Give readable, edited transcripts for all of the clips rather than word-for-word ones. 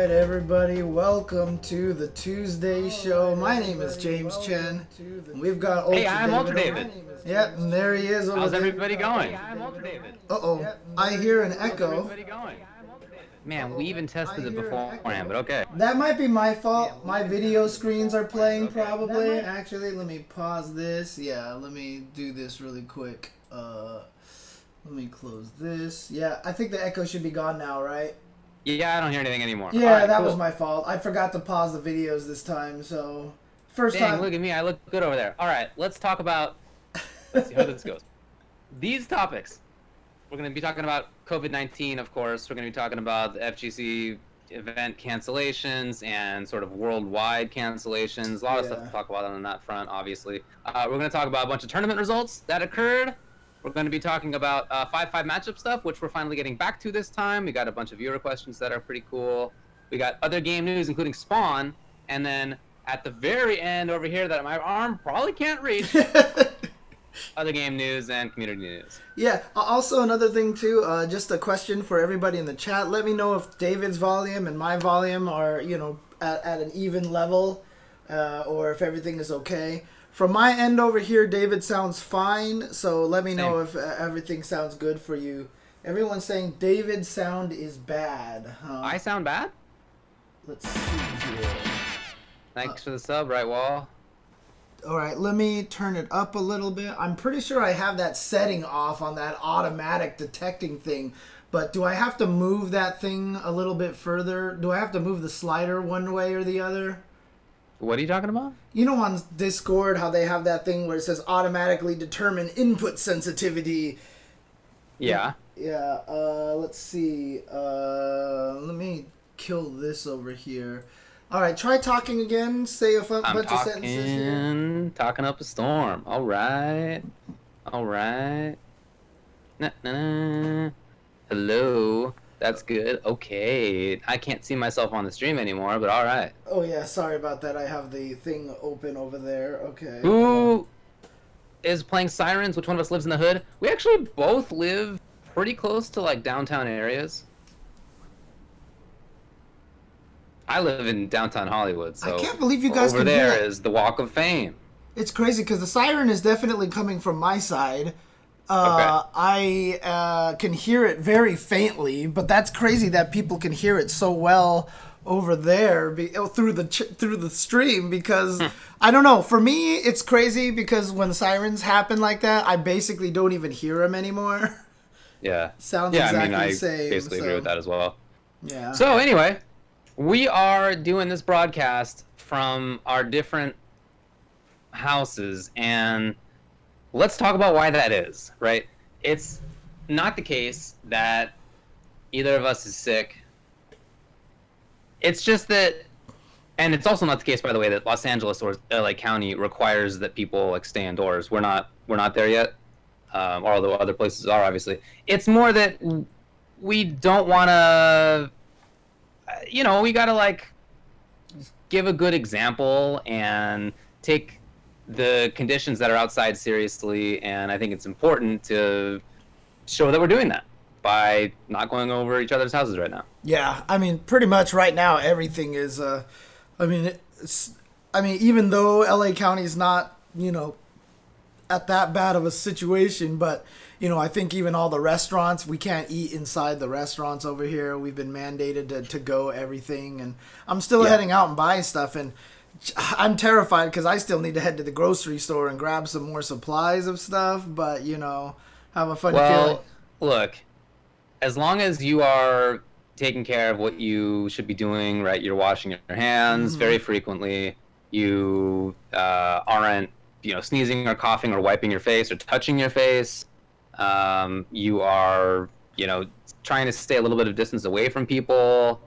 Alright everybody, welcome to the Tuesday show. My name is James Chen. We've got Hey, I'm Ultra David. Yep, and there he is over How's there. everybody going? I'm Ultra David. Uh-oh, I hear an echo. Man, we even tested it beforehand, but okay. That might be my fault. My video screens are playing probably. Actually, let me pause this. Yeah, let me do this really quick. Let me close this. Yeah, I think the echo should be gone now, right? Yeah, I don't hear anything ananymore. Yeah, right, that cool. was my fault. I forgot to pause the videos this time, so... First Dang, time... look at me. I look good over there. All right, let's talk about... Let's see how this goes. These topics. We're going to be talking about COVID-19, of course. We're going to be talking about the FGC event cancellations and sort of worldwide cancellations. A lot of stuff to talk about on that front, obviously. We're going to talk about a bunch of tournament results that occurred. We're going to be talking about 5-5 matchup stuff, which we're finally getting back to this time. We got a bunch of viewer questions that are pretty cool. We got other game news, including Spawn. And then at the very end over here that my arm probably can't reach, other game news and community news. Yeah, also another thing too, just a question for everybody in the chat. Let me know if David's volume and my volume are, you know, at an even level, or if everything is okay. From my end over here, David sounds fine, so let me know if everything sounds good for you. Everyone's saying David's sound is bad. I sound bad? Let's see here. Thanks for the sub, Right Wall. All right, let me turn it up a little bit. I'm pretty sure I have that setting off on that automatic detecting thing, but do I have to move that thing a little bit further? Do I have to move the slider one way or the other? What are you talking about? You know on Discord how they have that thing where it says automatically determine input sensitivity? Yeah. Yeah, let's see. Let me kill this over here. All right, try talking again. Say a bunch of sentences here. Talking up a storm. All right. All right. Nah. Hello. That's good. Okay. I can't see myself on the stream anymore, but all right. Oh, yeah. Sorry about that. I have the thing open over there. Okay. Who is playing Sirens? Which one of us lives in the hood? We actually both live pretty close to, like, downtown areas. I live in downtown Hollywood, so... I can't believe you guys over can there hear it. is the Walk of Fame. It's crazy, because the siren is definitely coming from my side. Okay. I can hear it very faintly, but that's crazy that people can hear it so well over there through the stream, because I don't know. For me, it's crazy because when sirens happen like that, I basically don't even hear them anymore. Yeah. Sounds exactly the same. I basically agree with that as well. Yeah. So anyway, we are doing this broadcast from our different houses, and let's talk about why that is, right? It's not the case that either of us is sick. It's just that, and it's also not the case, by the way, that Los Angeles or LA County requires that people like stay indoors. We're not there yet, although other places are, obviously. It's more that we don't want to, you know, we got to like give a good example and take the conditions that are outside seriously, and I think it's important to show that we're doing that by not going over each other's houses right now. Yeah, I mean, pretty much right now everything is. Even though LA County is not, you know, at that bad of a situation, but you know, I think even all the restaurants, we can't eat inside the restaurants over here. We've been mandated to go everything, and I'm still heading out and buying stuff, and I'm terrified because I still need to head to the grocery store and grab some more supplies of stuff, but, you know, have a funny feeling. Look, as long as you are taking care of what you should be doing, right, you're washing your hands very frequently, you aren't, you know, sneezing or coughing or wiping your face or touching your face, you are, you know, trying to stay a little bit of distance away from people,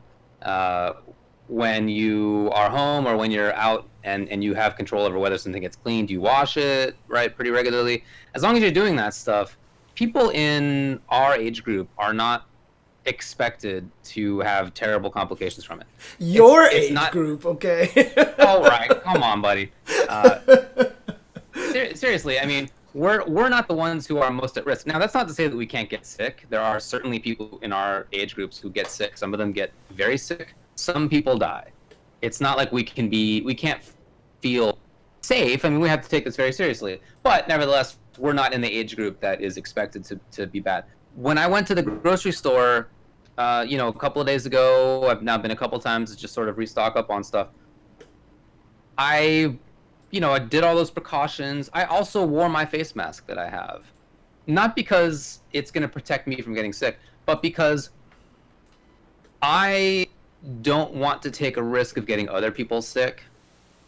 when you are home or when you're out and you have control over whether something gets cleaned, you wash it, right, pretty regularly. As long as you're doing that stuff, people in our age group are not expected to have terrible complications from it. Your age group, okay. Oh, right. Come on, buddy. Seriously, I mean, we're not the ones who are most at risk. Now, that's not to say that we can't get sick. There are certainly people in our age groups who get sick. Some of them get very sick. some people die. It's not like we can't feel safe. I mean, we have to take this very seriously. But nevertheless, we're not in the age group that is expected to be bad. When I went to the grocery store, a couple of days ago, I've now been a couple of times to just sort of restock up on stuff. I did all those precautions. I also wore my face mask that I have. Not because it's going to protect me from getting sick, but because I don't want to take a risk of getting other people sick.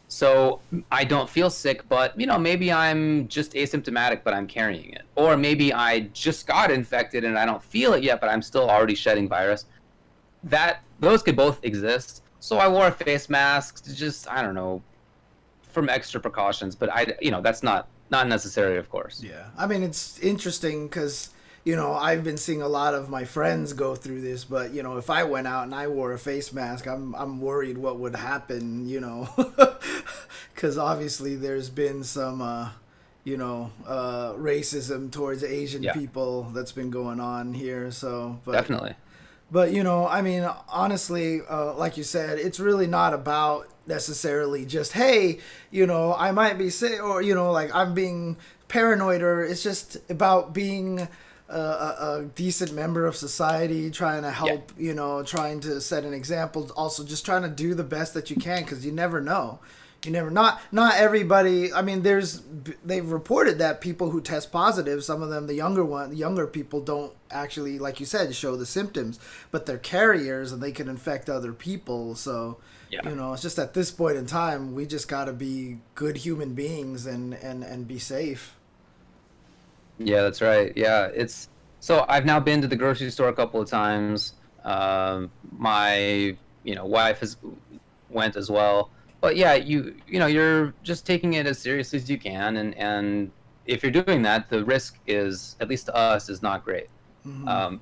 So I don't feel sick, but maybe I'm just asymptomatic, but I'm carrying it. Or maybe I just got infected and I don't feel it yet, but I'm still already shedding virus. Those could both exist. So I wore a face mask to just, I don't know, from extra precautions, but that's not necessary, of course. Yeah. I mean, it's interesting because, I've been seeing a lot of my friends go through this, but, if I went out and I wore a face mask, I'm worried what would happen, because obviously there's been some, racism towards Asian people that's been going on here. So, but, definitely. But, I mean, honestly, like you said, it's really not about necessarily just, hey, I might be sick or, like I'm being paranoid, or it's just about being a decent member of society, trying to help, trying to set an example, also just trying to do the best that you can, because you never know. Not everybody. I mean, they've reported that people who test positive, some of them, the younger people don't actually, like you said, show the symptoms, but they're carriers and they can infect other people. So, it's just at this point in time, we just got to be good human beings and be safe. Yeah, that's right. Yeah, so I've now been to the grocery store a couple of times. My wife went as well. But yeah, you're just taking it as seriously as you can, and if you're doing that, the risk is, at least to us, is not great. Mm-hmm.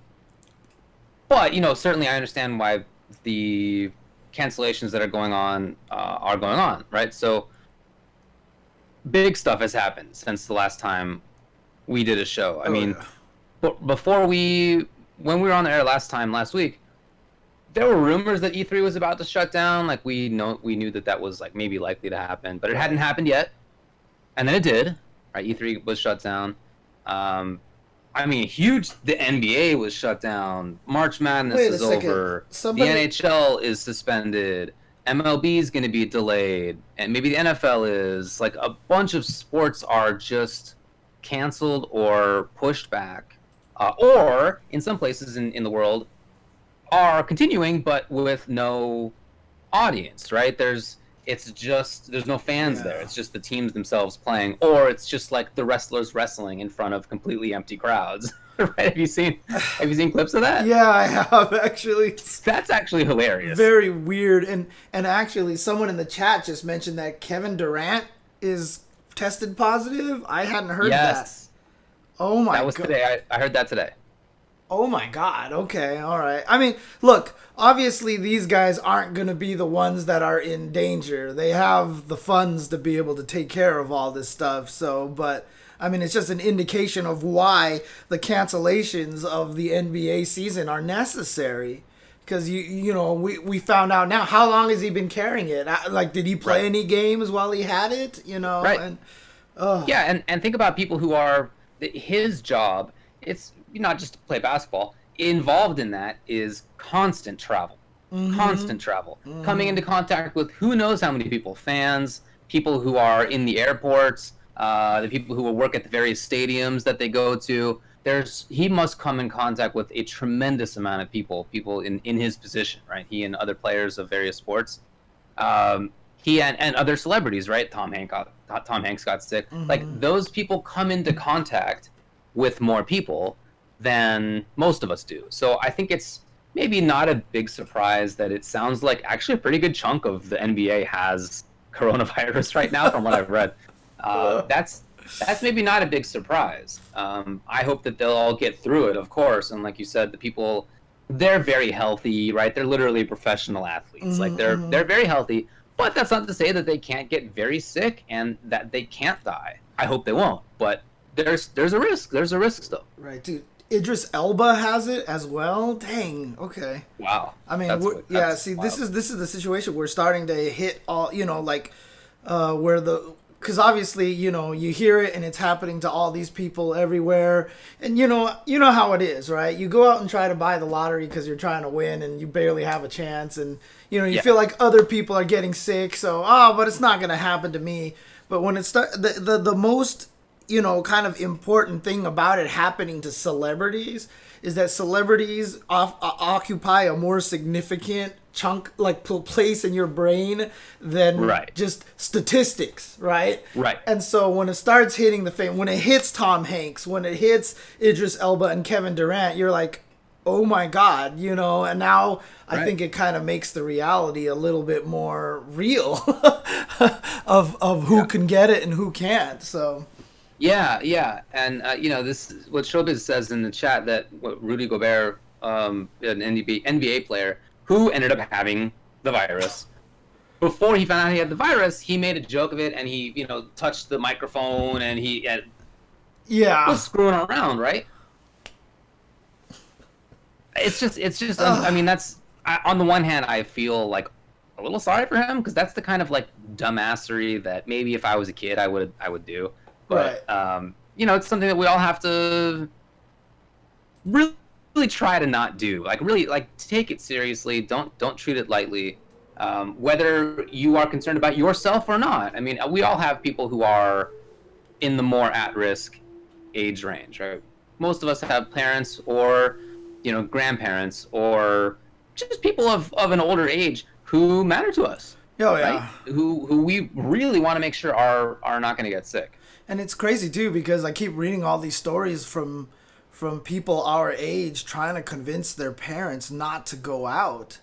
But certainly I understand why the cancellations that are going on, right? So big stuff has happened since the last time we did a show. I mean, when we were on the air last week, there were rumors that E3 was about to shut down. Like we knew that was like maybe likely to happen, but it hadn't happened yet. And then it did. Right, E3 was shut down. I mean, the NBA was shut down. March Madness is over. The NHL is suspended. MLB is going to be delayed, and maybe the NFL is. Like a bunch of sports are just canceled or pushed back, or in some places in the world are continuing, but with no audience, right? There's no fans there. It's just the teams themselves playing, or it's just like the wrestlers wrestling in front of completely empty crowds. Right? Have you seen clips of that? Yeah, I have actually. That's actually hilarious. Very weird. And actually someone in the chat just mentioned that Kevin Durant is tested positive. I hadn't heard that. Oh my god. That was today. I heard that today. Oh my god, okay, alright. I mean, look, obviously these guys aren't going to be the ones that are in danger. They have the funds to be able to take care of all this stuff, but, I mean, it's just an indication of why the cancellations of the NBA season are necessary. Because, we found out now, how long has he been carrying it? Like, did he play any games while he had it? Right. And, yeah, and think about people who are, his job, it's not just to play basketball. Involved in that is constant travel. Mm-hmm. Constant travel. Mm-hmm. Coming into contact with who knows how many people. Fans, people who are in the airports, the people who will work at the various stadiums that they go to. He must come in contact with a tremendous amount of people in his position, right? He and other players of various sports. He and other celebrities, right? Tom Hanks got sick. Mm-hmm. Like, those people come into contact with more people than most of us do. So I think it's maybe not a big surprise that it sounds like actually a pretty good chunk of the NBA has coronavirus right now, from what I've read. That's maybe not a big surprise. I hope that they'll all get through it, of course. And like you said, the people, they're very healthy, right? They're literally professional athletes. Mm-hmm. Like they're very healthy, but that's not to say that they can't get very sick and that they can't die. I hope they won't, but there's a risk. There's a risk still. Right, dude. Idris Elba has it as well. Dang. Okay. Wow. I mean, See, wild. this is the situation we're starting to hit all. Like where because obviously you hear it and it's happening to all these people everywhere, and you know how it is, right? You go out and try to buy the lottery because you're trying to win and you barely have a chance, and you feel like other people are getting sick, so but it's not gonna happen to me. But when it the most kind of important thing about it happening to celebrities is that celebrities occupy a more significant chunk, like place in your brain than just statistics, right? Right. And so when it starts hitting the fame, when it hits Tom Hanks, when it hits Idris Elba and Kevin Durant, you're like, oh my God, and now I think it kind of makes the reality a little bit more real of who can get it and who can't. So. Yeah, and this what Showbiz says in the chat that Rudy Gobert, an NBA player who ended up having the virus. Before he found out he had the virus, he made a joke of it, and he touched the microphone, and he was screwing around, right? It's just. I mean, on the one hand, I feel like a little sorry for him because that's the kind of like dumbassery that maybe if I was a kid I would do. But, it's something that we all have to really try to not do. Like, really, take it seriously. Don't treat it lightly. Whether you are concerned about yourself or not. I mean, we all have people who are in the more at-risk age range, right? Most of us have parents or, grandparents or just people of an older age who matter to us. Oh, yeah. Right? Who we really want to make sure are not going to get sick. And it's crazy too because I keep reading all these stories from people our age trying to convince their parents not to go out.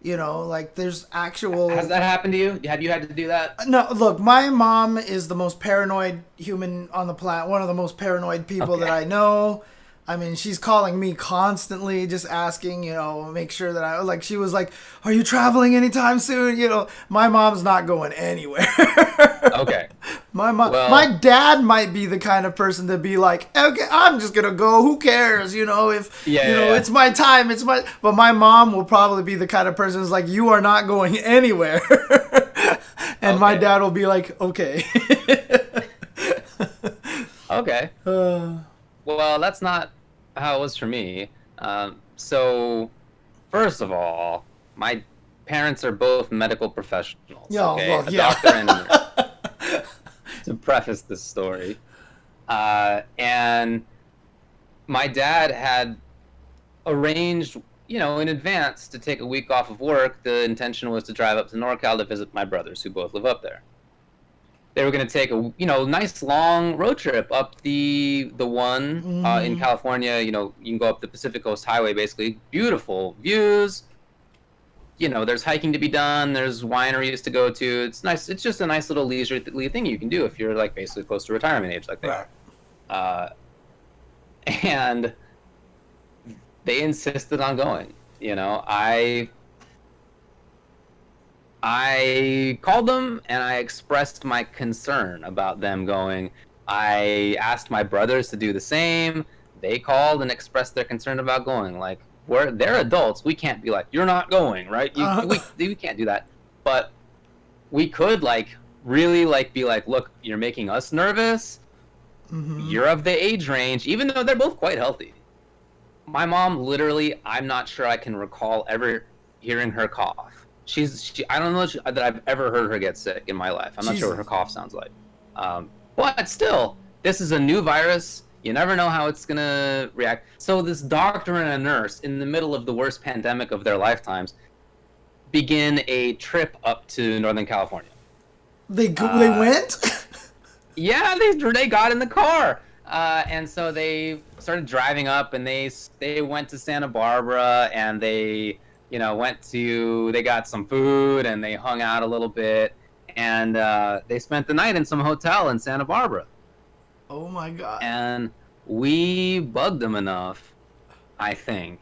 Like there's actual. Has that happened to you? Have you had to do that? No, look, my mom is the most paranoid human on the planet. One of the most paranoid people that I know. I mean, she's calling me constantly, just asking, make sure that she was like, are you traveling anytime soon? My mom's not going anywhere. Okay. My dad might be the kind of person to be like, okay, I'm just going to go. Who cares? It's my time. But my mom will probably be the kind of person who's like, you are not going anywhere. And my dad will be like, okay. Okay. Well, that's not how it was for me. So, first of all, my parents are both medical professionals. A doctor and a nurse, to preface this story. And my dad had arranged, in advance to take a week off of work. The intention was to drive up to NorCal to visit my brothers, who both live up there. They were going to take a nice long road trip up the one in California. You can go up the Pacific Coast Highway, basically. Beautiful views. There's hiking to be done. There's wineries to go to. It's nice. It's just a nice little leisurely thing you can do if you're like basically close to retirement age like that. Right. And they insisted on going. I called them and I expressed my concern about them going. I asked my brothers to do the same. They called and expressed their concern about going. Like, they're adults. We can't be like, you're not going, right? We can't do that. But we could really be like, look, you're making us nervous. Mm-hmm. You're of the age range, even though they're both quite healthy. My mom, literally, I'm not sure I can recall ever hearing her cough. I don't know that I've ever heard her get sick in my life. I'm not sure what her cough sounds like. But still, this is a new virus. You never know how it's going to react. So this doctor and a nurse, in the middle of the worst pandemic of their lifetimes, begin a trip up to Northern California. They went? Yeah, they got in the car. And so they started driving up, and they went to Santa Barbara, and they they got some food and they hung out a little bit, and they spent the night in some hotel in Santa Barbara. Oh my God. And we bugged them enough, I think,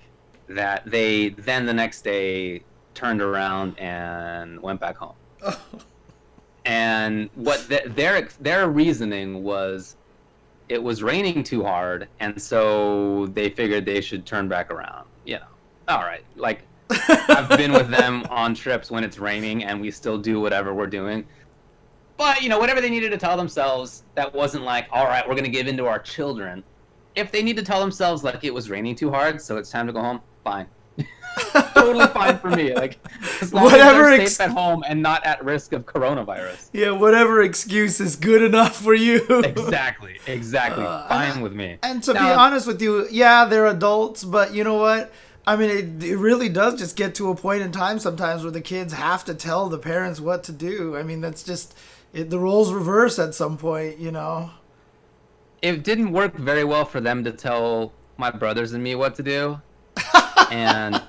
that they then the next day turned around and went back home. And what their reasoning was it was raining too hard, and so they figured they should turn back around. You know, all right. Like, I've been with them on trips when it's raining, and we still do whatever we're doing. But, you know, whatever they needed to tell themselves, that wasn't like, all right, we're going to give in to our children. If they need to tell themselves, like, it was raining too hard, so it's time to go home, fine. Totally fine for me. Like, as long Whatever as they're safe at home and not at risk of coronavirus. Yeah, whatever excuse is good enough for you. Exactly. Fine with me. And to be honest with you, yeah, they're adults, but you know what? I mean, it really does just get to a point in time sometimes where the kids have to tell the parents what to do. I mean, that's just, the roles reverse at some point, you know? It didn't work very well for them to tell my brothers and me what to do. And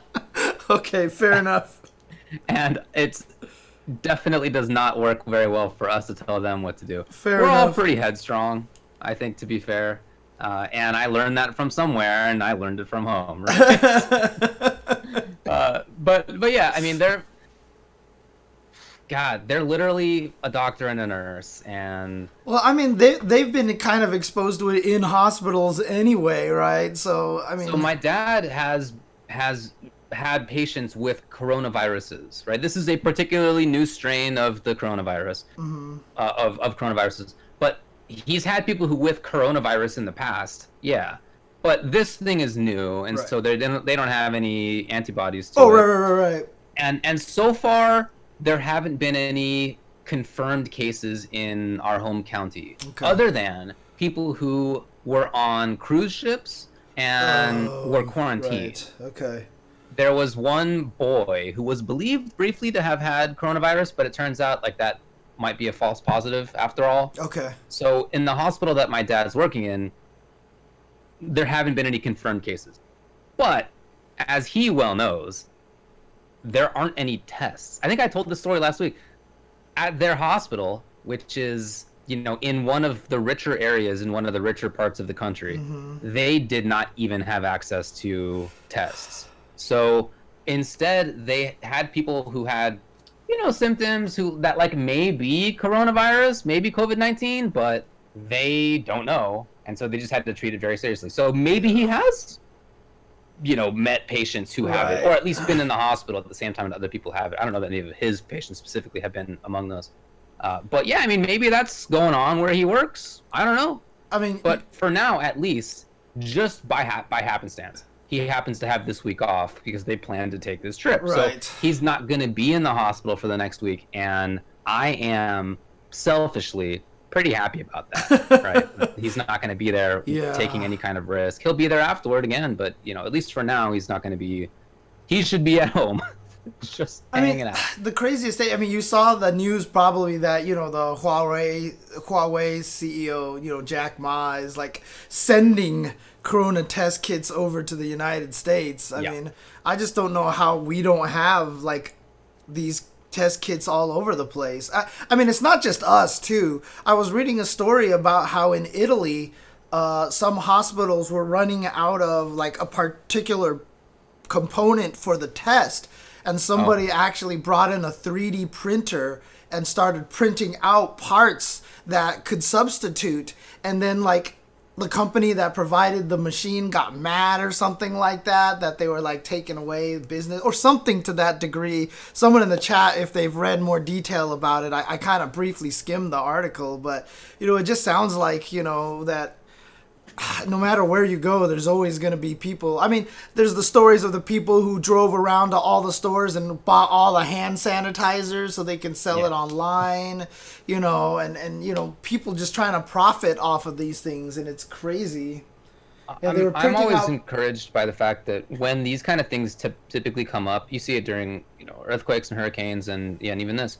okay, fair enough. And it definitely does not work very well for us to tell them what to do. Fair We're enough. all pretty headstrong, I think, to be fair. And I learned that from somewhere, and I learned it from home, right? But yeah, I mean, they're literally a doctor and a nurse, and well, I mean, they've been kind of exposed to it in hospitals anyway, right? So I mean, so my dad has had patients with coronaviruses, right? This is a particularly new strain of the coronavirus, of coronaviruses. But he's had people who with coronavirus in the past, yeah. But this thing is new, and so they don't have any antibodies to it. Oh, right. And so far, there haven't been any confirmed cases in our home county, other than people who were on cruise ships and were quarantined. Right. Okay. There was one boy who was believed briefly to have had coronavirus, but it turns out like that might be a false positive after all. Okay. So in the hospital that my dad's working in, there haven't been any confirmed cases. But as he well knows, there aren't any tests. I think I told the story last week. At their hospital, which is, you know, in one of the richer areas, in one of the richer parts of the country, they did not even have access to tests. So instead, they had people who had, you know, symptoms that like may be coronavirus, maybe COVID-19, but they don't know. And so they just had to treat it very seriously. So maybe he has, you know, met patients who have it, or at least been in the hospital at the same time that other people have it. I don't know that any of his patients specifically have been among those. But yeah, I mean, maybe that's going on where he works. I don't know. I mean, but for now, at least, just by happenstance, he happens to have this week off because they plan to take this trip. Right. So he's not going to be in the hospital for the next week, and I am selfishly pretty happy about that. Right? He's not going to be there taking any kind of risk. He'll be there afterward again, but you know, at least for now, he's not going to be. He should be at home. Just hanging out. The craziest thing, I mean, you saw the news probably that, you know, the Huawei CEO, you know, Jack Ma is like sending corona test kits over to the United States. I mean, I just don't know how we don't have like these test kits all over the place. I mean, it's not just us too. I was reading a story about how in Italy, some hospitals were running out of like a particular component for the test. And somebody actually brought in a 3D printer and started printing out parts that could substitute. And then, like, the company that provided the machine got mad or something like that, that they were, like, taking away business or something to that degree. Someone in the chat, if they've read more detail about it, I kind of briefly skimmed the article. But, you know, it just sounds like, you know, that no matter where you go, there's always going to be people. I mean, there's the stories of the people who drove around to all the stores and bought all the hand sanitizers so they can sell it online, you know, and you know, people just trying to profit off of these things, and it's crazy. I'm always encouraged by the fact that when these kind of things typically come up, you see it during, you know, earthquakes and hurricanes and even this.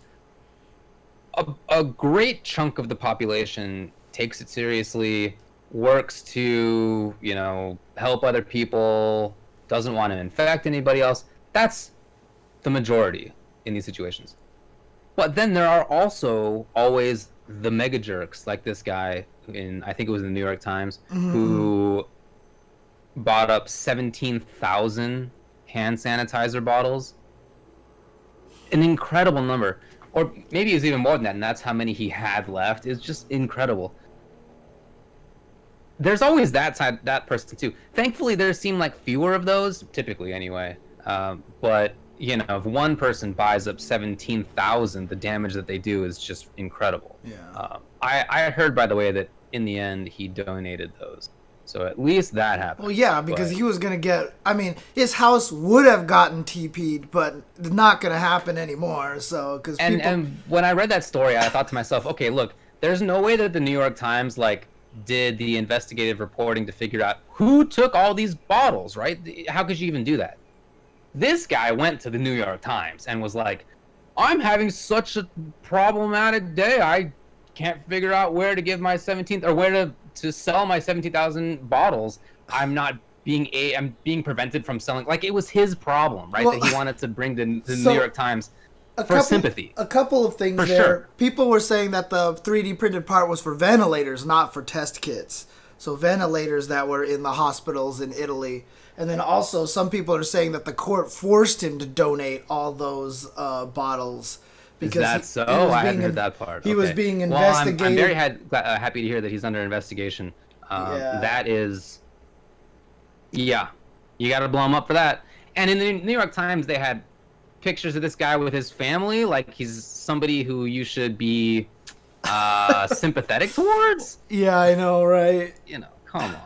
A great chunk of the population takes it seriously, works to, you know, help other people, doesn't want to infect anybody else. That's the majority in these situations. But then there are also always the mega jerks like this guy I think it was in the New York Times, who bought up 17,000 hand sanitizer bottles. An incredible number. Or maybe it was even more than that, and that's how many he had left. It's just incredible. there's always that person too. Thankfully, there seem like fewer of those, typically anyway. But you know, if one person buys up 17,000, the damage that they do is just incredible. Yeah. I heard, by the way, that in the end he donated those, so at least that happened. Well, yeah, because he was gonna get. I mean, his house would have gotten TP'd, but it's not gonna happen anymore. So, because and when I read that story, I thought to myself, okay, look, there's no way that the New York Times did the investigative reporting to figure out who took all these bottles, right? How could you even do that? This guy went to the New York Times and was like, I'm having such a problematic day. I can't figure out where to give my 17th or where to sell my 17,000 bottles. I'm being prevented from selling. Like, it was his problem, right? Well, that he wanted to bring to the New York Times for sympathy. A couple of things there. Sure. People were saying that the 3D printed part was for ventilators, not for test kits. So ventilators that were in the hospitals in Italy. And then also some people are saying that the court forced him to donate all those bottles. Because is that so? I hadn't heard that part. He was being investigated. Well, I'm very happy to hear that he's under investigation. That is, yeah, you got to blow him up for that. And in the New York Times, they had pictures of this guy with his family, like he's somebody who you should be sympathetic towards. Yeah, I know, right? You know, come on.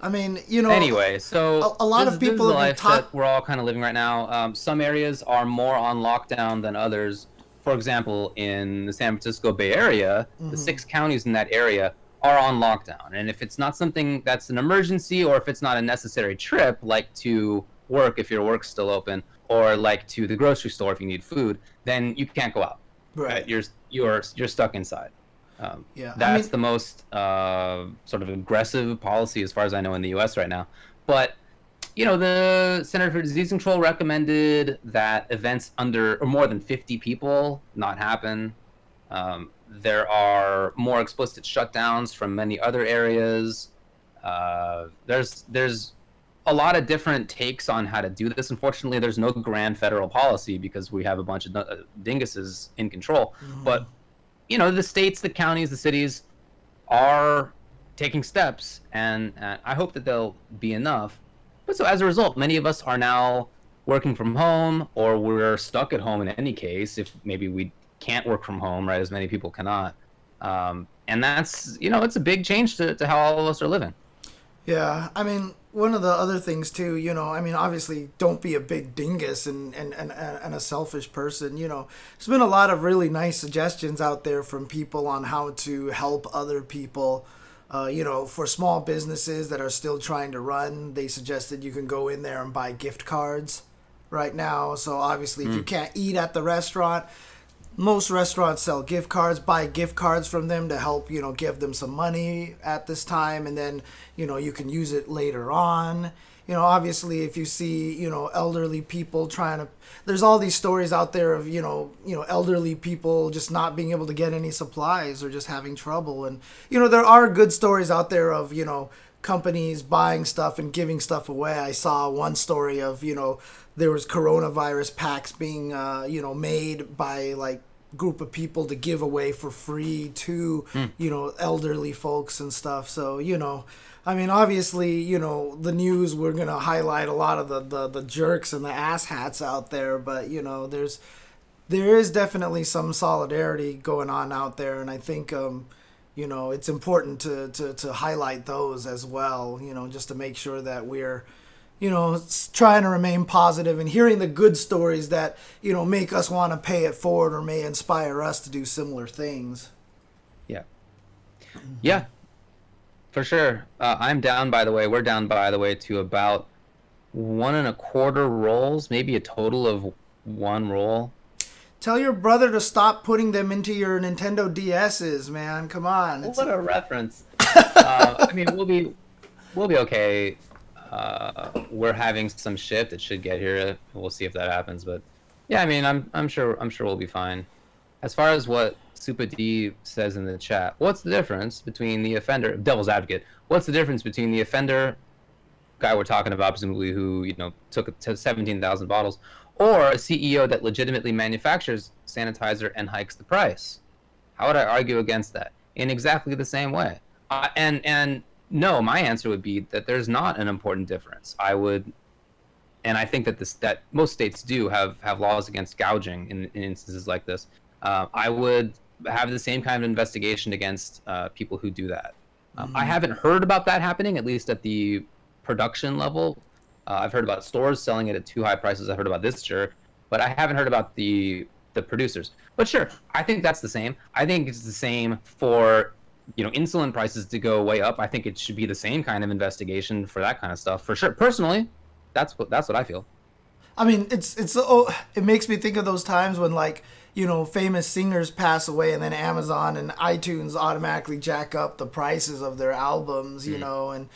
I mean, you know. Anyway, so a lot of people this is the life that we're all kind of living right now. Some areas are more on lockdown than others. For example, in the San Francisco Bay Area, the 6 counties in that area are on lockdown. And if it's not something that's an emergency, or if it's not a necessary trip, like to work if your work's still open, or like to the grocery store if you need food, then you can't go out. Right. You're stuck inside. That's the most sort of aggressive policy, as far as I know, in the U.S. right now. But you know, the Center for Disease Control recommended that events under or more than 50 people not happen. There are more explicit shutdowns from many other areas. There's a lot of different takes on how to do this. Unfortunately, there's no grand federal policy because we have a bunch of dinguses in control. But you know, the states, the counties, the cities are taking steps, and I hope that they'll be enough. But so as a result, many of us are now working from home, or we're stuck at home in any case, if maybe we can't work from home, right, as many people cannot. And that's, you know, it's a big change to how all of us are living. Yeah, I mean, one of the other things too, you know, I mean, obviously don't be a big dingus and a selfish person, you know. There's been a lot of really nice suggestions out there from people on how to help other people. You know, for small businesses that are still trying to run, they suggested you can go in there and buy gift cards right now. So obviously if you can't eat at the restaurant, most restaurants sell gift cards. Buy gift cards from them to help, you know, give them some money at this time, and then, you know, you can use it later on. You know, obviously if you see, you know, elderly people there's all these stories out there of, you know, elderly people just not being able to get any supplies or just having trouble. And, you know, there are good stories out there of, you know, companies buying stuff and giving stuff away. I saw one story of, you know, there was coronavirus packs being, you know, made by like group of people to give away for free to, you know, elderly folks and stuff. So, you know, I mean, obviously, you know, the news, we're going to highlight a lot of the jerks and the asshats out there, but, you know, there is definitely some solidarity going on out there, and I think, you know, it's important to highlight those as well, you know, just to make sure that we're, you know, trying to remain positive and hearing the good stories that, you know, make us want to pay it forward or may inspire us to do similar things. Yeah. Yeah. For sure. I'm down, by the way. We're down, by the way, to about 1.25 rolls, maybe a total of 1 roll. Tell your brother to stop putting them into your Nintendo DS's, man. Come on. What a reference. I mean, we'll be okay. We're having some shift. It should get here. We'll see if that happens. But yeah, I mean, I'm sure we'll be fine. As far as what Super D says in the chat, what's the difference between the offender, devil's advocate, what's the difference between the offender guy we're talking about, presumably, who, you know, took 17,000 bottles, or a CEO that legitimately manufactures sanitizer and hikes the price? How would I argue against that? In exactly the same way. And No, my answer would be that there's not an important difference. And I think that that most states do have laws against gouging in instances like this. I would have the same kind of investigation against people who do that. I haven't heard about that happening, at least at the production level. I've heard about stores selling it at too high prices. I've heard about this jerk, but I haven't heard about the producers. But sure, I think that's the same. I think it's the same for insulin prices to go way up. I think it should be the same kind of investigation for that kind of stuff for sure. Personally, that's what I feel. I mean, it makes me think of those times when famous singers pass away and then Amazon and iTunes automatically jack up the prices of their albums, and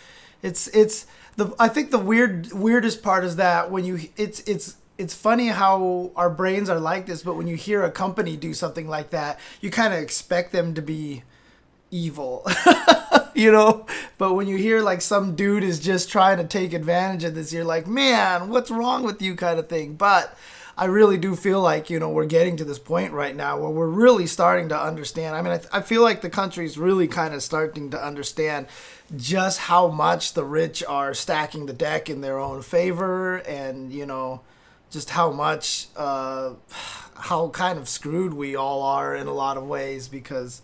I think the weirdest part is that when it's funny how our brains are like this, but when you hear a company do something like that, you kind of expect them to be evil, but when you hear like some dude is just trying to take advantage of this, you're like, man, what's wrong with you, kind of thing. But I really do feel like, we're getting to this point right now where we're really starting to understand. I mean, I feel like the country's really kind of starting to understand just how much the rich are stacking the deck in their own favor, and, just how much, how kind of screwed we all are in a lot of ways because,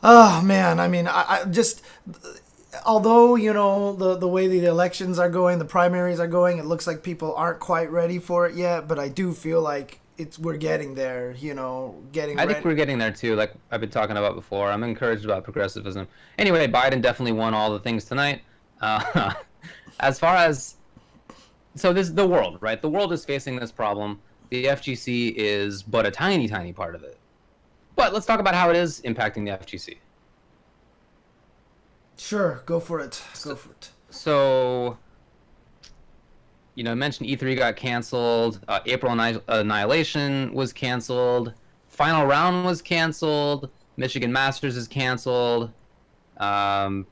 oh man, I mean, I just, although, the way the elections are going, the primaries are going, it looks like people aren't quite ready for it yet, but I do feel like we're getting there, I think we're getting there too, like I've been talking about before. I'm encouraged about progressivism. Anyway, Biden definitely won all the things tonight. As far as, so this is the world, right? The world is facing this problem. The FGC is but a tiny, tiny part of it. But let's talk about how it is impacting the FGC. Sure, go for it. So, I mentioned E3 got canceled. April Annihilation was canceled. Final Round was canceled. Michigan Masters is canceled. Now,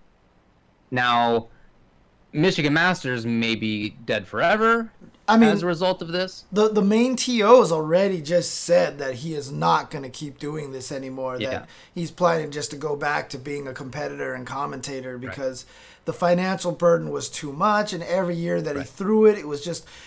Michigan Masters may be dead forever. I mean, as a result of this, the main TO has already just said that he is not going to keep doing this anymore. Yeah. That he's planning just to go back to being a competitor and commentator because the financial burden was too much, and every year that he threw it,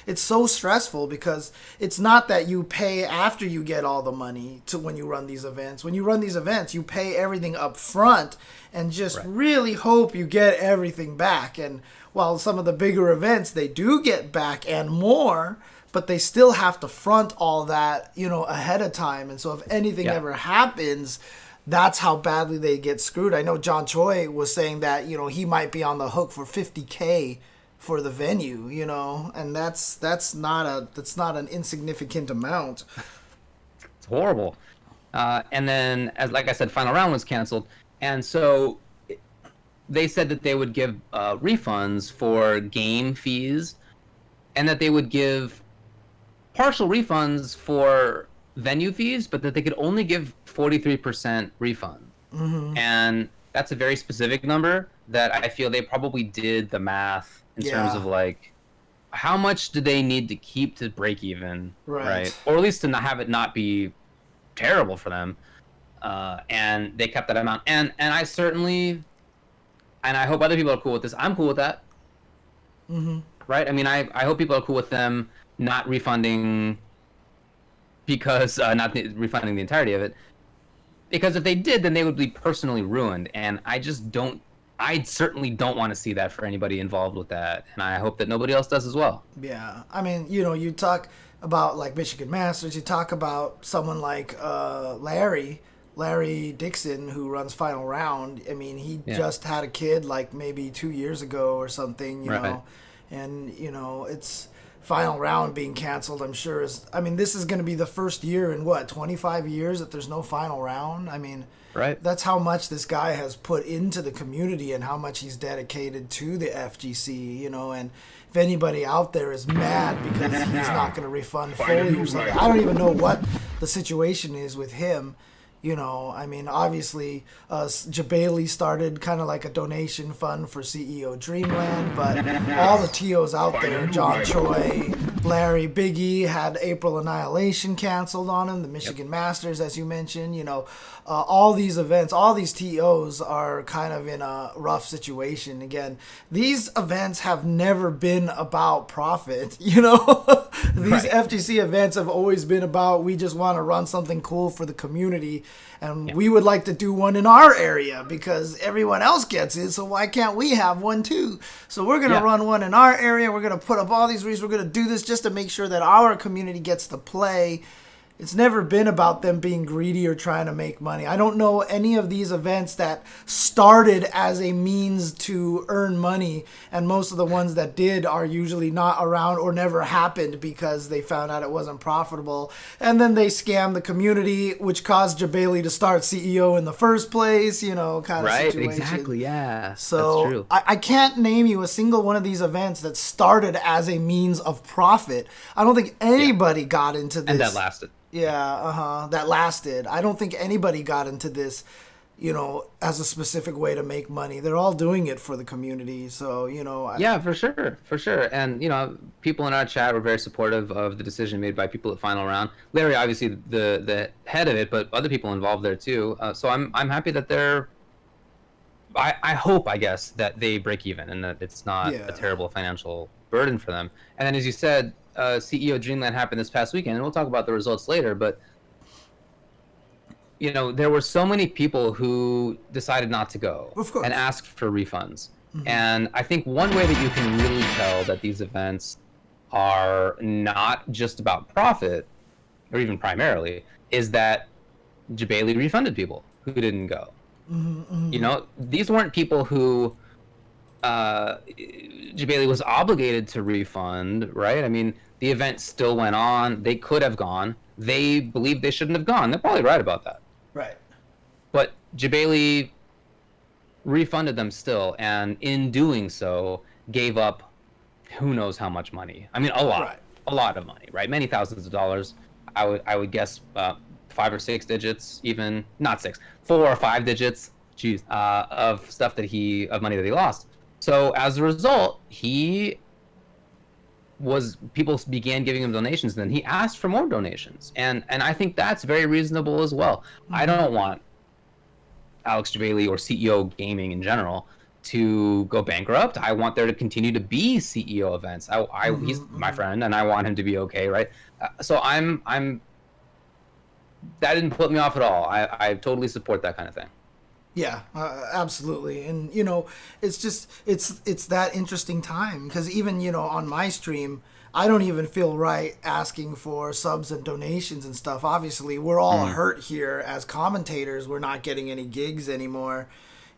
it's so stressful because it's not that you pay after you get all the money to when you run these events. When you run these events, you pay everything up front and just really hope you get everything back. And while some of the bigger events, they do get back and more, but they still have to front all that, ahead of time. And so if anything ever happens, that's how badly they get screwed. I know John Choi was saying that, he might be on the hook for $50K for the venue, and that's not an insignificant amount. It's horrible. And then, like I said, Final Round was canceled. And so they said that they would give refunds for game fees, and that they would give partial refunds for venue fees, but that they could only give 43% refund. Mm-hmm. And that's a very specific number that I feel they probably did the math in terms of like, how much do they need to keep to break even, right? Or at least to not have it not be terrible for them. And they kept that amount. And I certainly, and I hope other people are cool with this. I'm cool with that. Mm-hmm. Right? I mean, I hope people are cool with them not refunding because, not refunding the entirety of it. Because if they did, then they would be personally ruined. And I certainly don't want to see that for anybody involved with that. And I hope that nobody else does as well. Yeah. I mean, you talk about like Michigan Masters, you talk about someone like Larry Dixon, who runs Final Round. I mean, he just had a kid like maybe 2 years ago or something, you know, and it's Final Round being canceled. I'm sure this is going to be the first year in 25 years that there's no Final Round. I mean, that's how much this guy has put into the community and how much he's dedicated to the FGC, and if anybody out there is mad because he's not going to refund fully or something, I don't even know what the situation is with him. I mean, obviously, Jabali started kind of like a donation fund for CEO Dreamland, but all the TOs out there, John Choi, Larry, Big E had April Annihilation canceled on him. The Michigan Masters, as you mentioned, all these events, all these TOs are kind of in a rough situation. Again, these events have never been about profit. These FGC events have always been about, we just want to run something cool for the community, and we would like to do one in our area because everyone else gets it, so why can't we have one too? So we're going to run one in our area. We're going to put up all these reasons. We're going to do this just to make sure that our community gets to play. It's never been about them being greedy or trying to make money. I don't know any of these events that started as a means to earn money, and most of the ones that did are usually not around or never happened because they found out it wasn't profitable. And then they scammed the community, which caused Jabali to start CEO in the first place, kind of situation. Right, exactly, yeah. So that's true. I can't name you a single one of these events that started as a means of profit. I don't think anybody got into this. And that lasted. Yeah, that lasted. I don't think anybody got into this, as a specific way to make money. They're all doing it for the community. So, Yeah, for sure. And, people in our chat were very supportive of the decision made by people at Final Round. Larry, obviously, the head of it, but other people involved there, too. So I'm happy that they're... I hope, I guess, that they break even and that it's not a terrible financial burden for them. And then, as you said... CEO Dreamland happened this past weekend, and we'll talk about the results later, but there were so many people who decided not to go and asked for refunds. And I think one way that you can really tell that these events are not just about profit, or even primarily, is that Jabali refunded people who didn't go. These weren't people who Jabali was obligated to refund, right? I mean, the event still went on. They could have gone. They believed they shouldn't have gone. They're probably right about that. Right. But Jabali refunded them still, and in doing so, gave up who knows how much money. I mean, a lot of money, right? Many thousands of dollars. I would guess 5 or 6 digits, even not 6, 4 or 5 digits. Of stuff of money that he lost. So as a result, people began giving him donations, and then he asked for more donations. And I think that's very reasonable as well. I don't want Alex Jabali or CEO gaming in general to go bankrupt. I want there to continue to be CEO events. He's my friend, and I want him to be okay, right? So I'm that didn't put me off at all. I totally support that kind of thing. Yeah, absolutely. And, it's that interesting time because even, on my stream, I don't even feel right asking for subs and donations and stuff. Obviously, we're all hurt here as commentators. We're not getting any gigs anymore.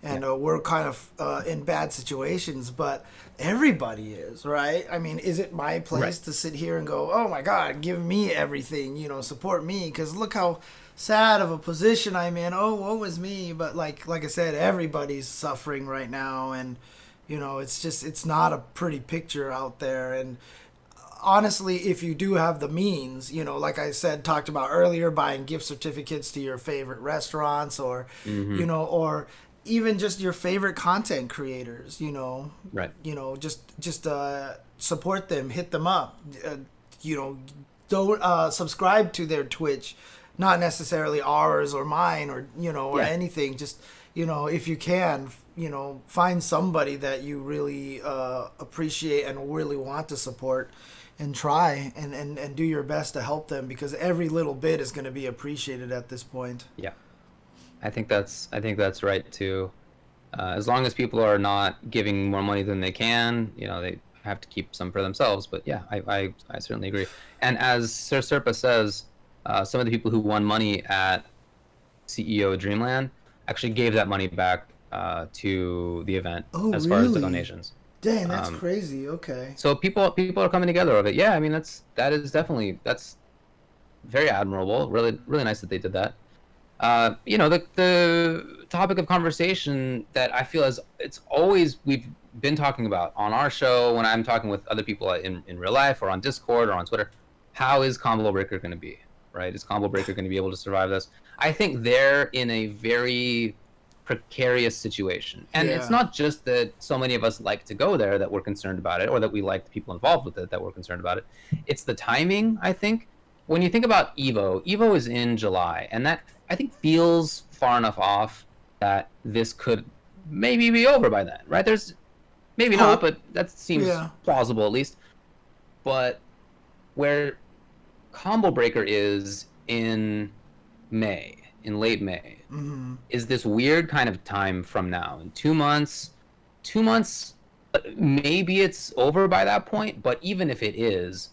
And we're kind of in bad situations, but everybody is, right? I mean, is it my place to sit here and go, oh my God, give me everything, support me? Because look how sad of a position I'm in. Oh, woe is me. But like I said, everybody's suffering right now. And, it's not a pretty picture out there. And honestly, if you do have the means, like I said, talked about earlier, buying gift certificates to your favorite restaurants or, or even just your favorite content creators, right. Just support them, hit them up, don't subscribe to their Twitch, not necessarily ours or mine or, or anything. Just, if you can, find somebody that you really appreciate and really want to support and try and do your best to help them because every little bit is going to be appreciated at this point. Yeah. I think that's right too. As long as people are not giving more money than they can, they have to keep some for themselves. But yeah, I certainly agree. And as Sir Serpa says, some of the people who won money at CEO Dreamland actually gave that money back to the event as far as the donations. Dang, that's crazy. Okay. So people are coming together of it. Yeah, I mean that's very admirable. Really nice that they did that. The topic of conversation that I feel we've been talking about on our show when I'm talking with other people in real life or on Discord or on Twitter, how is Combo Breaker going to be, right? Is Combo Breaker going to be able to survive this? I think they're in a very precarious situation. And Yeah. it's not just that so many of us like to go there that we're concerned about it, or that we like the people involved with it that we're concerned about it. It's the timing, I think. When you think about Evo is in July, and that, I think, feels far enough off that this could maybe be over by then, right? There's maybe not, but that seems plausible at least. But where Combo Breaker is in May, in late May, is this weird kind of time from now. In 2 months, maybe it's over by that point, but even if it is,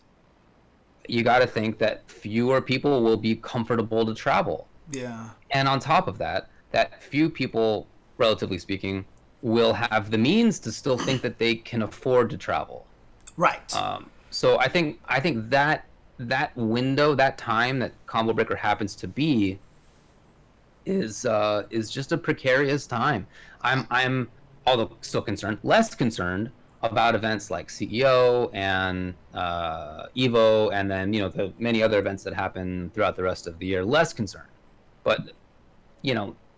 you got to think that fewer people will be comfortable to travel. Yeah. And on top of that, that few people, relatively speaking, will have the means to still think that they can afford to travel. Right. So I think that window, that time that Combo Breaker happens to be, is just a precarious time. I'm although still concerned, less concerned about events like CEO and Evo, and then the many other events that happen throughout the rest of the year. Less concerned, but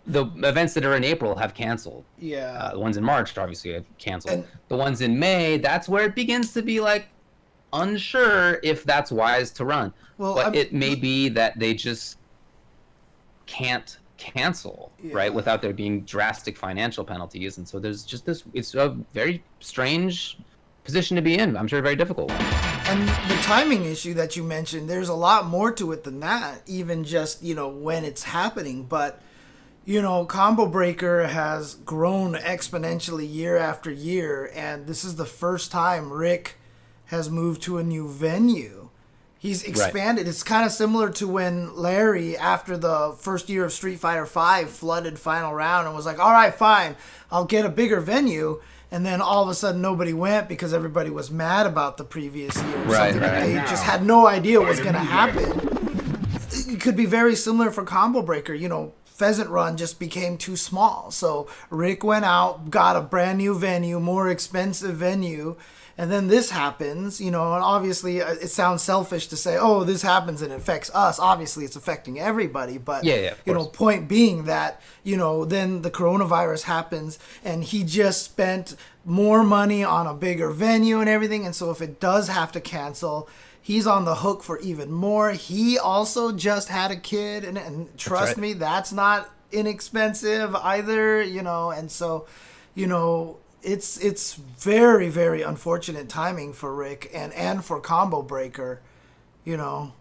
the events that are in April have canceled. Yeah. The ones in March obviously have canceled. And the ones in May, that's where it begins to be like unsure if that's wise to run. Well, but it may be that they just can't cancel, right, without there being drastic financial penalties. And so there's just this, it's a very strange position to be in. I'm sure very difficult. And the timing issue that you mentioned, there's a lot more to it than that, even just, when it's happening. But, Combo Breaker has grown exponentially year after year, and this is the first time Rick has moved to a new venue. He's expanded. Right. It's kind of similar to when Larry, after the first year of Street Fighter V, flooded Final Round and was like, all right, fine, I'll get a bigger venue. And then all of a sudden nobody went because everybody was mad about the previous year. Right. They just had no idea what was going to happen. It could be very similar for Combo Breaker. Pheasant Run just became too small. So Rick went out, got a brand new venue, more expensive venue, and then this happens, and obviously it sounds selfish to say, oh, this happens and it affects us. Obviously it's affecting everybody, but point being that, then the coronavirus happens and he just spent more money on a bigger venue and everything. And so if it does have to cancel, he's on the hook for even more. He also just had a kid, and trust me, that's not inexpensive either, and so, it's very, very unfortunate timing for Rick and for Combo Breaker,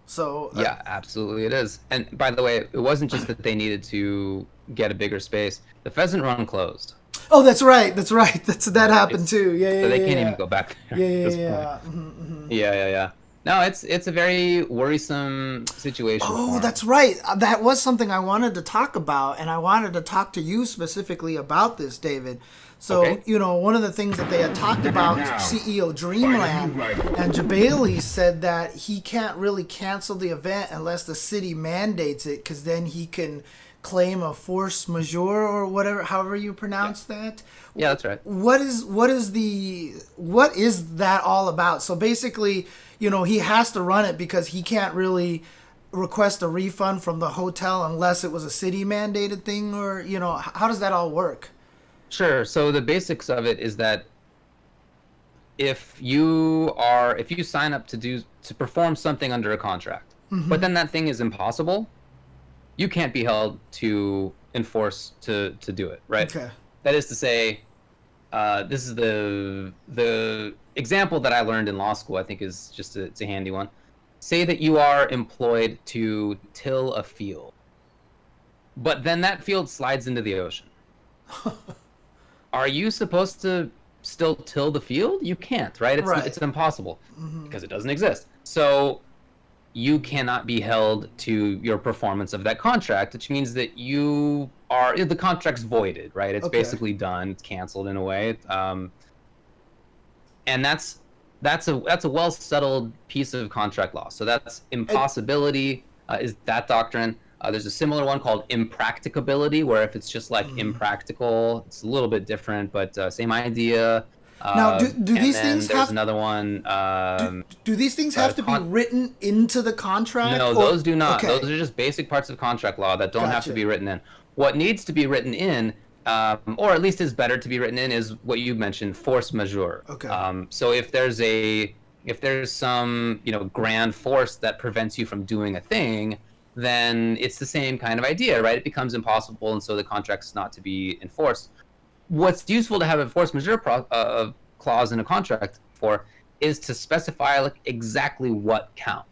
so. Yeah, absolutely it is. And by the way, it wasn't just that they needed to get a bigger space. The Pheasant Run closed. Oh, that's right. That happened too. Yeah. So they can't even go back there. Yeah. Yeah. No, it's a very worrisome situation. Oh, that's right. That was something I wanted to talk about, and I wanted to talk to you specifically about this, David. So, one of the things that they had talked about, CEO Dreamland and Jabali said that he can't really cancel the event unless the city mandates it, because then he can claim a force majeure or whatever, however you pronounce that. Yeah, that's right. What is that all about? So basically, he has to run it because he can't really request a refund from the hotel unless it was a city mandated thing, or how does that all work? Sure. So the basics of it is that if you sign up to perform something under a contract, but then that thing is impossible, you can't be held to enforce to do it, right? Okay. That is to say, this is the example that I learned in law school. I think is just it's a handy one. Say that you are employed to till a field, but then that field slides into the ocean. Are you supposed to still till the field? You can't, right? It's impossible because it doesn't exist. So you cannot be held to your performance of that contract, which means that the contract's voided, right? It's basically done. It's canceled in a way. And that's a well settled piece of contract law. So that's impossibility is that doctrine. There's a similar one called impracticability, where if it's just like impractical, it's a little bit different, but same idea. Now, do these things have... There's another one. Do these things have to be written into the contract? No, those do not. Okay. Those are just basic parts of contract law that don't have to be written in. What needs to be written in or at least is better to be written in, is what you mentioned, force majeure. Okay. So if there's some, grand force that prevents you from doing a thing, then it's the same kind of idea, right? It becomes impossible, and so the contract's not to be enforced. What's useful to have a force majeure clause in a contract for is to specify like exactly what count,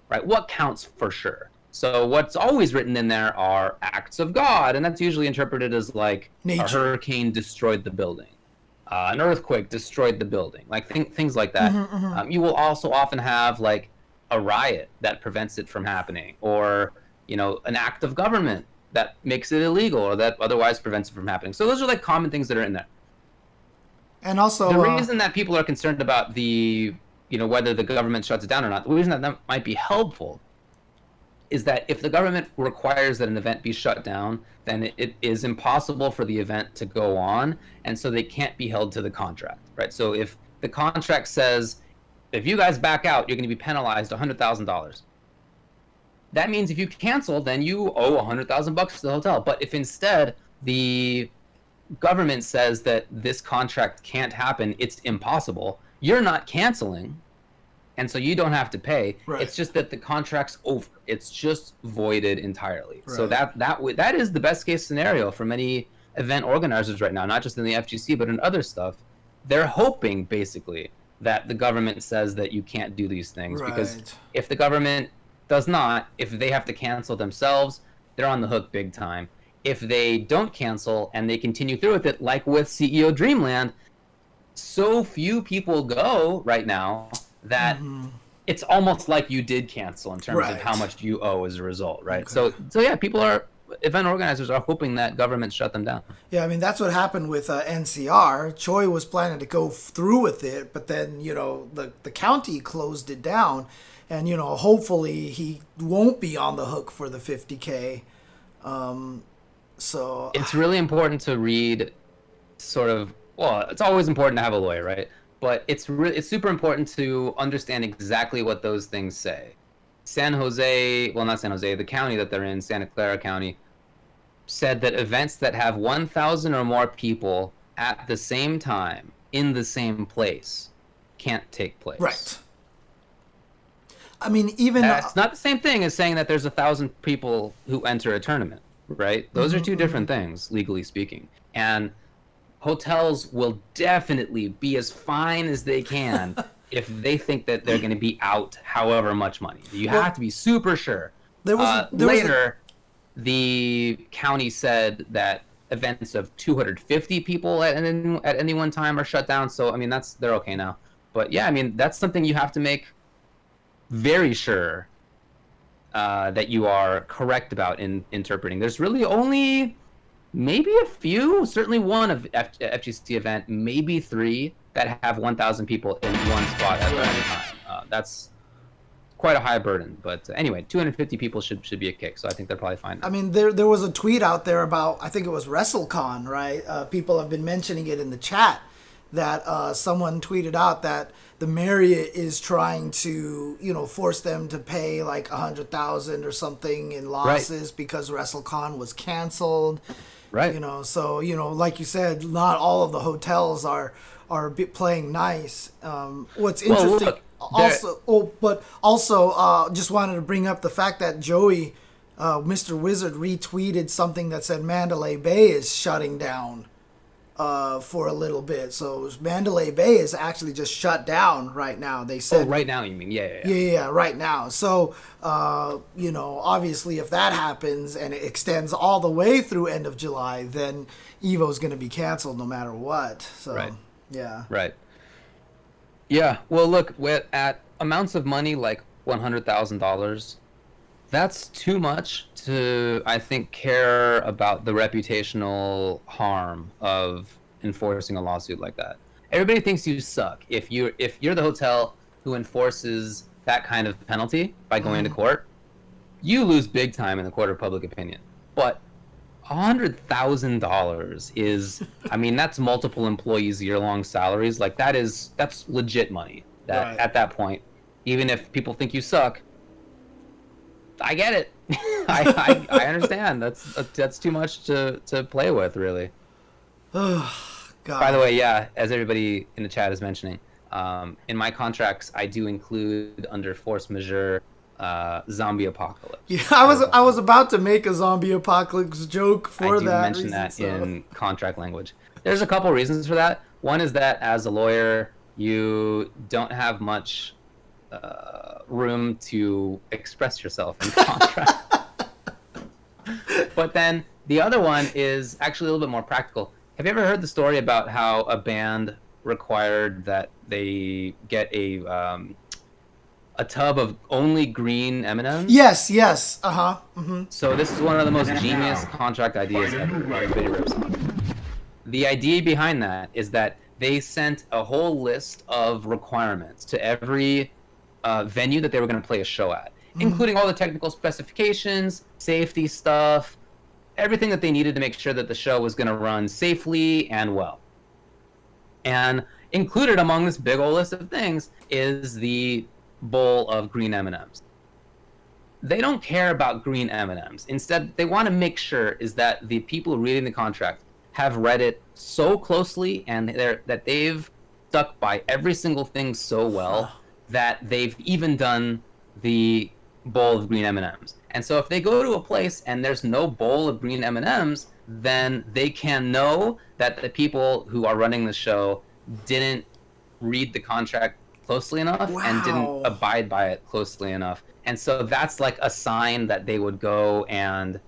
right? What counts for sure. So what's always written in there are acts of God, and that's usually interpreted as like nature. A hurricane destroyed the building, an earthquake destroyed the building, like things like that. You will also often have like a riot that prevents it from happening, or an act of government that makes it illegal, or that otherwise prevents it from happening. So those are like common things that are in there. And also, the reason that people are concerned about the, whether the government shuts it down or not, the reason that might be helpful is that if the government requires that an event be shut down, then it is impossible for the event to go on, and so they can't be held to the contract, right? So if the contract says, if you guys back out, you're going to be penalized $100,000. That means if you cancel, then you owe $100,000 to the hotel. But if instead the government says that this contract can't happen, it's impossible, you're not canceling, and so you don't have to pay. Right. It's just that the contract's over. It's just voided entirely. Right. So that is the best case scenario for many event organizers right now, not just in the FGC, but in other stuff. They're hoping, basically, that the government says that you can't do these things. Right. Because if the government does not, if they have to cancel themselves, they're on the hook big time. If they don't cancel and they continue through with it, like with CEO Dreamland, so few people go right now that it's almost like you did cancel in terms of how much you owe as a result, right? Okay. So yeah, event organizers are hoping that governments shut them down. Yeah, I mean, that's what happened with NCR. Choi was planning to go through with it, but then, the county closed it down, and, hopefully he won't be on the hook for the $50K. So it's really important to read it's always important to have a lawyer, right? But it's super important to understand exactly what those things say. The county that they're in, Santa Clara County, said that events that have 1,000 or more people at the same time in the same place can't take place. Right. I mean, even that's not the same thing as saying that there's 1,000 people who enter a tournament, right? Those are two different things, legally speaking. And hotels will definitely be as fine as they can if they think that they're going to be out however much money. You have to be super sure. The county said that events of 250 people at any one time are shut down. So, I mean, they're okay now. But yeah, I mean, that's something you have to make very sure that you are correct about in interpreting. There's really only maybe a few, certainly one of FGC event, maybe 3 that have 1,000 people in one spot at one time. That's quite a high burden, but anyway, 250 people should be a kick, so I think they're probably fine. I mean, there was a tweet out there about, I think it was WrestleCon, right? People have been mentioning it in the chat, that someone tweeted out that the Marriott is trying to, force them to pay like $100,000 or something in losses because WrestleCon was canceled. Right. So, like you said, not all of the hotels are playing nice. What's interesting just wanted to bring up the fact that Joey, Mr. Wizard, retweeted something that said Mandalay Bay is shutting down for a little bit. So Mandalay Bay is actually just shut down right now. They said right now, you mean? Yeah, right now. So obviously if that happens and it extends all the way through end of July, then Evo's going to be canceled no matter what. So right. Yeah, well, look, at amounts of money like $100,000, that's too much to, I think, care about the reputational harm of enforcing a lawsuit like that. Everybody thinks you suck if you're the hotel who enforces that kind of penalty by going to court. You lose big time in the court of public opinion. But $100,000 is, I mean, that's multiple employees' year-long salaries. Like that's legit money. At that point, even if people think you suck, I get it. I understand. That's too much to play with, really. God. By the way, yeah, as everybody in the chat is mentioning, in my contracts, I do include under force majeure zombie apocalypse. Yeah, I was about to make a zombie apocalypse joke for I do that mention reason, that so. in contract language. There's a couple reasons for that. One is that as a lawyer, you don't have much room to express yourself in contract. But then the other one is actually a little bit more practical. Have you ever heard the story about how a band required that they get a tub of only green M&Ms? Yes. Uh-huh. Mm-hmm. So this is one of the most genius contract ideas ever. Everybody rips on. The idea behind that is that they sent a whole list of requirements to every venue that they were going to play a show at, including all the technical specifications, safety stuff, everything that they needed to make sure that the show was going to run safely and well. And included among this big old list of things is the bowl of green M&Ms. They don't care about green M&Ms. Instead, they want to make sure is that the people reading the contract have read it so closely and that they've stuck by every single thing so well that they've even done the bowl of green M&Ms. And so if they go to a place and there's no bowl of green M&Ms, then they can know that the people who are running the show didn't read the contract closely enough and didn't abide by it closely enough. And so that's like a sign that they would go and,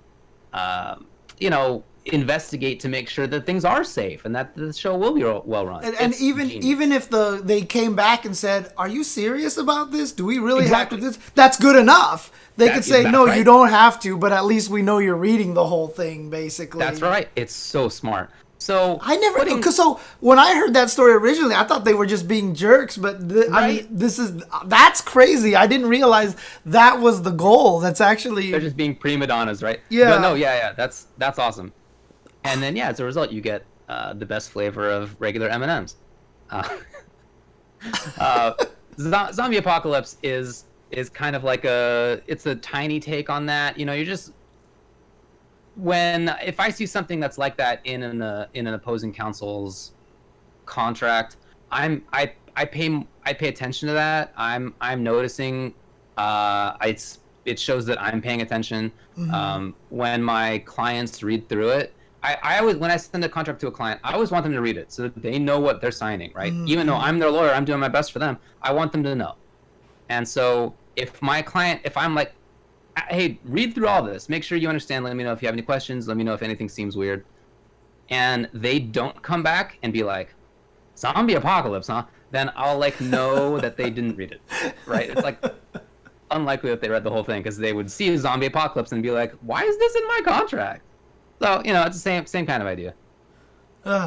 investigate to make sure that things are safe and that the show will be well run. And even if they came back and said, "Are you serious about this? Do we really have to do this?" That's good enough. They could say, "No, right. You don't have to," but at least we know you're reading the whole thing, basically. That's right. It's so smart. So so when I heard that story originally, I thought they were just being jerks, but I mean, that's crazy. I didn't realize that was the goal. That's actually they're just being prima donnas, right? Yeah. But no, yeah. That's awesome. And then as a result, you get the best flavor of regular M&Ms. Zombie Apocalypse is kind of like it's a tiny take on that. You're just if I see something that's like that in an opposing counsel's contract, I pay attention to that. I'm noticing. It shows that I'm paying attention. Mm-hmm. When my clients read through it. I always, when I send a contract to a client, I always want them to read it so that they know what they're signing, right? Mm-hmm. Even though I'm their lawyer, I'm doing my best for them. I want them to know. And so if I'm like, hey, read through all this, make sure you understand, let me know if you have any questions, let me know if anything seems weird. And they don't come back and be like, zombie apocalypse, huh? Then I'll know that they didn't read it, right? It's like unlikely that they read the whole thing because they would see a zombie apocalypse and be like, why is this in my contract? So, it's the same kind of idea.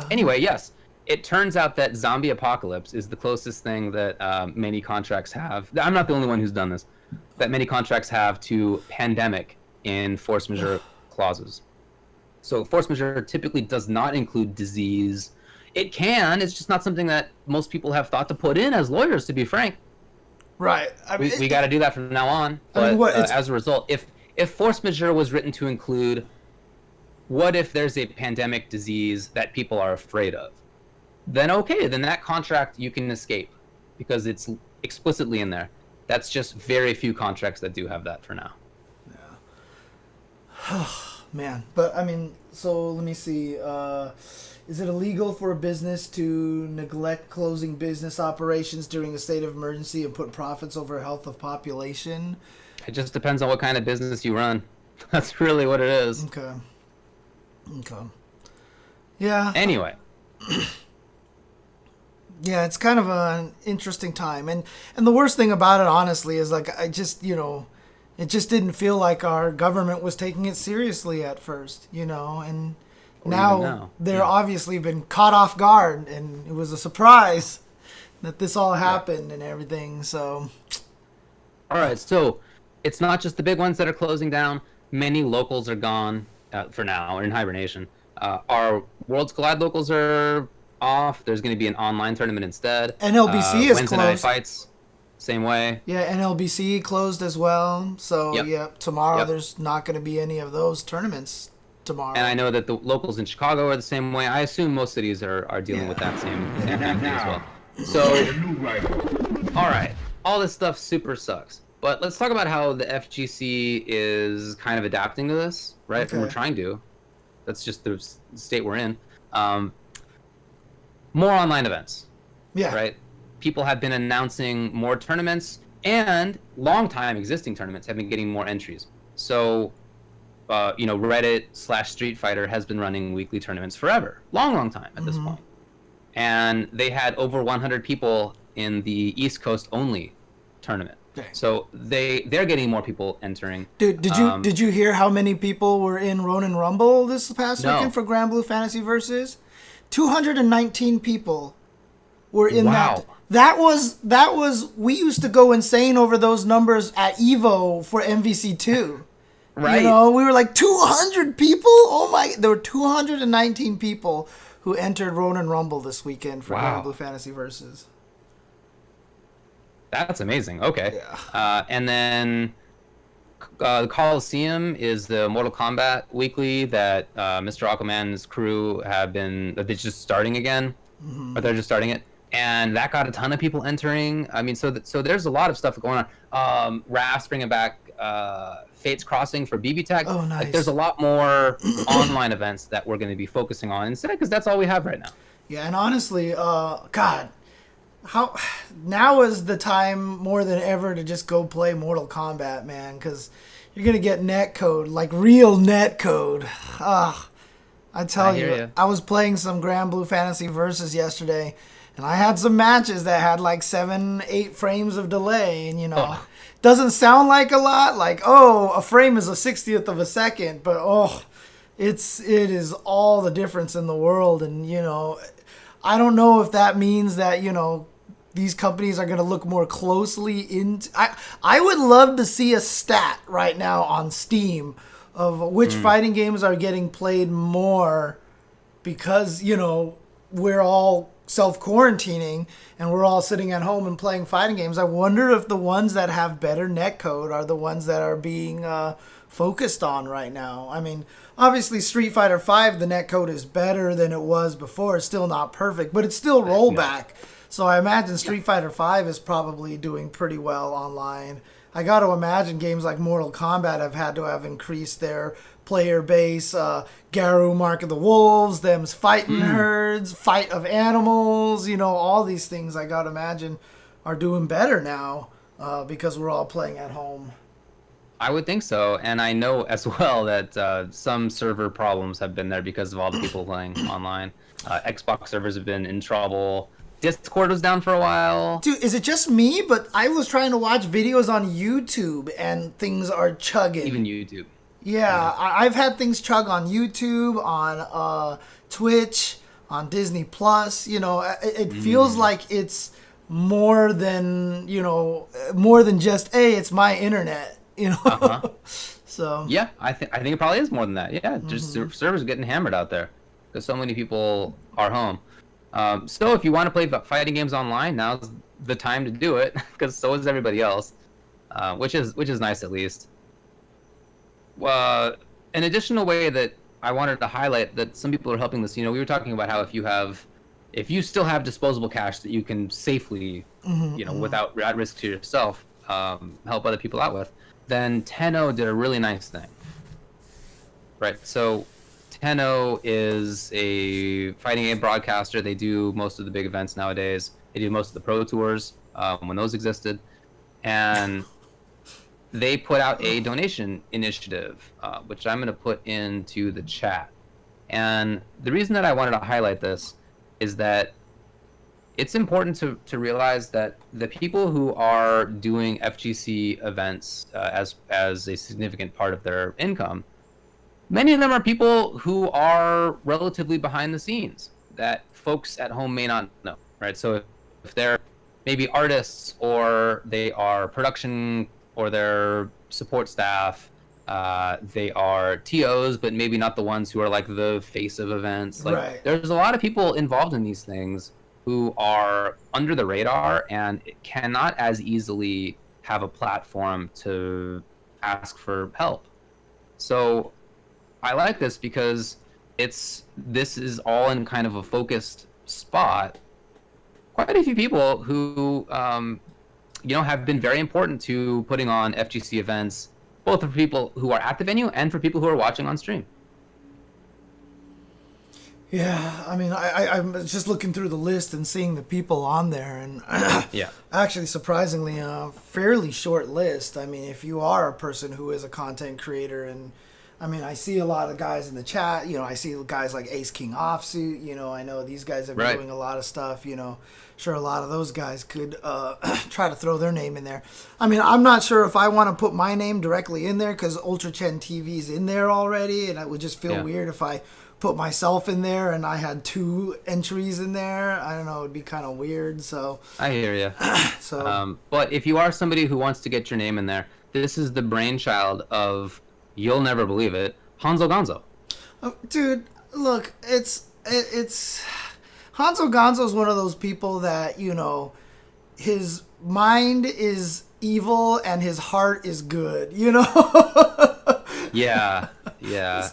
Anyway, yes, it turns out that zombie apocalypse is the closest thing that many contracts have. I'm not the only one who's done this. That many contracts have to pandemic in force majeure clauses. So force majeure typically does not include disease. It can. It's just not something that most people have thought to put in as lawyers, to be frank. Right. I mean, we got to do that from now on. But as a result, if force majeure was written to include what if there's a pandemic disease that people are afraid of? Then then that contract you can escape because it's explicitly in there. That's just very few contracts that do have that for now. Yeah. Man. But, I mean, so let me see. Is it illegal for a business to neglect closing business operations during a state of emergency and put profits over health of population? It just depends on what kind of business you run. That's really what it is. Okay. Yeah. Anyway. Yeah, it's kind of an interesting time. And the worst thing about it, honestly, is it just didn't feel like our government was taking it seriously at first, and now they're obviously been caught off guard, and it was a surprise that this all happened and everything. So. All right. So it's not just the big ones that are closing down. Many locals are gone. For now, in hibernation. Our Worlds Collide locals are off. There's going to be an online tournament instead. NLBC is Wednesday closed. Night Fights, same way. Yeah, NLBC closed as well. So, tomorrow there's not going to be any of those tournaments. tomorrow. And I know that the locals in Chicago are the same way. I assume most cities are dealing with that same thing as well. So, all right, all this stuff super sucks. But let's talk about how the FGC is kind of adapting to this, right? Okay. And we're trying to. That's just the state we're in. More online events. Yeah. Right? People have been announcing more tournaments, and long-time existing tournaments have been getting more entries. So, Reddit/Street Fighter has been running weekly tournaments forever. Long time at this point. And they had over 100 people in the East Coast only tournament. Dang. So they're getting more people entering. Dude, did you hear how many people were in Ronin Rumble this past weekend for Grand Blue Fantasy Versus? 219 people were in that. That was we used to go insane over those numbers at Evo for MVC2. Right. We were like 200 people. Oh my! There were 219 people who entered Ronin Rumble this weekend for Grand Blue Fantasy Versus. That's amazing. Okay. Yeah. And then the Coliseum is the Mortal Kombat weekly that Mr. Aquaman's crew they're just starting again, or they're just starting it, and that got a ton of people entering. I mean, so there's a lot of stuff going on. Rafts bringing back Fates Crossing for BB Tech. Oh, nice. Like, there's a lot more online events that we're going to be focusing on instead, because that's all we have right now. Yeah, and honestly, God, now is the time more than ever to just go play Mortal Kombat, man, because you're gonna get netcode, like real netcode. I tell you, I was playing some Grand Blue Fantasy Versus yesterday, and I had some matches that had like 7-8 frames of delay, and doesn't sound like a lot, like a frame is a 60th of a second, but it is all the difference in the world. And I don't know if that means that these companies are going to look more closely into. I would love to see a stat right now on Steam of which fighting games are getting played more, because we're all self-quarantining and we're all sitting at home and playing fighting games. I wonder if the ones that have better netcode are the ones that are being focused on right now. I mean, obviously Street Fighter V, the netcode is better than it was before. It's still not perfect, but it's still rollback. So I imagine Street Fighter V is probably doing pretty well online. I got to imagine games like Mortal Kombat have had to have increased their player base. Garou, Mark of the Wolves, them's fighting herds, Fight of Animals, all these things I got to imagine are doing better now because we're all playing at home. I would think so, and I know as well that some server problems have been there because of all the people playing online. Xbox servers have been in trouble. Discord was down for a while. Dude, is it just me? But I was trying to watch videos on YouTube and things are chugging. Even YouTube. Yeah, I've had things chug on YouTube, on Twitch, on Disney Plus. It feels like it's more than just, hey, it's my internet. So yeah, I think it probably is more than that. Yeah, just servers are getting hammered out there because so many people are home. So if you want to play fighting games online, now's the time to do it, because so is everybody else, which is nice at least. An additional way that I wanted to highlight that some people are helping this, we were talking about how if you still have disposable cash that you can safely, without risk to yourself, help other people out with, then Tenno did a really nice thing. Right, so Tenno is a fighting game broadcaster. They do most of the big events nowadays. They do most of the pro tours when those existed, and they put out a donation initiative, which I'm going to put into the chat. And the reason that I wanted to highlight this is that it's important to realize that the people who are doing FGC events as a significant part of their income, many of them are people who are relatively behind the scenes that folks at home may not know, right? So if they're maybe artists, or they are production, or they're support staff, they are TOs, but maybe not the ones who are like the face of events. Like, there's a lot of people involved in these things who are under the radar and cannot as easily have a platform to ask for help. So I like this because this is all in kind of a focused spot. Quite a few people who have been very important to putting on FGC events, both for people who are at the venue and for people who are watching on stream. Yeah, I mean, I'm just looking through the list and seeing the people on there, and Yeah. actually, surprisingly, a fairly short list. I mean, if you are a person who is a content creator, and I mean, I see a lot of guys in the chat. I see guys like Ace King Offsuit. I know these guys have been doing a lot of stuff. Sure, a lot of those guys could try to throw their name in there. I mean, I'm not sure if I want to put my name directly in there because UltraChen TV's in there already, and it would just feel weird if I put myself in there and I had 2 entries in there. I don't know, it'd be kind of weird. So I hear you. So, but if you are somebody who wants to get your name in there, this is the brainchild of, you'll never believe it, Hanzo Gonzo. Dude, look, it's Hanzo Gonzo's one of those people that his mind is evil and his heart is good. Yeah. He's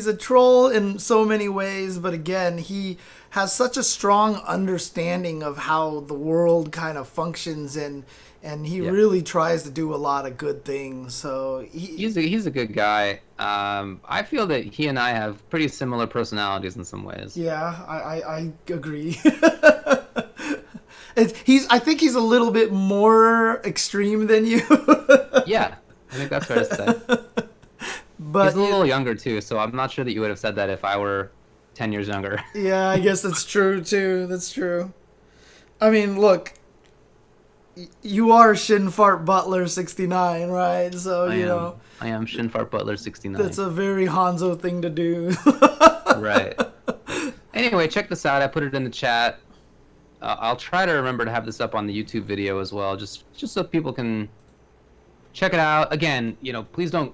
a troll in so many ways, but again, he has such a strong understanding of how the world kind of functions, and he really tries to do a lot of good things. So he's a good guy. I feel that he and I have pretty similar personalities in some ways. Yeah, I agree. I think he's a little bit more extreme than you. Yeah, I think that's fair to say. But he's a little younger too, so I'm not sure that you would have said that if I were 10 years younger. Yeah, I guess that's true too. That's true. I mean, look, you are Shinfart Butler 69, right? So I am Shinfart Butler 69. That's a very Hanzo thing to do. Right. Anyway, check this out. I put it in the chat. I'll try to remember to have this up on the YouTube video as well, just so people can check it out. Again, please don't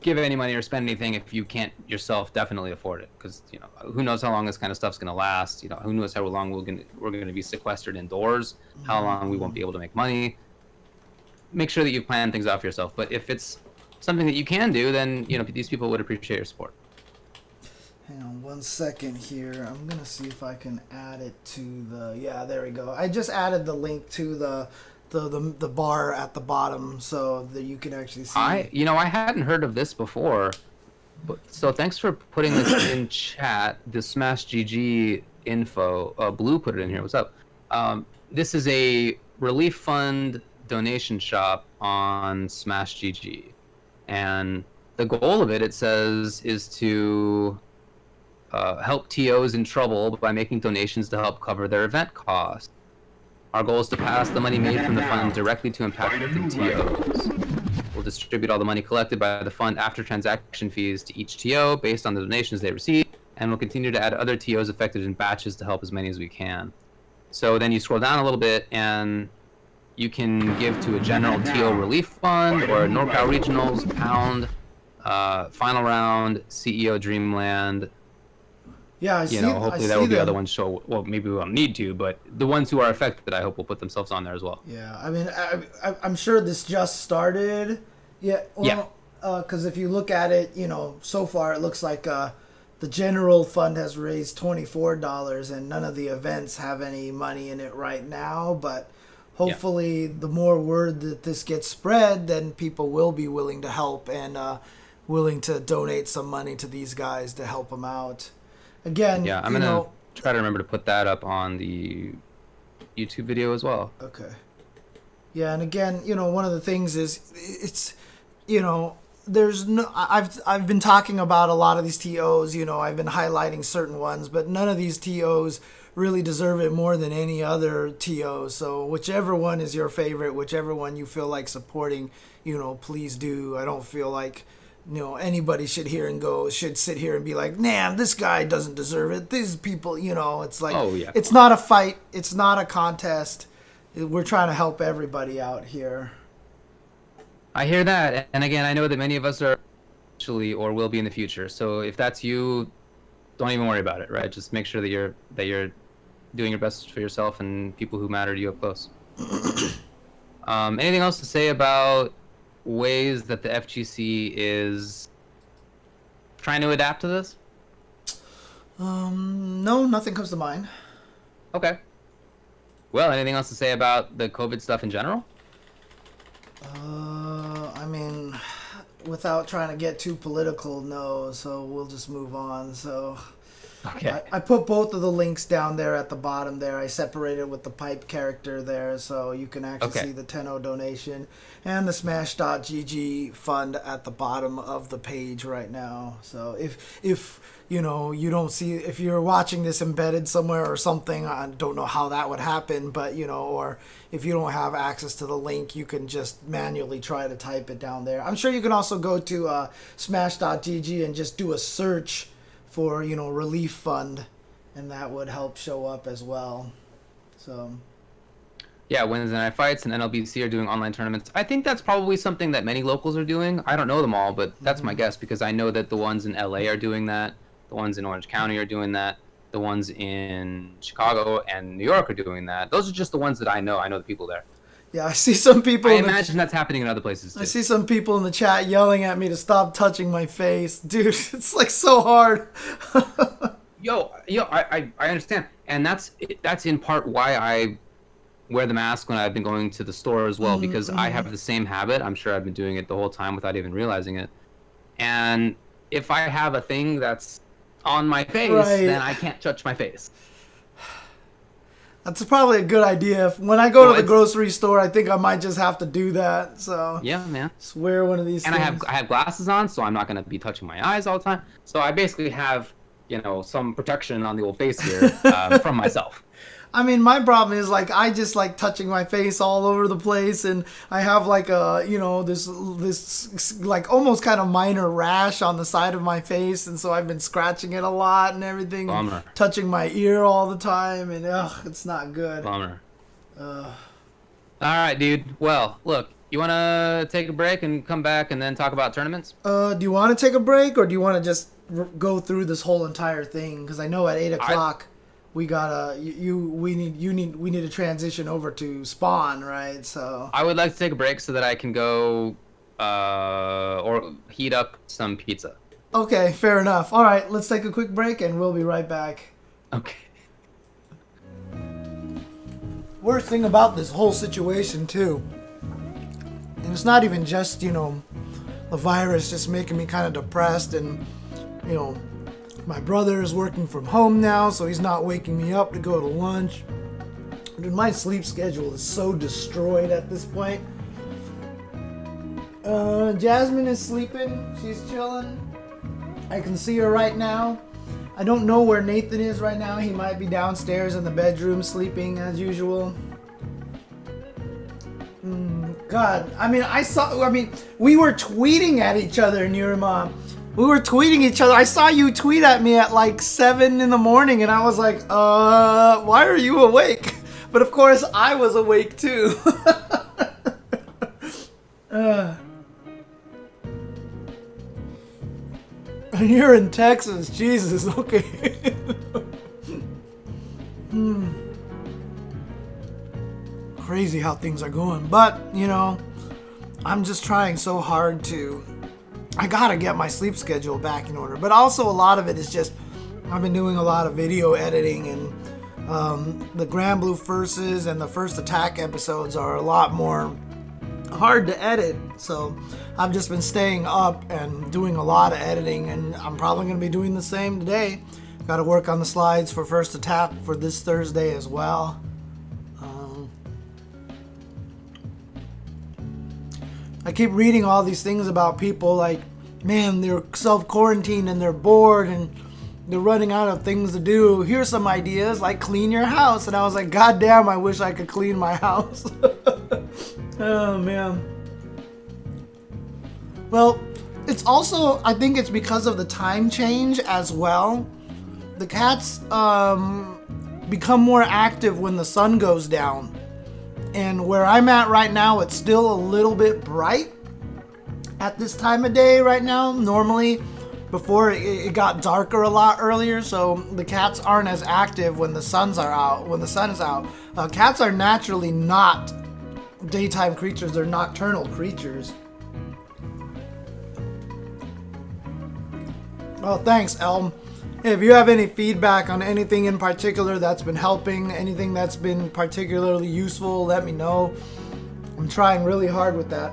give any money or spend anything if you can't yourself definitely afford it, because who knows how long this kind of stuff's going to last. Who knows how long we're going to be sequestered indoors, how long we won't be able to make money. Make sure that you plan things out for yourself. But if it's something that you can do, then these people would appreciate your support. Hang on 1 second here. I'm gonna see if I can add it to the. Yeah, there we go. I just added the link to the bar at the bottom so that you can actually see. I hadn't heard of this before, but so thanks for putting this in chat. The Smash GG info. Blue put it in here. What's up? This is a relief fund donation shop on Smash GG, and the goal of it says, is to help TOs in trouble by making donations to help cover their event costs. Our goal is to pass the money made from the fund directly to impacted TOs. We'll distribute all the money collected by the fund after transaction fees to each TO based on the donations they receive, and we'll continue to add other TOs affected in batches to help as many as we can. So then you scroll down a little bit, and you can give to a general TO relief fund or NorCal Regionals, Pound, Final Round, CEO Dreamland. Yeah, I see. Hopefully that will be other ones show. Well, maybe we won't need to, but the ones who are affected, I hope will put themselves on there as well. Yeah, I mean, I'm sure this just started. Yeah. Well, because if you look at it, so far it looks like the general fund has raised $24, and none of the events have any money in it right now. But hopefully, the more word that this gets spread, then people will be willing to help and willing to donate some money to these guys to help them out. Again, I'm gonna try to remember to put that up on the YouTube video as well. Okay. Yeah, and again, one of the things is it's, there's no. I've been talking about a lot of these TOs. I've been highlighting certain ones, but none of these TOs really deserve it more than any other TO. So whichever one is your favorite, whichever one you feel like supporting, please do. I don't feel like anybody should sit here and be like, nah, this guy doesn't deserve it. These people, it's like, it's not a fight. It's not a contest. We're trying to help everybody out here. I hear that. And again, I know that many of us are actually or will be in the future. So if that's you, don't even worry about it, right? Just make sure that you're doing your best for yourself and people who matter to you up close. Anything else to say about ways that the FGC is trying to adapt to this? No, nothing comes to mind. Okay. Well, anything else to say about the COVID stuff in general? I mean, without trying to get too political, no, so we'll just move on. So Okay. I put both of the links down there at the bottom there. I separated with the pipe character there, so you can actually see the 10-0 donation and the Smash.gg fund at the bottom of the page right now. So if you know, you don't see, if you're watching this embedded somewhere or something, I don't know how that would happen, but you know, or if you don't have access to the link, you can just manually try to type it down there. I'm sure you can also go to Smash.gg and just do a search for, you know, relief fund, and that would help show up as well. So yeah, Wednesday Night Fights and NLBC are doing online tournaments. I think that's probably something that many locals are doing. I don't know them all, but that's my guess, because I know that the ones in LA are doing that, the ones in Orange County are doing that, the ones in Chicago and New York are doing that. Those are just the ones that I know. I know the people there. yeah, I see some people. I imagine that's happening in other places too. I see some people in the chat yelling at me to stop touching my face, dude. It's like so hard. I understand, and that's in part why I wear the mask when I've been going to the store as well, because I have the same habit. I'm sure I've been doing it the whole time without even realizing it. And if I have a thing that's on my face, then I can't touch my face. That's probably a good idea. When I go to the grocery store, I think I might just have to do that. So yeah, man. Just wear one of these things. And I have glasses on, so I'm not going to be touching my eyes all the time. So I basically have, you know, some protection on the old face here from myself. I mean, my problem is, like, I just like touching my face all over the place, and I have like a, you know, this like almost kind of minor rash on the side of my face, and so I've been scratching it a lot and everything. Bummer. Touching my ear all the time, and it's not good. Bummer. All right, dude. Well, look, you want to take a break and come back and then talk about tournaments? Do you want to take a break, or do you want to just go through this whole entire thing? Because I know at 8 o'clock. We gotta we need to transition over to Spawn, right? So I would like to take a break so that I can go or heat up some pizza. Okay, fair enough. All right, let's take a quick break and we'll be right back. Okay. Worst thing about this whole situation too, and it's not even just, you know, the virus just making me kind of depressed, and you know, my brother is working from home now, so he's not waking me up to go to lunch. Dude, my sleep schedule is so destroyed at this point. Jasmine is sleeping. She's chilling. I can see her right now. I don't know where Nathan is right now. He might be downstairs in the bedroom sleeping as usual. God, I mean, we were tweeting at each other, Nirima. We were tweeting each other. I saw you tweet at me at like 7 in the morning, and I was like, why are you awake? But of course, I was awake too. You're in Texas. Jesus, okay. Crazy how things are going. But, you know, I'm just trying so hard to... I gotta get my sleep schedule back in order. But also a lot of it is just, I've been doing a lot of video editing, and the Grand Blue Versus and the First Attack episodes are a lot more hard to edit. So I've just been staying up and doing a lot of editing, and I'm probably gonna be doing the same today. Gotta work on the slides for First Attack for this Thursday as well. I keep reading all these things about people like, man, they're self-quarantined and they're bored and they're running out of things to do. Here's some ideas, like clean your house. And I was like, God damn, I wish I could clean my house. Oh, man. Well, it's also, I think it's because of the time change as well. The cats become more active when the sun goes down. And where I'm at right now, it's still a little bit bright at this time of day right now. Normally, before it got darker a lot earlier, so the cats aren't as active when the sun is out. Cats are naturally not daytime creatures; they're nocturnal creatures. Oh, thanks, Elm. Hey, if you have any feedback on anything in particular that's been helping, anything that's been particularly useful, let me know. I'm trying really hard with that.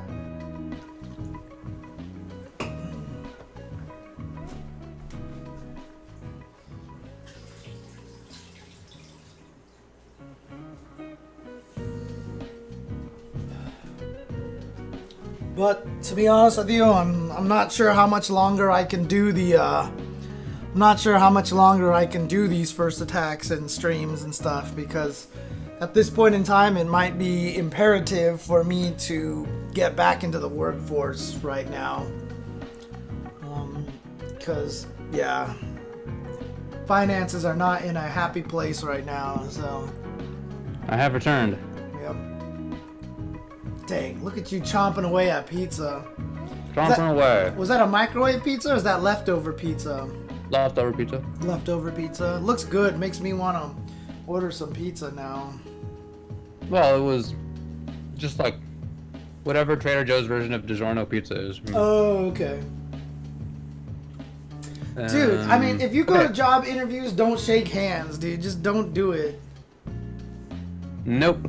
But to be honest with you, I'm not sure how much longer I can do these first attacks and streams and stuff, because at this point in time it might be imperative for me to get back into the workforce right now. Because yeah, finances are not in a happy place right now, so I have returned. yep. Dang, look at you chomping away at pizza. Chomping away. Was that a microwave pizza or is that leftover pizza? Leftover pizza. Leftover pizza. Looks good. Makes me want to order some pizza now. Well, it was just like whatever Trader Joe's version of DiGiorno pizza is. Oh, okay. Dude, I mean, if you go to job interviews, don't shake hands, dude. Just don't do it. Nope.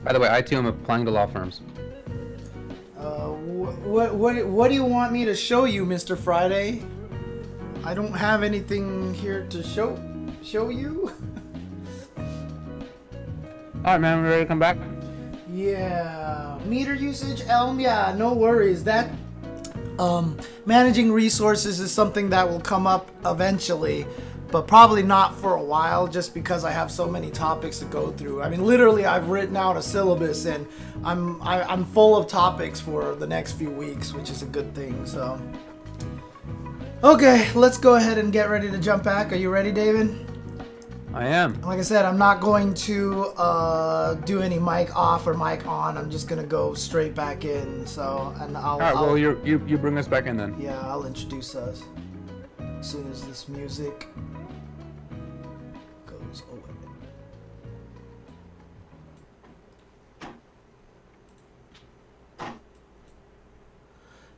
By the way, I too am applying to law firms. What do you want me to show you, Mr. Friday? I don't have anything here to show you. Alright, man, we ready to come back? Yeah, meter usage, Elm. Yeah, no worries. That managing resources is something that will come up eventually, but probably not for a while, just because I have so many topics to go through. I mean, literally, I've written out a syllabus, and I'm full of topics for the next few weeks, which is a good thing. So, okay, let's go ahead and get ready to jump back. Are you ready, David? I am. Like I said, I'm not going to do any mic off or mic on. I'm just gonna go straight back in. So, and I'll. All right. Well, you bring us back in then. Yeah, I'll introduce us as soon as this music goes away.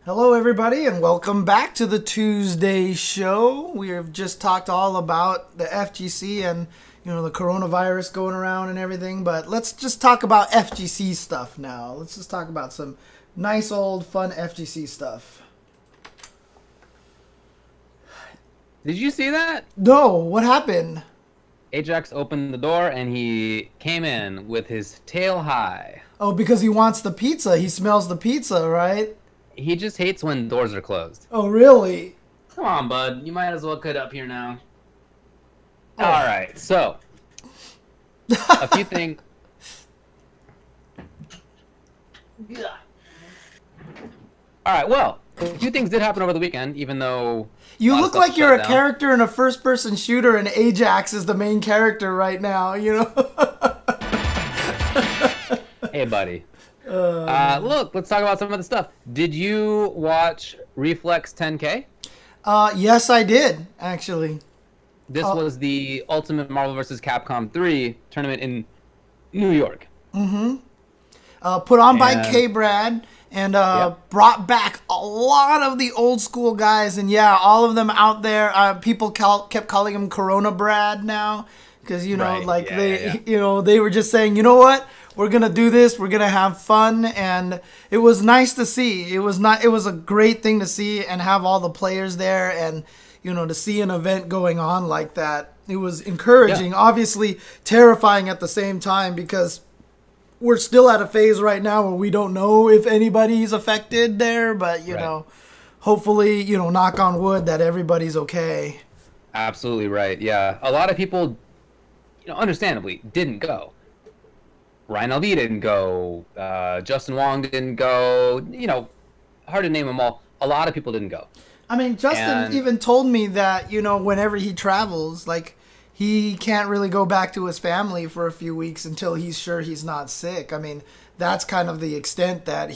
Hello, everybody, and welcome back to the Tuesday show. We have just talked all about the FGC and, you know, the coronavirus going around and everything, but let's just talk about FGC stuff now. Let's just talk about some nice old fun FGC stuff. Did you see that? No, what happened? Ajax opened the door and he came in with his tail high. Oh, because he wants the pizza. He smells the pizza, right? He just hates when doors are closed. Oh, really? Come on, bud. You might as well cut up here now. Oh. All right. So, a few things. All right. Well, a few things did happen over the weekend, even though you look like you're a down. character in a first-person shooter, and Ajax is the main character right now. You know. Hey, buddy. Look, let's talk about some of the stuff. Did you watch Reflex 10K? Yes, I did, actually. This was the Ultimate Marvel vs. Capcom 3 tournament in New York. Mm-hmm. Put on by K-Brad, and brought back a lot of the old school guys. And yeah, all of them out there. People kept calling him Corona Brad now. Because, you know, they were just saying, you know what? We're going to do this. We're going to have fun. And it was nice to see. It was a great thing to see and have all the players there and, you know, to see an event going on like that. It was encouraging, obviously terrifying at the same time, because we're still at a phase right now where we don't know if anybody's affected there. But, you know, hopefully, you know, knock on wood that everybody's okay. Absolutely right. Yeah. A lot of people, you know, understandably, didn't go. Ryan LV didn't go. Justin Wong didn't go. You know, hard to name them all. A lot of people didn't go. I mean, Justin even told me that, you know, whenever he travels, like, he can't really go back to his family for a few weeks until he's sure he's not sick. I mean, that's kind of the extent that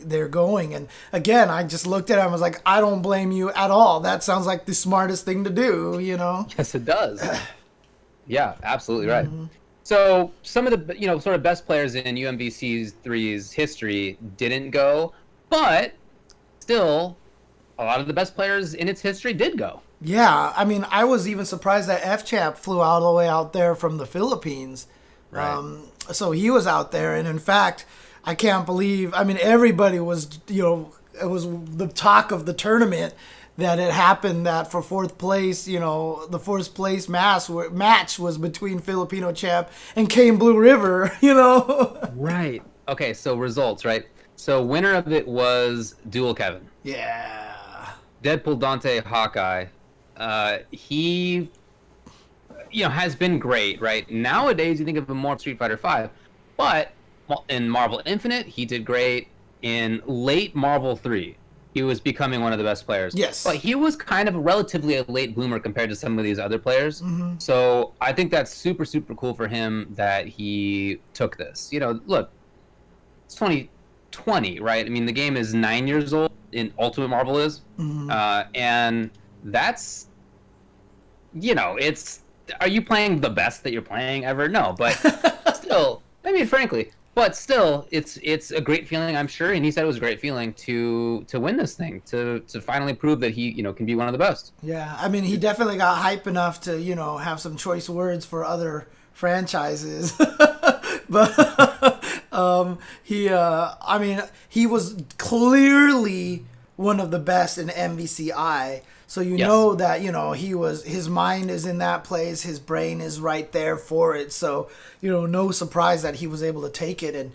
they're going. And again, I just looked at him and was like, I don't blame you at all. That sounds like the smartest thing to do, you know? Yes, it does. Yeah, absolutely right. Mm-hmm. So some of the, you know, sort of best players in UMVC 3's history didn't go, but still a lot of the best players in its history did go. Yeah, I mean, I was even surprised that F-Champ flew all the way out there from the Philippines. Right. So he was out there, and in fact, I can't believe, I mean, everybody was, it was the talk of the tournament that it happened that for fourth place, the fourth place match was between Filipino Champ and Kane Blue River, Right. Okay, so results, right? So winner of it was Dual Kevin. Yeah. Deadpool Dante Hawkeye. He, has been great, right? Nowadays, you think of him more Street Fighter V, but in Marvel Infinite, he did great. In late Marvel 3, he was becoming one of the best players. Yes. But he was kind of relatively a late bloomer compared to some of these other players. Mm-hmm. So I think that's super, super cool for him that he took this. Look, it's 2020, right? I mean, the game is 9 years old, in Ultimate Marvel is. Mm-hmm. And that's, it's, are you playing the best that you're playing ever? No, but still, I mean, frankly, but still, it's a great feeling, I'm sure, and he said it was a great feeling to win this thing, to finally prove that he, can be one of the best. Yeah, I mean, he definitely got hype enough to, have some choice words for other franchises. But he was clearly one of the best in MVCI. So Yes. know that, his mind is in that place, his brain is right there for it. So, no surprise that he was able to take it. And,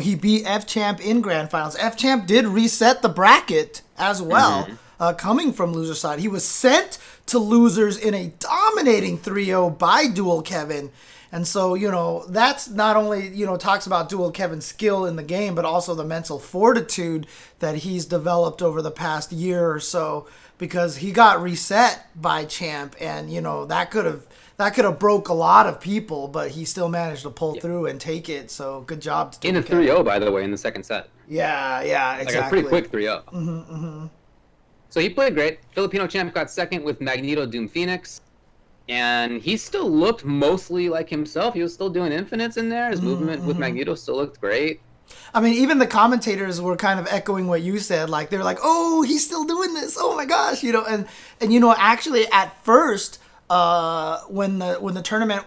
he beat F-Champ in Grand Finals. F-Champ did reset the bracket as well, coming from loser side. He was sent to losers in a dominating 3-0 by Dual Kevin. And so, that's not only, talks about Dual Kevin's skill in the game, but also the mental fortitude that he's developed over the past year or so, because he got reset by Champ, and, that could have broke a lot of people, but he still managed to pull through and take it. So good job to In a 3-0, by the way, in the second set. Yeah, exactly. Like a pretty quick 3-0. So he played great. Filipino Champ got second with Magneto Doom Phoenix. And he still looked mostly like himself. He was still doing infinites in there. His movement with Magneto still looked great. I mean, even the commentators were kind of echoing what you said. Like, they were like, oh, he's still doing this. Oh, my gosh. And actually at first, when the tournament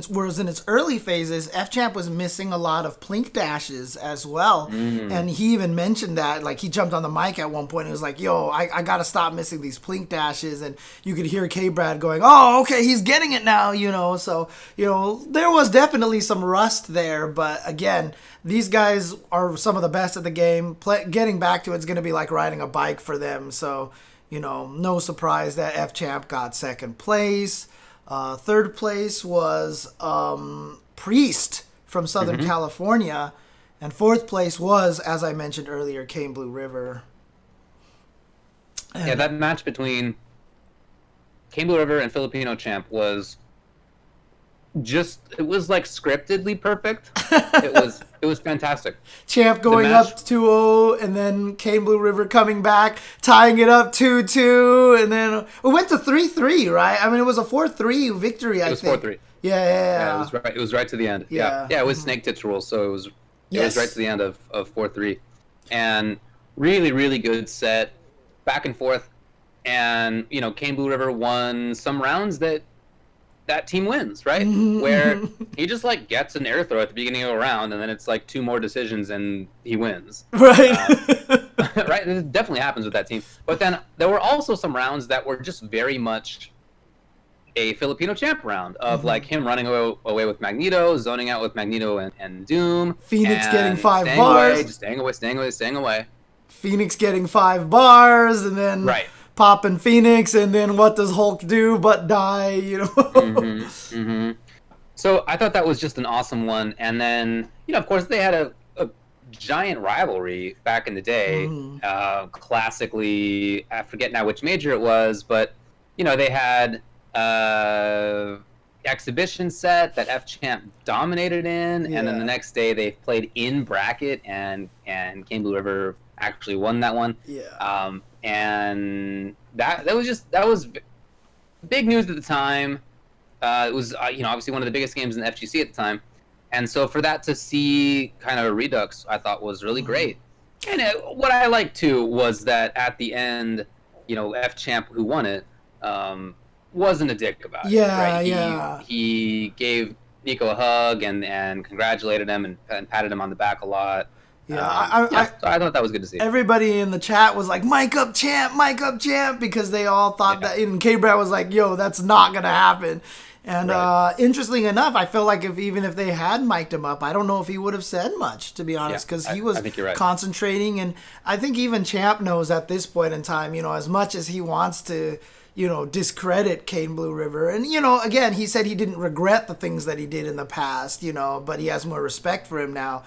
was in its early phases, F-Champ was missing a lot of plink dashes as well. And he even mentioned that, like, he jumped on the mic at one point and was like, yo, I got to stop missing these plink dashes. And you could hear K-Brad going, oh, okay, he's getting it now, So, there was definitely some rust there. But again, these guys are some of the best at the game. Getting back to it's going to be like riding a bike for them. So, no surprise that F-Champ got second place. Third place was Priest from Southern California. And fourth place was, as I mentioned earlier, Kane Blue River. Yeah, that match between Kane Blue River and Filipino Champ was it was like scriptedly perfect. It was fantastic. Champ going up 2-0, and then Kane Blue River coming back, tying it up 2-2, and then it went to 3-3, right? I mean, it was a 4-3 victory, I think. It was 4-3. Yeah. It was right. It was right to the end. Yeah, it was snake tips rules, so it was right to the end of 4-3, and really, really good set, back and forth, and Kane Blue River won some rounds that team wins, right? Where he just like gets an air throw at the beginning of a round, and then it's like 2 more decisions and he wins. Right. Right? It definitely happens with that team. But then there were also some rounds that were just very much a Filipino Champ round of like him running away with Magneto, zoning out with Magneto and Doom. Phoenix getting 5 staying bars. Away, just staying away. Phoenix getting 5 bars, and then popping Phoenix, and then what does Hulk do but die, So I thought that was just an awesome one. And then, of course, they had a giant rivalry back in the day. Classically, I forget now which major it was, but, they had exhibition set that F-Champ dominated in, and then the next day they played in bracket, and Kane Blue River actually won that one. And that was big news at the time. It was obviously one of the biggest games in the FGC at the time, and so for that to see kind of a redux, I thought was really great. And what I liked too was that at the end, F Champ who won it wasn't a dick about it. Yeah, Right? yeah. He gave Nico a hug and congratulated him and patted him on the back a lot. Yeah, So I thought that was good to see. everybody in the chat was like, "Mic up, champ," because they all thought that. And K-Brad was like, "Yo, that's not gonna happen." And interestingly enough, I feel like even if they had mic'd him up, I don't know if he would have said much, to be honest, because he was concentrating. And I think even Champ knows at this point in time, as much as he wants to, discredit Kane Blue River. And, again, he said he didn't regret the things that he did in the past, but he has more respect for him now.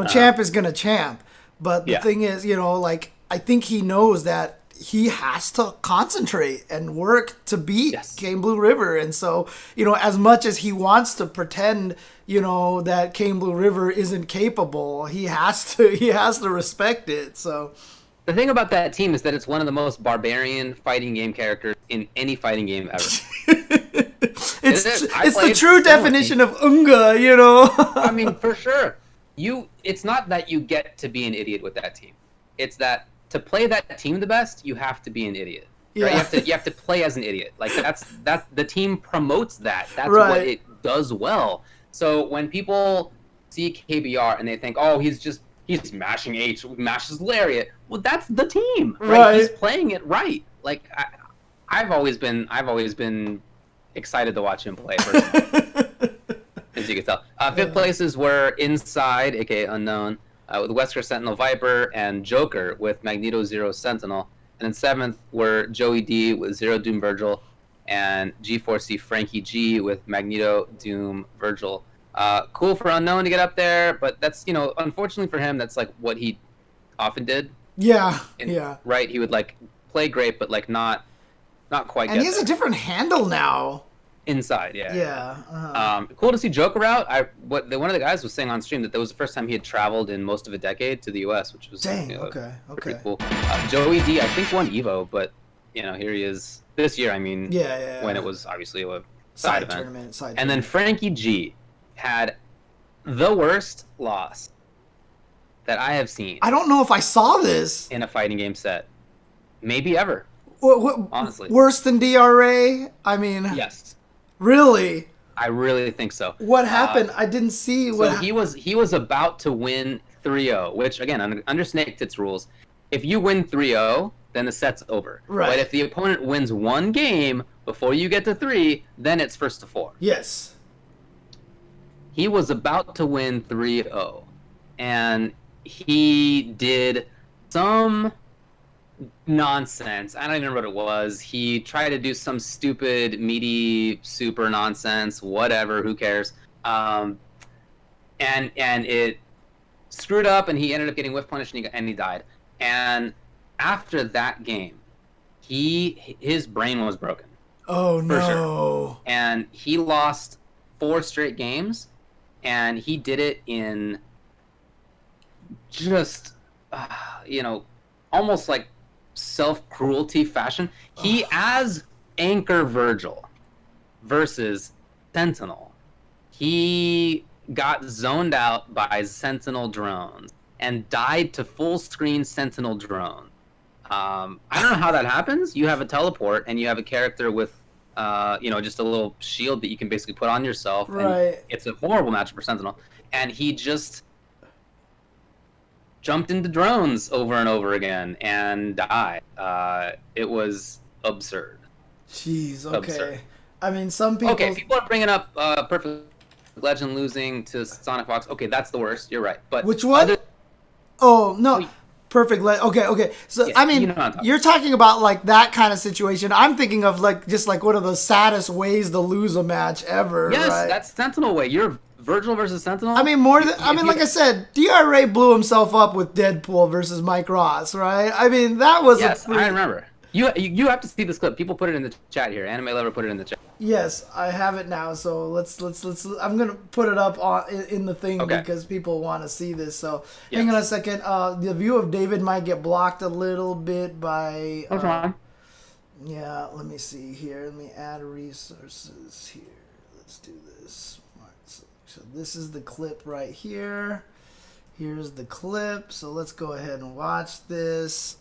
Champ is going to champ. But the thing is, I think he knows that he has to concentrate and work to beat Kane Blue River. And so, as much as he wants to pretend, that Kane Blue River isn't capable, he has to respect it. So the thing about that team is that it's one of the most barbarian fighting game characters in any fighting game ever. It's the true definition of Unga, I mean, for sure. It's not that you get to be an idiot with that team. It's that to play that team the best, you have to be an idiot. Right? Yeah. You have to play as an idiot. Like that's the team promotes that. That's what it does well. So when people see KBR and they think, "Oh, he's mashing H, mashes Lariat," well, that's the team, right? He's playing it right. Like I've always been excited to watch him play. As you can tell, fifth places were Inside, aka Unknown, with Wesker Sentinel Viper and Joker with Magneto Zero Sentinel, and then seventh were Joey D with Zero Doom Virgil, and G4C Frankie G with Magneto Doom Virgil. Cool for Unknown to get up there, but that's unfortunately for him, that's like what he often did. Yeah, Right, he would like play great, but like not quite. And he has a different handle now. Inside, cool to see Joker out. One of the guys was saying on stream that was the first time he had traveled in most of a decade to the U.S., which was okay, pretty cool. Joey D, I think won Evo, but here he is this year. I mean, when it was obviously a side event. Tournament. And then Frankie G had the worst loss that I have seen. I don't know if I saw this in a fighting game set, maybe ever. Honestly, worse than DRA? I mean, yes. Really? I really think so. What happened? I didn't see what he was about to win 3-0, which again, under Snake Tits rules, if you win 3-0, then the set's over. Right. But if the opponent wins one game before you get to 3, then it's first to 4. Yes. He was about to win 3-0, and he did some nonsense. I don't even know what it was. He tried to do some stupid meaty super nonsense, whatever, who cares, and it screwed up, and he ended up getting whiff punished, and he died. And after that game, his brain was broken. Oh no. Sure. And he lost 4 straight games, and he did it in just almost like self-cruelty fashion. He, as Anchor Virgil versus Sentinel, he got zoned out by Sentinel drones and died to full-screen Sentinel drone. I don't know how that happens. You have a teleport, and you have a character with, just a little shield that you can basically put on yourself. Right. And it's a horrible match for Sentinel. And he just jumped into drones over and over again and died. It was absurd. Jeez, okay. Absurd. I mean, some people... Okay, people are bringing up Perfect Legend losing to Sonic Fox. Okay, that's the worst. You're right. But which one? Oh, no. Perfect Legend. Okay. So, I mean, you're talking about, like, that kind of situation. I'm thinking of, like, just, like, one of the saddest ways to lose a match ever. Yes, right? That's Sentinel way. You're Virgil versus Sentinel? I mean, like I said, DRA blew himself up with Deadpool versus Mike Ross, right? I mean, that was I remember. You have to see this clip. People put it in the chat here. Anime Lover put it in the chat. Yes, I have it now. So let's. I'm gonna put it up in the thing because people want to see this. So hang on a second. The view of David might get blocked a little bit by. Yeah, let me see here. Let me add resources here. Let's do this. So this is the clip right here. Here's the clip. So let's go ahead and watch this.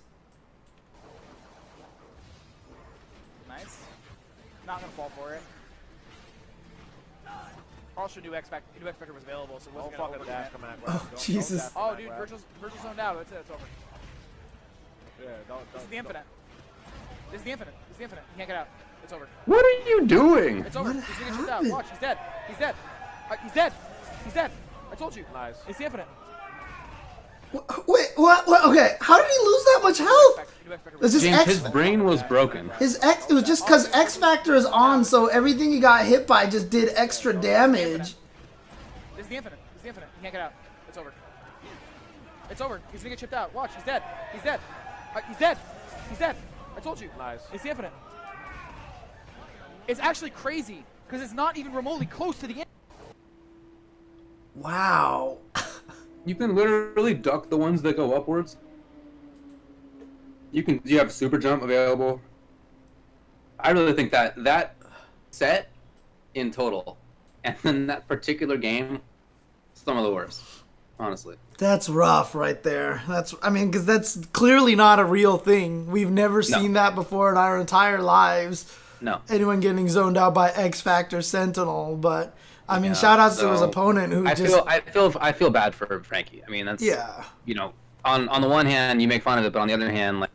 Not gonna fall for it. Also, new X Factor was available, so it wasn't gonna fucking dash overcommit. coming at Oh, grab. Jesus. Don't dash Oh, coming dude, at grab. Virgil's zoned out. That's it. It's over. Yeah, This is the infinite. This is the infinite. This is the infinite. He can't get out. It's over. What are you doing? It's over. What He's gonna get chipped out. happened? Watch. He's dead. He's dead. He's dead. He's dead. I told you. Nice. It's the infinite. Wait, what? Okay, how did he lose that much health? New X Factor Is this James, X? his brain was broken. His X. It was just because X Factor is on, so everything he got hit by just did extra damage. This is the infinite. This is the infinite. He can't get out. It's over. It's over. He's gonna get chipped out. Watch. He's dead. He's dead. He's dead. He's dead. I told you. Nice. It's the infinite. It's actually crazy because it's not even remotely close to the end. Wow. You can literally duck the ones that go upwards. You have super jump available. I really think that set in total, and then that particular game, some of the worst, honestly. That's rough right there. Because that's clearly not a real thing. We've never seen that before in our entire lives. No. Anyone getting zoned out by X Factor Sentinel, but shout outs to his opponent who I feel bad for Frankie. I mean, that's on the one hand you make fun of it, but on the other hand, like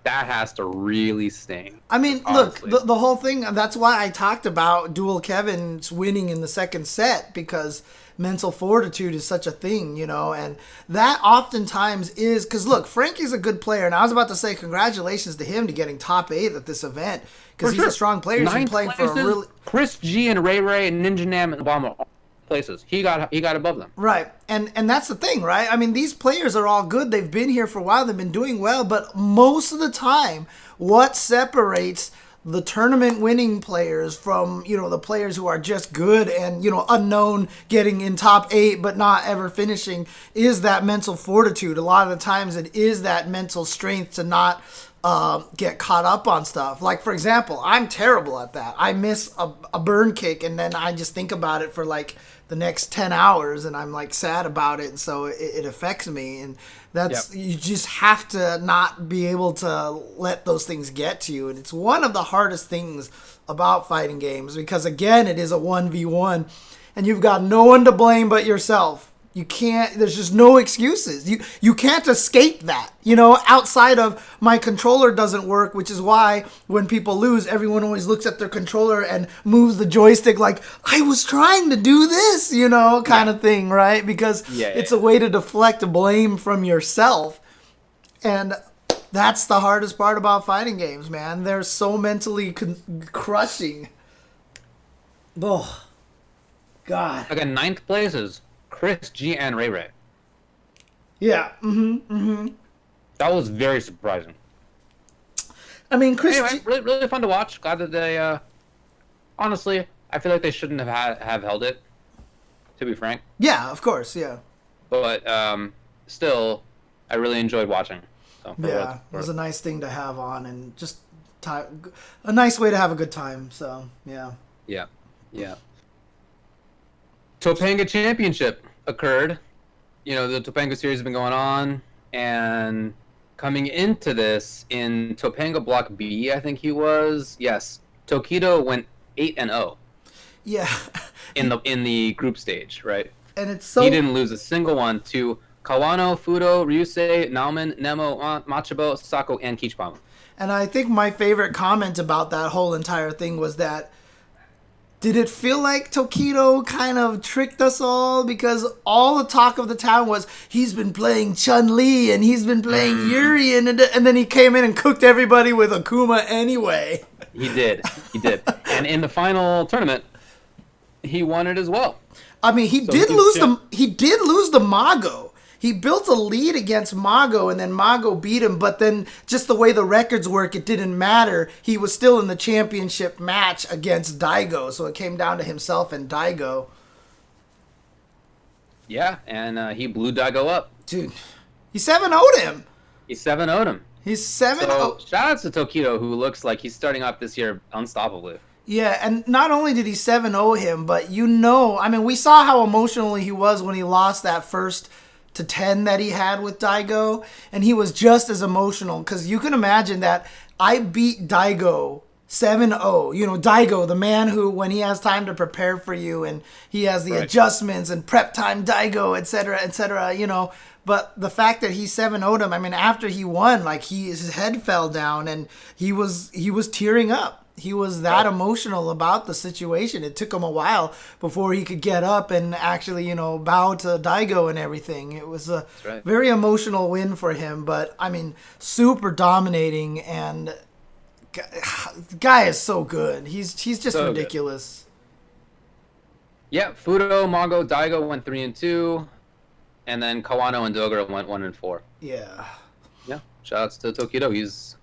that has to really sting. I mean, honestly. look, the whole thing, that's why I talked about Dual Kevin's winning in the second set, because mental fortitude is such a thing, and that oftentimes is, because look, Frankie's a good player, and I was about to say congratulations to him to getting top 8 at this event, because he's a strong player. He's been playing for a really... Chris G and Ray and Ninja Nam and Obama all places. He got above them. Right. And that's the thing, right? I mean, these players are all good. They've been here for a while. They've been doing well. But most of the time, what separates the tournament winning players from, the players who are just good and, unknown, getting in top 8 but not ever finishing, is that mental fortitude. A lot of the times it is that mental strength to not get caught up on stuff. Like, for example, I'm terrible at that. I miss a burn kick and then I just think about it for like the next 10 hours and I'm like sad about it, and so it affects me. And that's you just have to not be able to let those things get to you. And it's one of the hardest things about fighting games, because again, it is a 1v1 and you've got no one to blame but yourself. You can't, there's just no excuses. You can't escape that, outside of my controller doesn't work, which is why when people lose, everyone always looks at their controller and moves the joystick like, I was trying to do this, kind of thing, right? Because it's a way to deflect blame from yourself. And that's the hardest part about fighting games, man. They're so mentally crushing. Oh, God. Like in 9th place is Chris G and Ray. Yeah. That was very surprising. I mean, Chris. Anyway, really fun to watch. Glad that they. Honestly, I feel like they shouldn't have held it. To be frank. Yeah, of course. Yeah. But still, I really enjoyed watching. So, it was a nice thing to have on, and just a nice way to have a good time. So yeah. Yeah. Topanga Championship occurred. The Topanga series has been going on, and coming into this in Topanga Block B, I think he was. Yes, Tokido went 8-0. Yeah. in the group stage, right? And it's so he didn't lose a single one to Kawano, Fudo, Ryusei, Naomin, Nemo, Machabo, Sako, and Kichibama. And I think my favorite comment about that whole entire thing was that, did it feel like Tokido kind of tricked us all? Because all the talk of the town was, he's been playing Chun-Li and he's been playing Yuri, and then he came in and cooked everybody with Akuma anyway. He did. And in the final tournament, he won it as well. I mean, he did lose the Mago. He built a lead against Mago, and then Mago beat him, but then just the way the records work, it didn't matter. He was still in the championship match against Daigo, so it came down to himself and Daigo. Yeah, and he blew Daigo up. Dude, he 7-0'd him. He 7-0'd him. He's 7-0. So, shout out to Tokido, who looks like he's starting off this year unstoppably. Yeah, and not only did he 7-0 him, but we saw how emotional he was when he lost that first to 10 that he had with Daigo, and he was just as emotional, because you can imagine that I beat Daigo 7-0. You know, Daigo, the man who, when he has time to prepare for you and he has the Right. adjustments and prep time, Daigo, etc., you know. But the fact that he 7-0'd him, I mean, after he won, like his head fell down and he was tearing up. He was that emotional about the situation. It took him a while before he could get up and actually, you know, bow to Daigo and everything. It was a right. very emotional win for him. But, I mean, super dominating, and the guy is so good. He's just So good. ridiculous. Yeah, Fudo, Mago, Daigo went 3-2, and then Kawano and Dogura went 1-4. Yeah. Yeah, shoutouts to Tokido. He's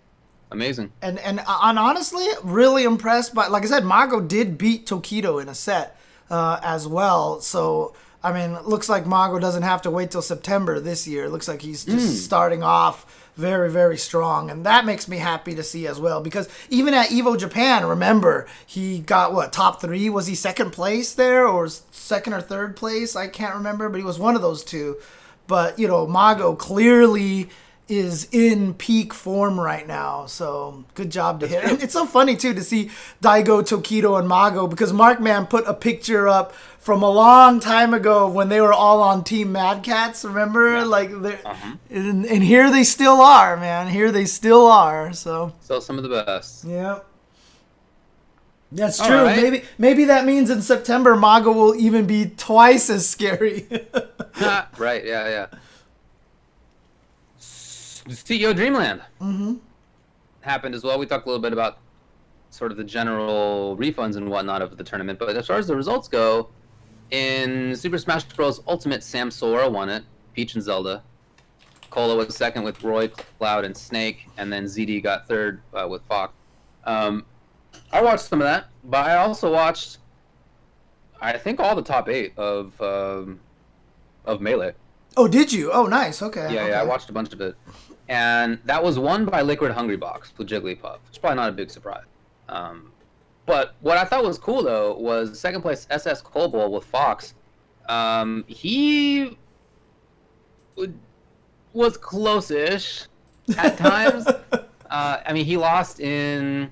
amazing. And honestly, really impressed by, like I said, Mago did beat Tokido in a set as well. So, I mean, it looks like Mago doesn't have to wait till September this year. It looks like he's just starting off very, very strong. And that makes me happy to see as well. Because even at Evo Japan, remember, he got, what, top 3? Was he second place there or second or third place? I can't remember, but he was one of those two. But, you know, Mago clearly is in peak form right now, so good job to him. And it's so funny too to see Daigo, Tokido, and Mago, because Markman put a picture up from a long time ago when they were all on Team Mad Cats. Remember, like, and here they still are, man. Here they still are. So Still some of the best. yeah, that's All true. right. Maybe that means in September Mago will even be twice as scary. Right, yeah. CEO Dreamland happened as well. We talked a little bit about sort of the general refunds and whatnot of the tournament, but as far as the results go, in Super Smash Bros. Ultimate, Sam Sora won it, Peach and Zelda. Cola was second with Roy, Cloud, and Snake, and then ZD got third with Fox. I watched some of that, but I also watched, I think, all the top 8 of Melee. Oh, did you? Oh, nice. Okay. Yeah, okay. I watched a bunch of it. And that was won by Liquid Hungry Box with Jigglypuff. It's probably not a big surprise. But what I thought was cool, though, was second place SS Colbowl with Fox. He was close-ish at times. I mean, he lost in...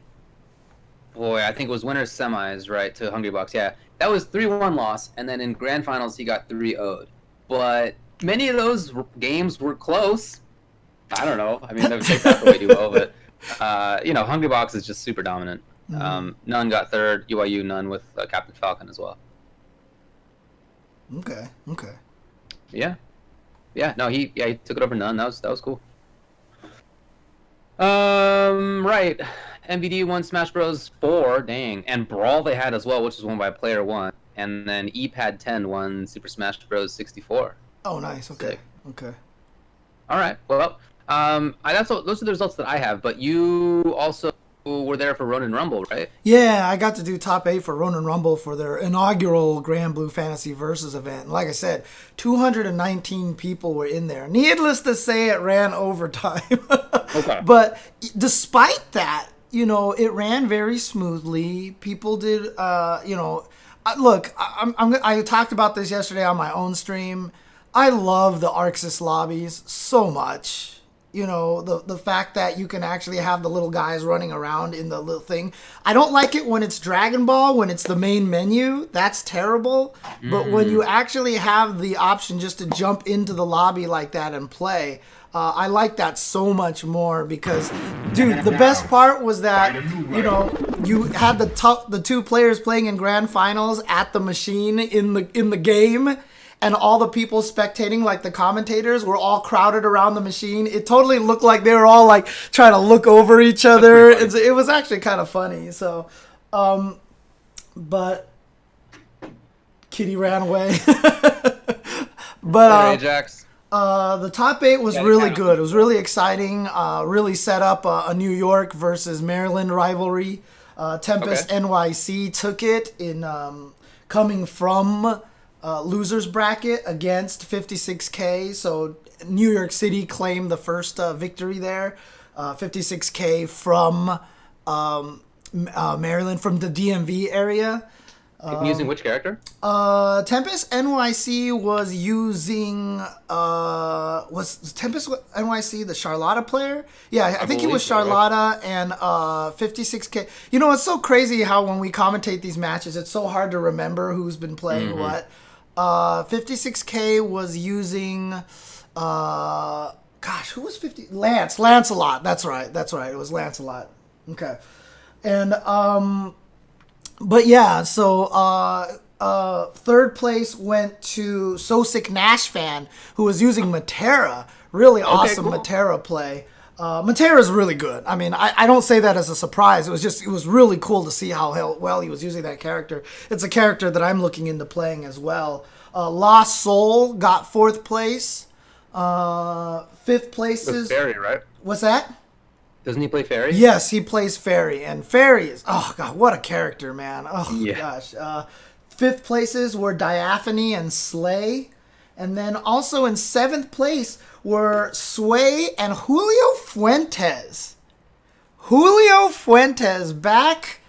Boy, I think it was winner's semis, right, to Hungry Box. Yeah, that was 3-1 loss. And then in grand finals, he got 3-0'd. But many of those games were close. I don't know. I mean, they take that the way you will, but you know, Hungry Box is just super dominant. None got third. UIU None with Captain Falcon as well. Okay. Yeah. No, he took it over None. That was cool. Right. MVD won Smash Bros. 4. Dang, and Brawl they had as well, which was won by Player 1. And then ePad 10 won Super Smash Bros. 64. Oh, nice. Okay. Sick. Okay. All right. Well, those are the results that I have. But you also were there for Ronin Rumble, right? Yeah, I got to do top 8 for Ronin Rumble for their inaugural Grand Blue Fantasy Versus event. And like I said, 219 people were in there. Needless to say, it ran overtime. Okay. But despite that, you know, it ran very smoothly. People did, you know, look, I talked about this yesterday on my own stream. I love the Arxis lobbies so much. You know, the fact that you can actually have the little guys running around in the little thing. I don't like it when it's Dragon Ball, when it's the main menu. That's terrible. But when you actually have the option just to jump into the lobby like that and play, I like that so much more because, dude, the best part was that, you know, you had the two players playing in grand finals at the machine in the game. And all the people spectating, like the commentators, were all crowded around the machine. It totally looked like they were all like trying to look over each other. It was actually kind of funny. So, but Kitty ran away. But Ajax. the top 8 was really good. It was really exciting. Really set up a New York versus Maryland rivalry. Tempest NYC took it in coming from losers bracket against 56K. So New York City claimed the first victory there. 56K from Maryland, from the DMV area. Using which character? Tempest NYC was using was Tempest NYC the Charlotta player? Yeah, I think he was believe so, Charlotta and 56K. You know, it's so crazy how when we commentate these matches, it's so hard to remember who's been playing what. 56K was using gosh, who was 50? Lancelot. That's right. It was Lancelot. Okay. And but yeah, so third place went to So Sick Nash fan, who was using Matera. Really awesome, cool. Matera play. Matera's really good. I mean, I don't say that as a surprise. It was really cool to see how well he was using that character. It's a character that I'm looking into playing as well. Lost Soul got fourth place. Fifth place is Fairy, right? What's that? Doesn't he play Fairy? Yes, he plays Fairy, and Fairy is god, what a character, man! Oh yeah. Gosh. Fifth places were Diaphany and Slay, and then also in seventh place were Sway and Julio Fuentes. Julio Fuentes back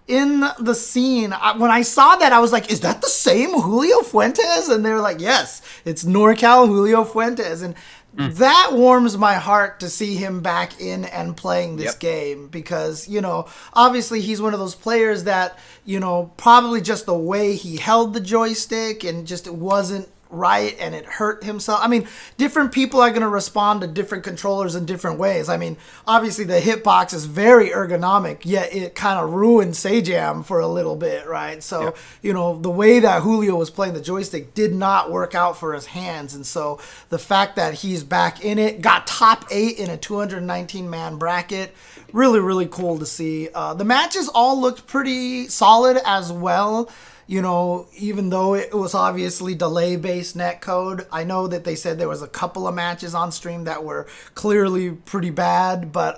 in the scene. When I saw that, I was like, is that the same Julio Fuentes? And they're like, yes, it's NorCal Julio Fuentes. And that warms my heart to see him back in and playing this game because, you know, obviously he's one of those players that, you know, probably just the way he held the joystick and just it wasn't right and it hurt himself. I mean, different people are going to respond to different controllers in different ways. I mean, obviously the hitbox is very ergonomic, yet it kind of ruined Sajam for a little bit, right? So, you know, the way that Julio was playing the joystick did not work out for his hands. And so the fact that he's back in it, got top 8 in a 219-man bracket, really, really cool to see. The matches all looked pretty solid as well. You know, even though it was obviously delay-based netcode, I know that they said there was a couple of matches on stream that were clearly pretty bad, but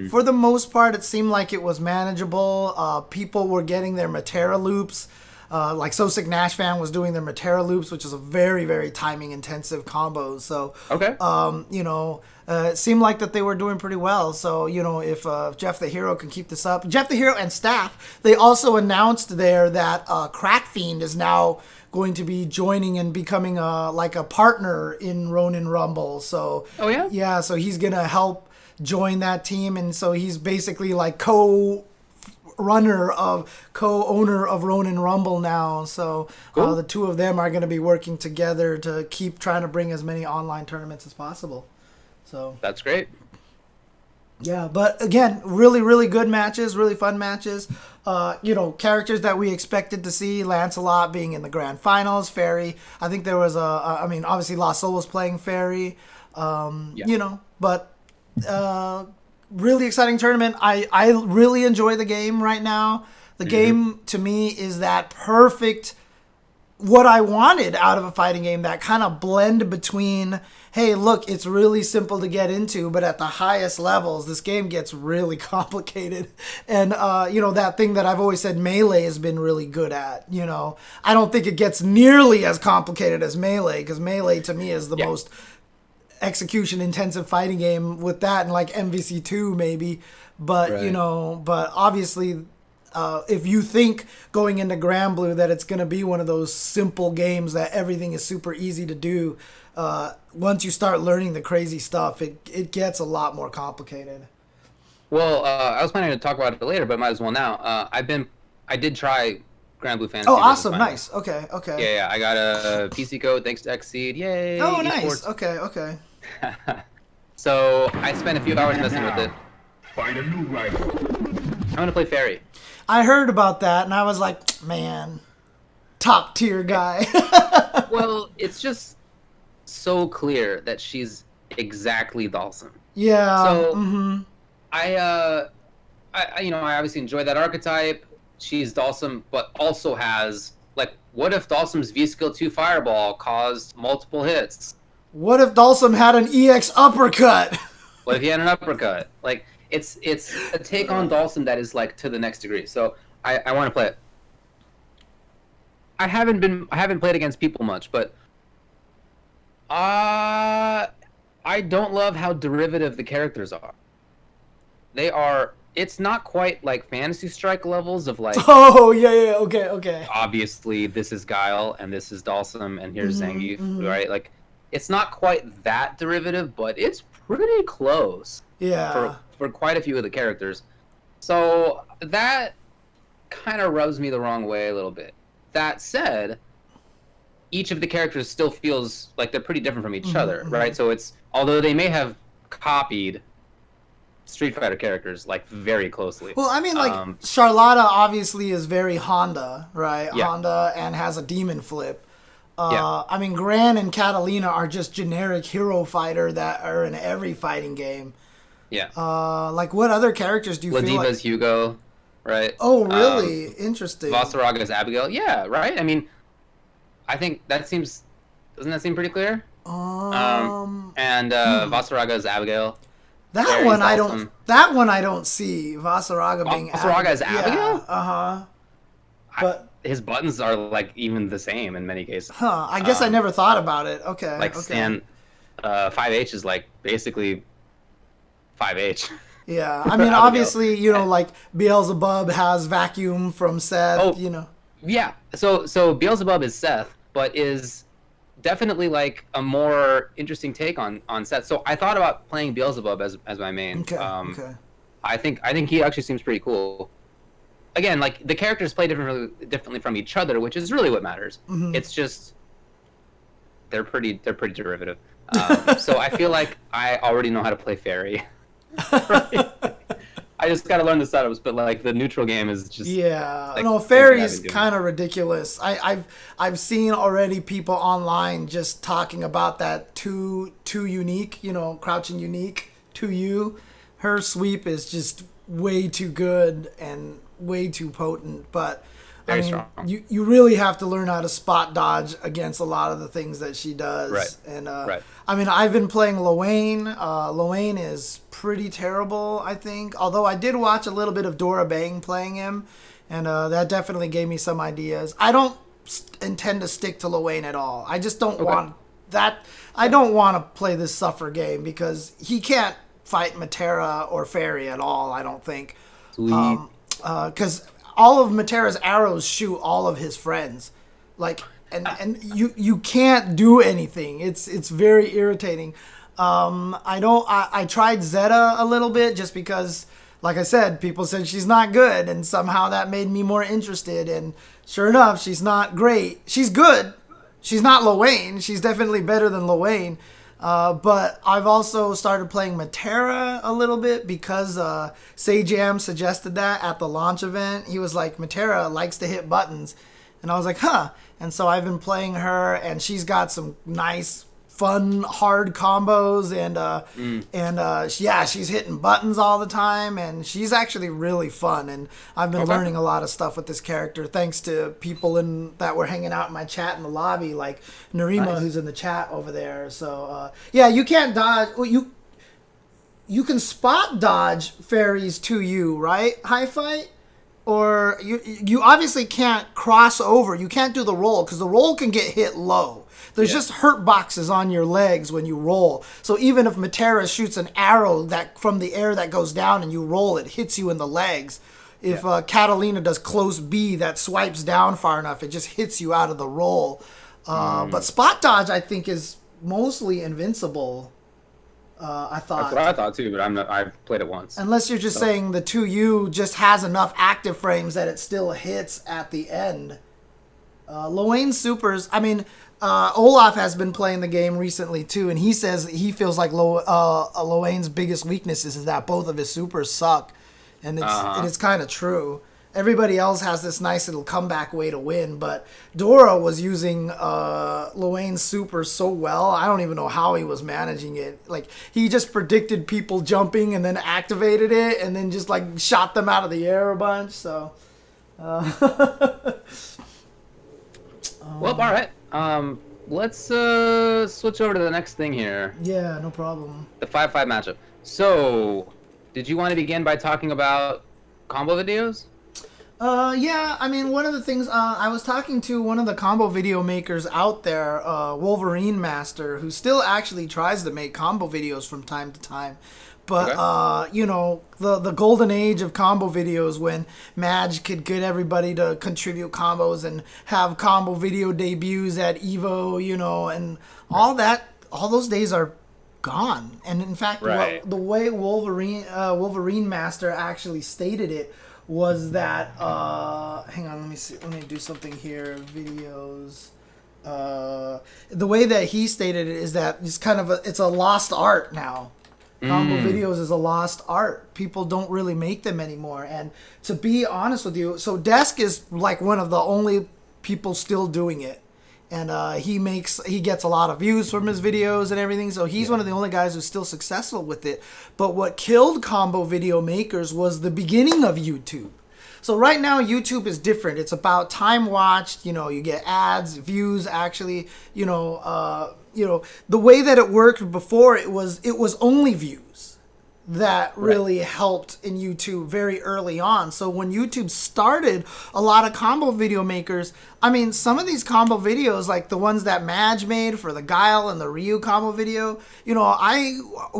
for the most part, it seemed like it was manageable. People were getting their Matera loops. Like So Sick Nash fan was doing their Matera loops, which is a very, very timing-intensive combo. So, you know, it seemed like that they were doing pretty well. So, you know, if Jeff the Hero can keep this up. Jeff the Hero and staff, they also announced there that Crack Fiend is now going to be joining and becoming like a partner in Ronin Rumble. So, yeah, so he's going to help join that team. And so he's basically like co-owner of Ronin Rumble now. So the two of them are going to be working together to keep trying to bring as many online tournaments as possible. So that's great. Yeah, but again, really, really good matches, really fun matches. You know, characters that we expected to see, Lancelot being in the grand finals, Fairy. I think there was I mean, obviously Lost Soul was playing Fairy. You know, but really exciting tournament. I really enjoy the game right now. The game, to me, is that perfect, what I wanted out of a fighting game, that kind of blend between, hey, look, it's really simple to get into, but at the highest levels, this game gets really complicated. And, you know, that thing that I've always said Melee has been really good at, you know. I don't think it gets nearly as complicated as Melee, because Melee, to me, is the most execution-intensive fighting game with that and, like, MVC2, maybe. But, you know, but obviously, if you think going into Grand Blue that it's going to be one of those simple games that everything is super easy to do, once you start learning the crazy stuff, it gets a lot more complicated. Well, I was planning to talk about it later, but might as well now. I did try Grand Blue Fantasy. Oh, awesome. Nice. Okay. Yeah, I got a PC code thanks to Xseed. Yay. Oh, nice. Okay. So I spent a few hours messing with it. Find a new rival. I'm going to play Fairy. I heard about that, and I was like, man, top tier guy. Well, it's just so clear that she's exactly Dhalsim. Yeah. So I you know, I obviously enjoy that archetype. She's Dhalsim, but also has, like, what if Dhalsim's V-Skill 2 Fireball caused multiple hits? What if Dhalsim had an EX uppercut? What if he had an uppercut? Like, it's a take on Dhalsim that is, like, to the next degree. So I want to play it. I haven't played against people much, but I don't love how derivative the characters are. They are it's not quite like Fantasy Strike levels of like. Oh yeah, okay. Obviously, this is Guile and this is Dalsum and here's Zangief, mhm. right? Like, it's not quite that derivative, but it's pretty close. Yeah. For quite a few of the characters. So that kind of rubs me the wrong way a little bit. That said, each of the characters still feels like they're pretty different from each other, right? So it's, although they may have copied Street Fighter characters like very closely. Well, I mean, like Charlotta obviously is very Honda, right? Yeah. Honda, and has a demon flip. Yeah. I mean, Gran and Catalina are just generic hero fighter that are in every fighting game. Yeah. Like what other characters do you feel like? Ladiva's Hugo, right? Oh, really? Interesting. Vasaraga's Abigail. Yeah, right? I mean, I think that seems... Doesn't that seem pretty clear? Vasaraga's Abigail. That Aries one I Dalsum. don't. That one I don't see. Vasaraga being Vasaraga is Abigail? Yeah, But his buttons are like even the same in many cases. I guess I never thought about it. Okay. Like okay. Stan, 5H is like basically 5H. Yeah, I mean, obviously, you know, like Beelzebub has vacuum from Seth. Oh. You know. Yeah. So Beelzebub is Seth, but is definitely like a more interesting take on Seth. So I thought about playing Beelzebub as my main. Okay. Okay. I think he actually seems pretty cool. Again, like the characters play differently from each other, which is really what matters. It's just they're pretty derivative. So I feel like I already know how to play Fairy. Right? I just gotta learn the setups, but like the neutral game is just like, no, Fairy's kind of ridiculous. I've seen already people online just talking about that too unique, you know, crouching unique to you. Her sweep is just way too good and way too potent, but Very I mean, strong. you really have to learn how to spot dodge against a lot of the things that she does. Right. And Right. I mean, I've been playing Lowain. Lowain is pretty terrible, I think. Although I did watch a little bit of Dora Bang playing him, and that definitely gave me some ideas. I don't intend to stick to Lowain at all. I just don't want that. I don't want to play this suffer game because he can't fight Matera or Fairy at all, I don't think. Sweet. Because all of Matera's arrows shoot all of his friends, like, and you can't do anything. It's very irritating. I tried Zeta a little bit just because, like I said, people said she's not good, and somehow that made me more interested. And sure enough, she's not great. She's good. She's not Lowain. She's definitely better than Lowain. But I've also started playing Matera a little bit because Sajam suggested that at the launch event. He was like, Matera likes to hit buttons. And I was like, huh. And so I've been playing her, and she's got some nice, fun, hard combos. And she's hitting buttons all the time. And she's actually really fun. And I've been learning a lot of stuff with this character thanks to people that were hanging out in my chat in the lobby, like Narima, who's in the chat over there. So, you can't dodge. Well, you can spot dodge fairies to you, right? High Fight? Or you obviously can't cross over. You can't do the roll because the roll can get hit low. There's just hurt boxes on your legs when you roll. So even if Matera shoots an arrow that from the air that goes down and you roll, it hits you in the legs. If Catalina does close B that swipes down far enough, it just hits you out of the roll. But spot dodge, I think, is mostly invincible. I thought. That's what I thought too, but I've played it once. Unless you're just saying the 2U just has enough active frames that it still hits at the end. Lowain Supers, I mean, Olaf has been playing the game recently too, and he says he feels like Lowain's biggest weakness is that both of his supers suck. And it's kind of true. Everybody else has this nice little comeback way to win, but Dora was using Lowain's super so well. I don't even know how he was managing it. Like, he just predicted people jumping and then activated it and then just, like, shot them out of the air a bunch, so... Well, all right. Let's switch over to the next thing here. Yeah, no problem. The 5-5 matchup. So, did you want to begin by talking about combo videos? Yeah, I mean, one of the things, I was talking to one of the combo video makers out there, Wolverine Master, who still actually tries to make combo videos from time to time. But Okay. you know, the golden age of combo videos when Madge could get everybody to contribute combos and have combo video debuts at Evo, you know, and all that, all those days are gone. And in fact, Right. the way Wolverine Master actually stated it was that hang on, let me do something here. Videos. The way that he stated it is that it's kind of it's a lost art now. Combo videos is a lost art. People don't really make them anymore. And to be honest with you, so Desk is like one of the only people still doing it. And he gets a lot of views from his videos and everything. So he's one of the only guys who's still successful with it. But what killed combo video makers was the beginning of YouTube. So right now YouTube is different. It's about time watched. You know, you get ads, views. Actually, you know, the way that it worked before, it was only views that really helped in YouTube very early on. So when YouTube started, a lot of combo video makers, I mean, some of these combo videos, like the ones that Madge made for the Guile and the Ryu combo video, you know, I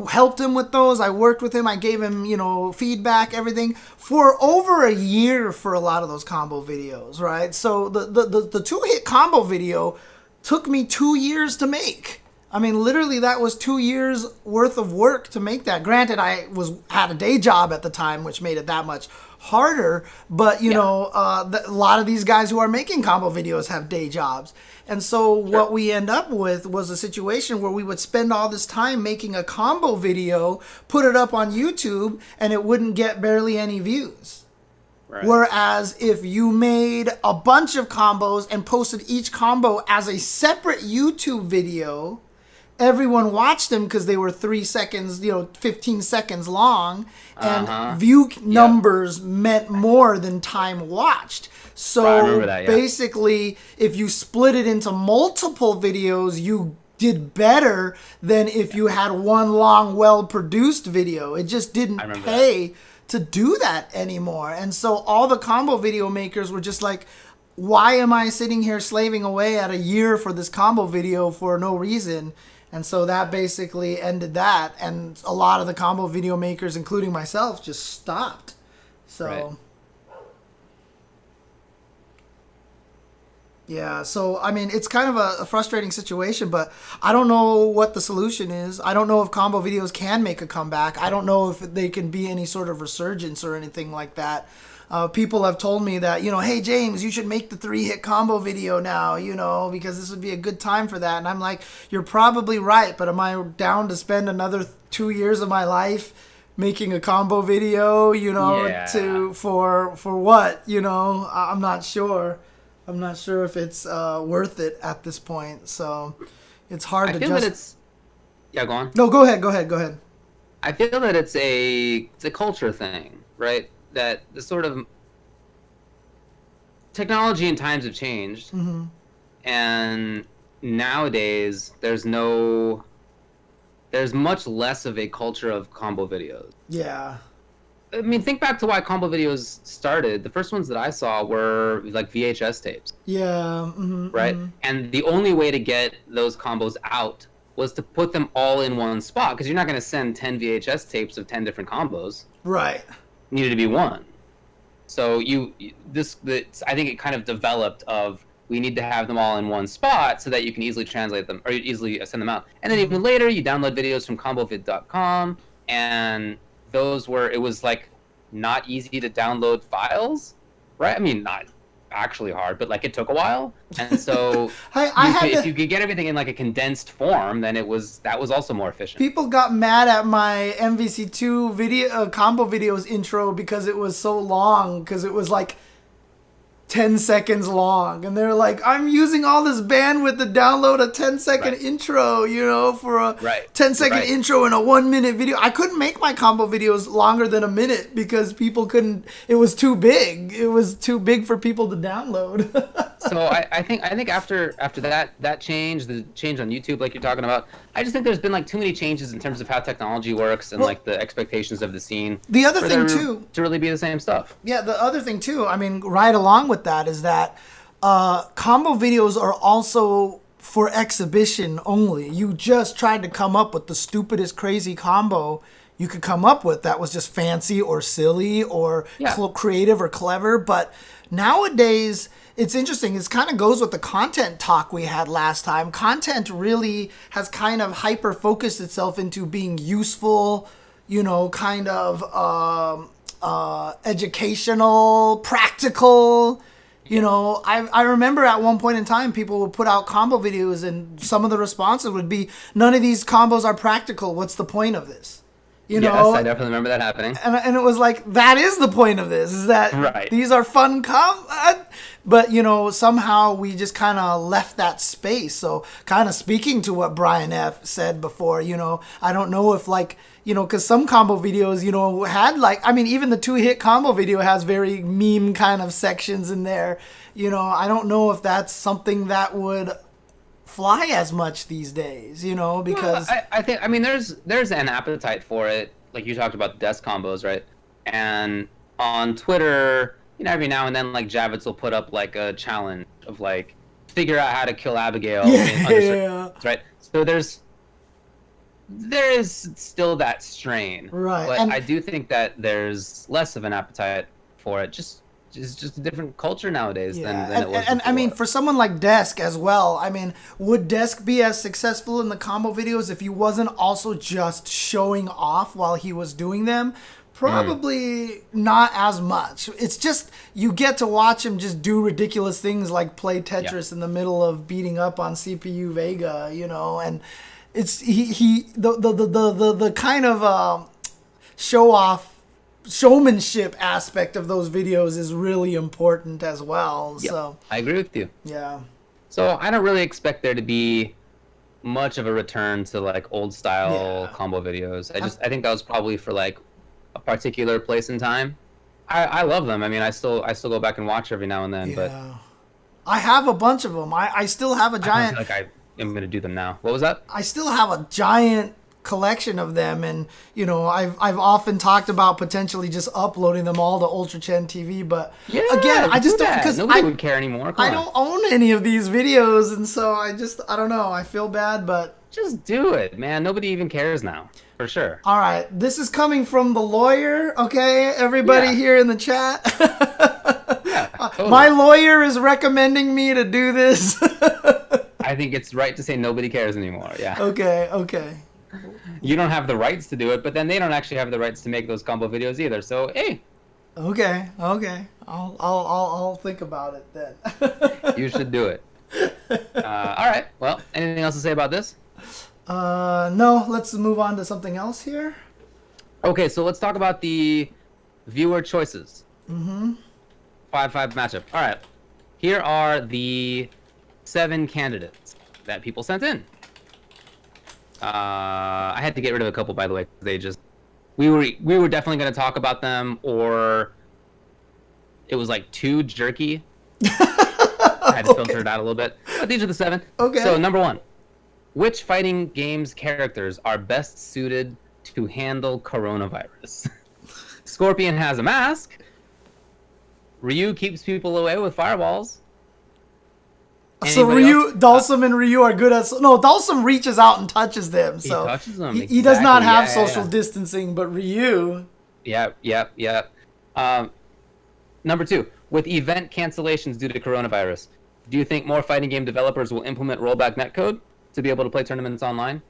helped him with those. I worked with him. I gave him, you know, feedback, everything for over a year for a lot of those combo videos, right? So the two-hit combo video took me 2 years to make. I mean, literally, that was 2 years worth of work to make that. Granted, I had a day job at the time, which made it that much harder. But, you know, a lot of these guys who are making combo videos have day jobs. And so what we end up with was a situation where we would spend all this time making a combo video, put it up on YouTube, and it wouldn't get barely any views. Right. Whereas if you made a bunch of combos and posted each combo as a separate YouTube video, everyone watched them because they were 3 seconds, you know, 15 seconds long, and view numbers meant more than time watched. So I remember that, basically, if you split it into multiple videos, you did better than if you had one long, well-produced video. It just didn't pay to do that anymore. And so all the combo video makers were just like, why am I sitting here slaving away at a year for this combo video for no reason? And so that basically ended that. And a lot of the combo video makers, including myself, just stopped. So, yeah. So, I mean, it's kind of a frustrating situation, but I don't know what the solution is. I don't know if combo videos can make a comeback. I don't know if they can be any sort of resurgence or anything like that. People have told me that, you know, hey, James, you should make the 3-hit combo video now, you know, because this would be a good time for that. And I'm like, you're probably right, but am I down to spend another 2 years of my life making a combo video, you know, for what, you know? I'm not sure. I'm not sure if it's worth it at this point. So it's hard to just... that it's... Yeah, go on. No, go ahead. I feel that it's a culture thing, right? That the sort of technology and times have changed, and nowadays there's much less of a culture of combo videos. Yeah. I mean, think back to why combo videos started. The first ones that I saw were like VHS tapes. Yeah. Right? And the only way to get those combos out was to put them all in one spot, because you're not going to send 10 VHS tapes of 10 different combos. Right. Needed to be one. So I think it kind of developed of, we need to have them all in one spot so that you can easily translate them or easily send them out. And then even later, you download videos from combovid.com, and it was like not easy to download files, right? I mean, not actually hard, but like it took a while. And so if you could get everything in like a condensed form, then that was also more efficient. People got mad at my MVC2 video combo videos intro because it was so long, because it was like 10 seconds long, and they're like, I'm using all this bandwidth to download a 10-second intro, you know, for a 10-second intro in a 1-minute video. I couldn't make my combo videos longer than a minute because people couldn't, it was too big. It was too big for people to download. So I think after that change, the change on YouTube, like you're talking about, I just think there's been like too many changes in terms of how technology works and like the expectations of the scene. The other thing too, to really be the same stuff. Yeah, the other thing too, I mean, right along with that is that combo videos are also for exhibition only. You just tried to come up with the stupidest crazy combo, you could come up with that was just fancy or silly or creative or clever. But nowadays, it's interesting. It kind of goes with the content talk we had last time. Content really has kind of hyper-focused itself into being useful, kind of educational, practical. I remember at one point in time, people would put out combo videos and some of the responses would be, none of these combos are practical. What's the point of this? Yes, I definitely remember that happening. And it was like, that is the point of this, is that these are fun but, somehow we just kind of left that space. So kind of speaking to what Brian F. said before, I don't know if because some combo videos, had even the 2-hit combo video has very meme kind of sections in there. I don't know if that's something that would fly as much these days, because I think there's an appetite for it, like you talked about the desk combos, right? And on Twitter, every now and then, like, Javits will put up like a challenge of like figure out how to kill Abigail right? So there is still that strain, right? But I do think that there's less of an appetite for it. It's just a different culture nowadays than it was before. And for someone like Desk as well, would Desk be as successful in the combo videos if he wasn't also just showing off while he was doing them? Probably not as much. It's just, you get to watch him just do ridiculous things like play Tetris in the middle of beating up on CPU Vega, and it's the kind of show off showmanship aspect of those videos is really important as well. Yep. So I agree with you. Yeah. So I don't really expect there to be much of a return to like old style combo videos. I think that was probably for like a particular place in time. I love them. I still go back and watch every now and then, but I have a bunch of them. I still have a giant. I feel like I am gonna do them now. What was that? I still have a giant collection of them, and I've often talked about potentially just uploading them all to UltraChen TV, but again, I just don't, because nobody would care anymore. I don't own any of these videos, and so I don't know, I feel bad, but just do it, man. Nobody even cares now, for sure. All right, this is coming from the lawyer, okay, everybody here in the chat. Totally. My lawyer is recommending me to do this. I think it's right to say nobody cares anymore. Okay. You don't have the rights to do it, but then they don't actually have the rights to make those combo videos either. So hey. Okay. I'll think about it then. You should do it. All right. Well, anything else to say about this? No. Let's move on to something else here. Okay, so let's talk about the viewer choices. 5-5 matchup. All right. Here are the 7 candidates that people sent in. I had to get rid of a couple, by the way. We were definitely going to talk about them, or it was like too jerky. I had to filter it out a little bit. But these are the 7. Okay. So number 1, which fighting games characters are best suited to handle coronavirus? Scorpion has a mask. Ryu keeps people away with fireballs. So Dhalsim and Ryu are good at... No, Dhalsim reaches out and touches them. So he touches them. He does not have social distancing, but Ryu... Yep. Number 2, with event cancellations due to coronavirus, do you think more fighting game developers will implement rollback netcode to be able to play tournaments online?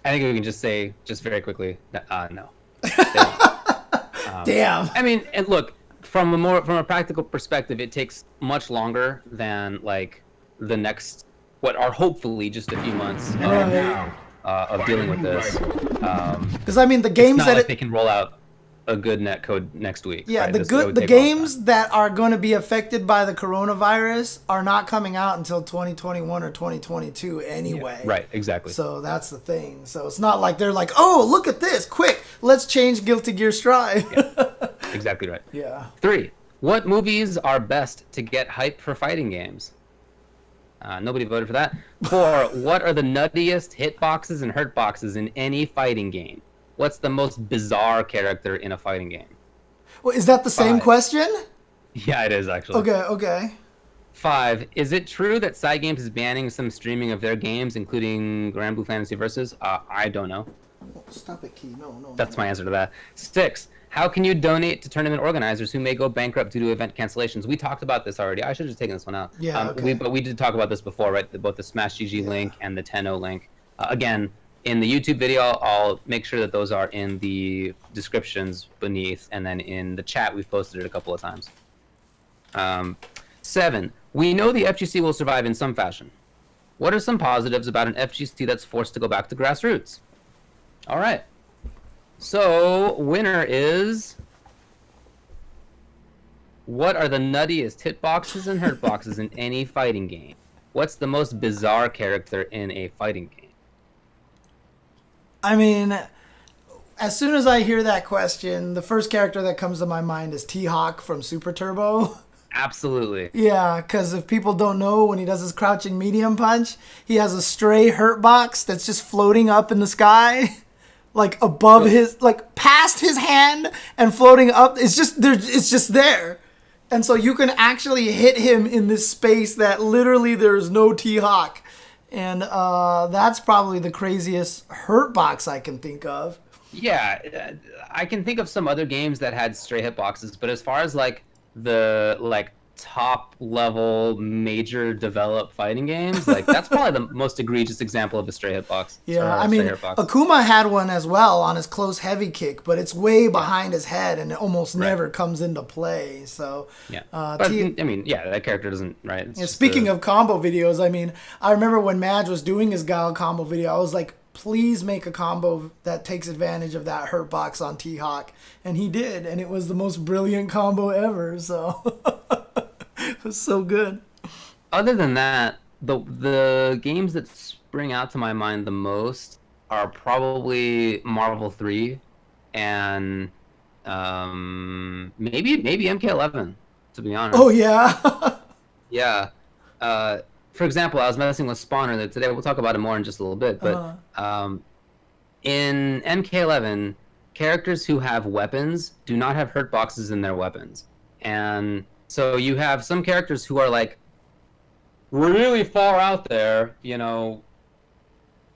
I think we can just say, very quickly, no. Damn. And look, from a practical perspective, it takes much longer than like the next, what are hopefully just a few months of dealing with this. Because the games that they can roll out a good netcode next week. Yeah, right? the games that are going to be affected by the coronavirus are not coming out until 2021 or 2022 anyway. Yeah, right, exactly. So that's the thing. So it's not like they're like, oh, look at this, quick, let's change Guilty Gear Strive. Exactly right. Yeah. 3, what movies are best to get hype for fighting games? Nobody voted for that. 4, what are the nuttiest hitboxes and hurtboxes in any fighting game? What's the most bizarre character in a fighting game? Well, is that the same question? Yeah, it is actually. Okay. 5, is it true that Cygames is banning some streaming of their games, including Grand Blue Fantasy Versus? I don't know. Oh, stop it, Key. No. That's my answer to that. 6. How can you donate to tournament organizers who may go bankrupt due to event cancellations? We talked about this already. I should have just taken this one out. Yeah, okay. But we did talk about this before, right? Both the Smash GG link and the 10.0 link. Again, in the YouTube video, I'll make sure that those are in the descriptions beneath, and then in the chat, we've posted it a couple of times. 7. We know the FGC will survive in some fashion. What are some positives about an FGC that's forced to go back to grassroots? All right. So, winner is... What are the nuttiest hitboxes and hurtboxes in any fighting game? What's the most bizarre character in a fighting game? I mean, as soon as I hear that question, the first character that comes to my mind is T-Hawk from Super Turbo. Absolutely. Yeah, because if people don't know, when he does his crouching medium punch, he has a stray hurtbox that's just floating up in the sky. Like above his, like past his hand and floating up. It's just there. It's just there, and so you can actually hit him in this space that literally there's no T-Hawk, and that's probably the craziest hurtbox I can think of. Yeah, I can think of some other games that had stray hitboxes, but as far as like the top level major developed fighting games, like that's probably the most egregious example of a stray hitbox. Yeah, I mean, Akuma had one as well on his close heavy kick, but it's way behind his head and it almost never comes into play. So yeah, but, I mean, yeah, that character doesn't, right? Yeah, speaking of combo videos, I mean, I remember when Madge was doing his Guile combo video, I was like, please make a combo that takes advantage of that hurtbox on T-Hawk, and he did, and it was the most brilliant combo ever. So. It was so good. Other than that, the games that spring out to my mind the most are probably Marvel 3 and maybe MK11, to be honest. Oh yeah. Yeah. For example, I was messing with Spawn earlier today. We'll talk about it more in just a little bit, but in MK11, characters who have weapons do not have hurt boxes in their weapons, and so you have some characters who are like really far out there, you know,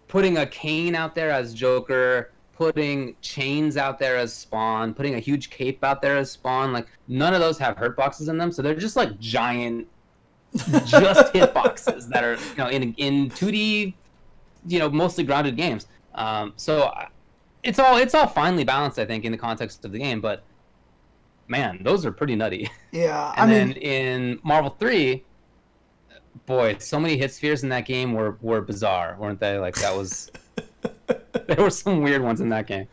putting a cane out there as Joker, putting chains out there as Spawn, putting a huge cape out there as Spawn. Like none of those have hurt boxes in them, so they're just like giant, just hit boxes that are, you know, in 2D, you know, mostly grounded games. So it's all finely balanced, I think, in the context of the game, but. Man, those are pretty nutty. Yeah, and then in Marvel 3, boy, so many hit spheres in that game were bizarre, weren't they? Like that was, there were some weird ones in that game.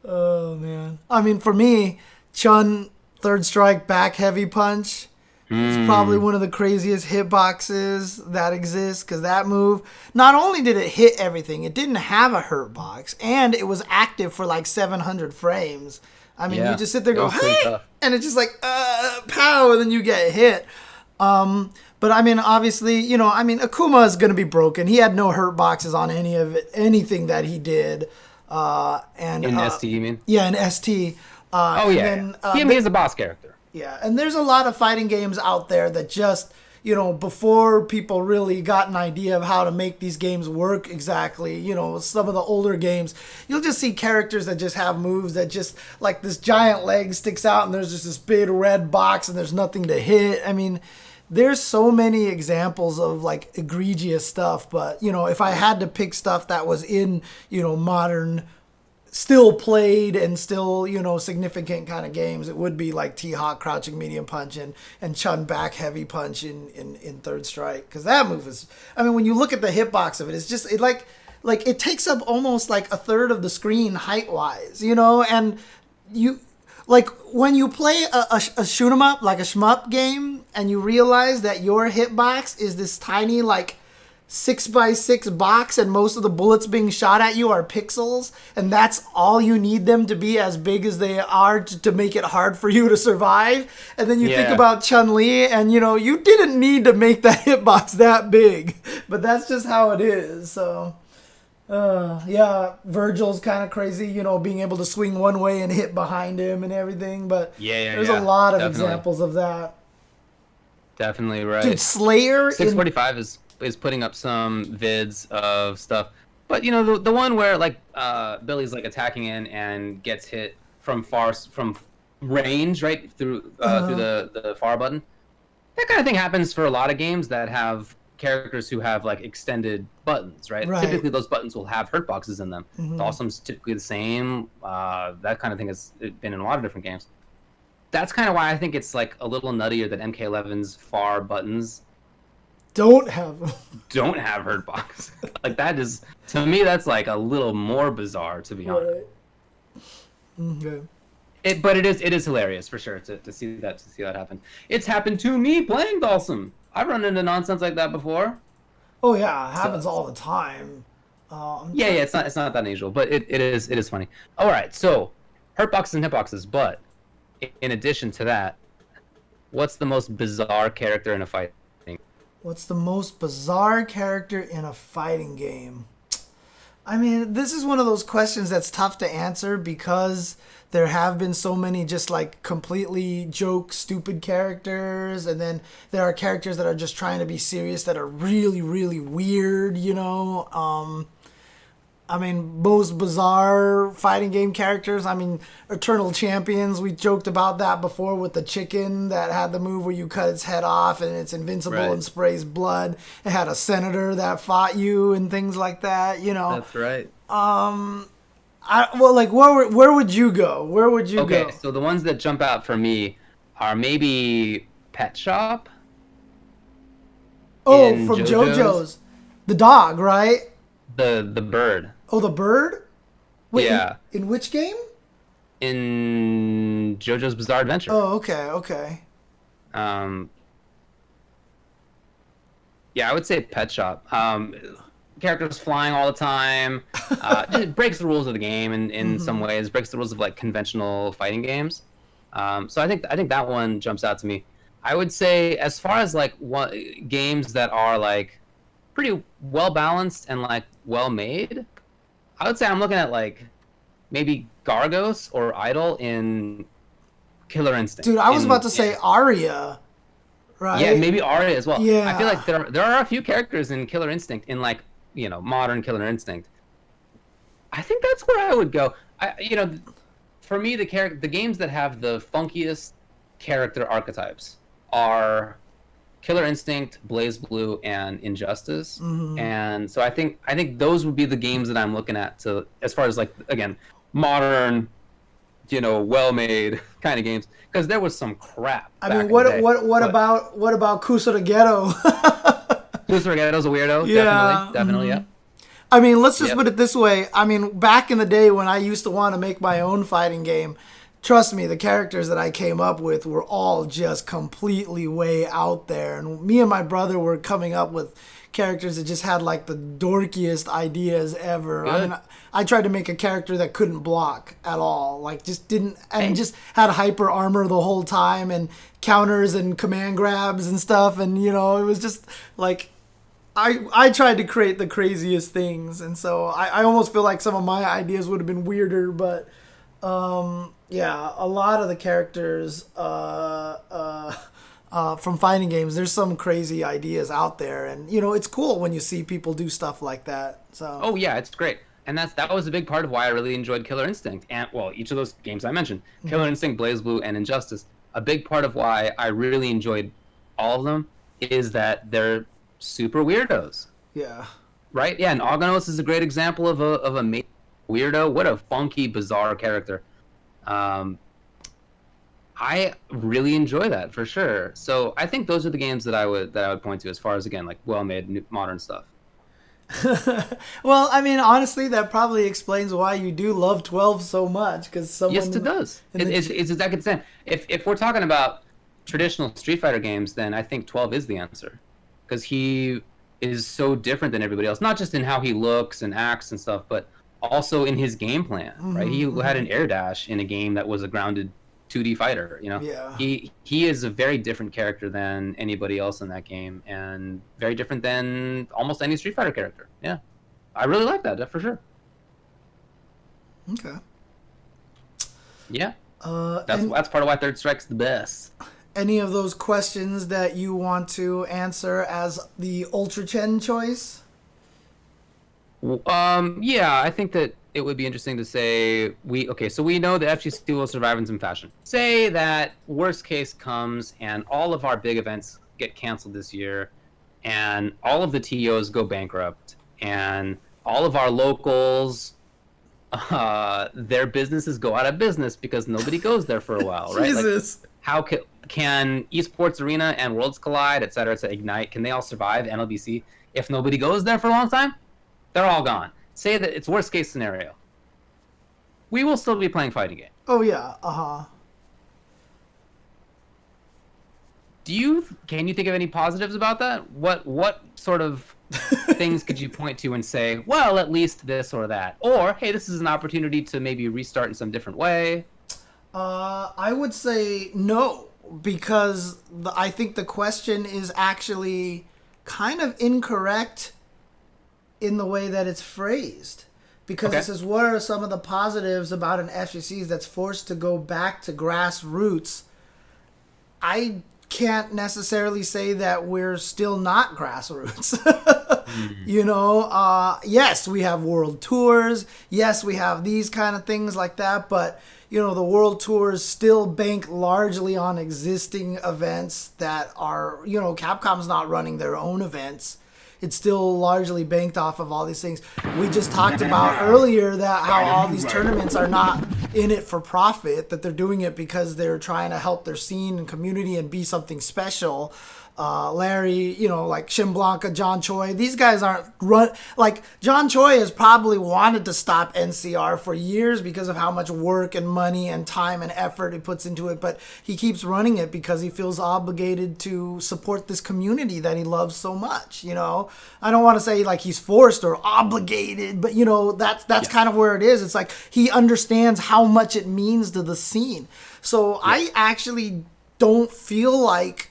Oh man, I mean, for me, Chun third strike back heavy punch is probably one of the craziest hitboxes that exists, because that move, not only did it hit everything, it didn't have a hurt box, and it was active for like 700 frames. I mean, you just sit there and go, hey, and it's just like, pow, and then you get hit. But I mean, obviously, you know, I mean, Akuma is going to be broken. He had no hurt boxes on anything that he did. And in ST, you mean? Yeah, in ST. He is a boss character. Yeah, and there's a lot of fighting games out there that just, you know, before people really got an idea of how to make these games work exactly, you know, some of the older games, you'll just see characters that just have moves that just, like this giant leg sticks out and there's just this big red box and there's nothing to hit. I mean, there's so many examples of like egregious stuff, but, you know, if I had to pick stuff that was in, you know, modern, still played and still, you know, significant kind of games, it would be like T-Hawk crouching medium punch and Chun back heavy punch in third strike, because that move is, I mean, when you look at the hitbox of it, it's just, it like it takes up almost like a third of the screen height wise, you know, and you like when you play a shoot 'em up, like a shmup game, and you realize that your hitbox is this tiny like 6x6 box, and most of the bullets being shot at you are pixels, and that's all you need them to be, as big as they are, to make it hard for you to survive. And then you think about Chun-Li, and you know, you didn't need to make that hitbox that big, but that's just how it is. So yeah, Virgil's kind of crazy, you know, being able to swing one way and hit behind him and everything, but there's a lot of examples of that. Definitely right. Dude, Slayer 645 is putting up some vids of stuff. But you know the one where like Billy's like attacking in and gets hit from range, right through through the far button. That kind of thing happens for a lot of games that have characters who have like extended buttons, right? Typically those buttons will have hurtboxes in them. Mm-hmm. Dawson's typically the same. That kind of thing has been in a lot of different games. That's kind of why I think it's like a little nuttier that MK11's far buttons don't have hurtbox. Like that is, to me, that's like a little more bizarre, to be honest. Okay. But it is hilarious for sure to see that happen. It's happened to me playing Dawson. I've run into nonsense like that before. Oh yeah, it happens all the time. Yeah, it's not that unusual, but it is funny. All right, so hurtboxes and hitboxes, but in addition to that, what's the most bizarre character in a fight? What's the most bizarre character in a fighting game? I mean, this is one of those questions that's tough to answer because there have been so many just like completely joke, stupid characters. And then there are characters that are just trying to be serious that are really, really weird, you know? I mean, most bizarre fighting game characters. I mean, Eternal Champions, we joked about that before with the chicken that had the move where you cut its head off and it's invincible and sprays blood. It had a senator that fought you and things like that, you know. That's right. Where would you go? Where would you go? Okay, so the ones that jump out for me are maybe Pet Shop. Oh, from JoJo's. The dog, right? The bird. Oh, the bird? Wait, yeah. In which game? In JoJo's Bizarre Adventure. Oh, okay. Yeah, I would say Pet Shop. Characters flying all the time. It breaks the rules of the game in some ways. Breaks the rules of like conventional fighting games. So I think that one jumps out to me. I would say as far as like games that are like pretty well balanced and like well made, I would say I'm looking at like maybe Gargos or Idol in Killer Instinct. Dude, I was about to say Arya, right? Yeah, maybe Arya as well. Yeah. I feel like there are a few characters in Killer Instinct, in like, you know, modern Killer Instinct. I think that's where I would go. For me, the games that have the funkiest character archetypes are Killer Instinct, BlazBlue, and Injustice. Mm-hmm. And so I think those would be the games that I'm looking at to, as far as like, again, modern, you know, well-made kind of games, because there was some crap. I mean, what about Kusarigero? Kusarigero's a weirdo. Yeah. Definitely, yeah. I mean, let's just put it this way. I mean, back in the day when I used to want to make my own fighting game, trust me, the characters that I came up with were all just completely way out there. And me and my brother were coming up with characters that just had like the dorkiest ideas ever. Good. I mean, I tried to make a character that couldn't block at all. Like just didn't, and just had hyper armor the whole time and counters and command grabs and stuff. And, you know, it was just like, I tried to create the craziest things. And so I almost feel like some of my ideas would have been weirder, but yeah, a lot of the characters from fighting games, there's some crazy ideas out there, and you know it's cool when you see people do stuff like that. So yeah, it's great, and that was a big part of why I really enjoyed Killer Instinct, and well, each of those games I mentioned, Killer Instinct, BlazBlue, and Injustice. A big part of why I really enjoyed all of them is that they're super weirdos. Yeah. Right? Yeah, and Ognos is a great example of a weirdo. What a funky, bizarre character. I really enjoy that for sure. So I think those are the games that I would point to as far as, again, like well-made modern stuff. Well, I mean, honestly, that probably explains why you do love 12 so much, because someone. Yes, it does. It's exactly the same. If we're talking about traditional Street Fighter games, then I think 12 is the answer, because he is so different than everybody else. Not just in how he looks and acts and stuff, but also in his game plan. Right? He had an air dash in a game that was a grounded 2D fighter, you know. Yeah. He is a very different character than anybody else in that game, and very different than almost any Street Fighter character. Yeah. I really like that for sure. Okay. Yeah. That's part of why Third Strike's the best. Any of those questions that you want to answer as the UltraChen choice? Yeah, I think that it would be interesting to say so we know the FGC will survive in some fashion. Say that worst case comes and all of our big events get canceled this year, and all of the TOs go bankrupt, and all of our locals, their businesses go out of business because nobody goes there for a while, right? Jesus. Like, how can Esports Arena and Worlds Collide, et cetera, Ignite, can they all survive NLBC if nobody goes there for a long time? They're all gone. Say that it's worst case scenario. We will still be playing fighting game. Oh yeah. Uh-huh. Can you think of any positives about that? What sort of things could you point to and say, well, at least this or that? Or, hey, this is an opportunity to maybe restart in some different way? I would say no, because I think the question is actually kind of incorrect in the way that it's phrased. Because it says, what are some of the positives about an FGC that's forced to go back to grassroots? I can't necessarily say that we're still not grassroots. You know, yes, we have world tours. Yes, we have these kind of things like that. But, you know, the world tours still bank largely on existing events that are, you know, Capcom's not running their own events. It's still largely banked off of all these things. We just talked about earlier that how all these tournaments are not in it for profit, that they're doing it because they're trying to help their scene and community and be something special. Larry, you know, like Shin Blanca, John Choi, these guys aren't like John Choi has probably wanted to stop NCR for years because of how much work and money and time and effort he puts into it, but he keeps running it because he feels obligated to support this community that he loves so much. You know, I don't want to say like he's forced or obligated, but you know, that's kind of where it is. It's like he understands how much it means to the scene. So I actually don't feel like,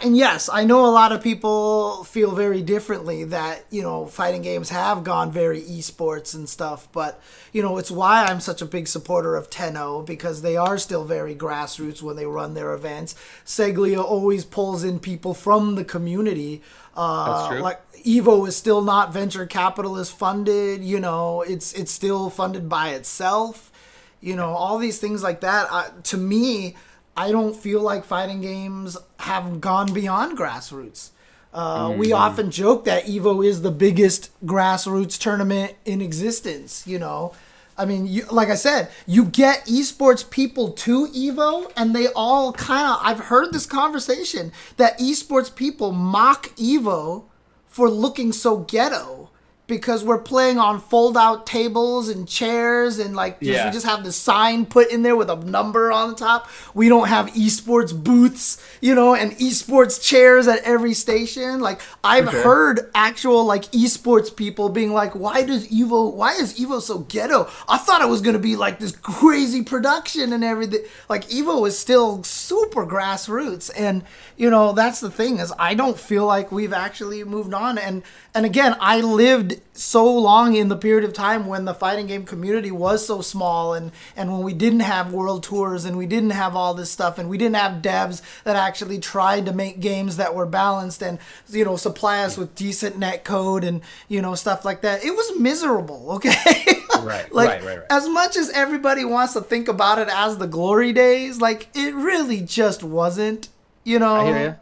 and yes, I know a lot of people feel very differently that, you know, fighting games have gone very esports and stuff, but, you know, it's why I'm such a big supporter of Tenno, because they are still very grassroots when they run their events. Seglia always pulls in people from the community. That's true. Like Evo is still not venture capitalist funded, you know, it's still funded by itself, you know, all these things like that. To me, I don't feel like fighting games have gone beyond grassroots. We often joke that EVO is the biggest grassroots tournament in existence, you know. I mean, like I said, you get esports people to EVO, and they all kind of, I've heard this conversation, that esports people mock EVO for looking so ghetto. Because we're playing on fold-out tables and chairs, and like we just have the sign put in there with a number on the top. We don't have esports booths, you know, and esports chairs at every station. Like I've heard actual like esports people being like, "Why is Evo so ghetto? I thought it was gonna be like this crazy production and everything." Like Evo is still super grassroots, and you know that's the thing is I don't feel like we've actually moved on. And again, I lived so long in the period of time when the fighting game community was so small, and when we didn't have world tours and we didn't have all this stuff, and we didn't have devs that actually tried to make games that were balanced and, you know, supply us with decent net code and, you know, stuff like that. It was miserable, okay? Right. As much as everybody wants to think about it as the glory days, like it really just wasn't, you know? I hear you.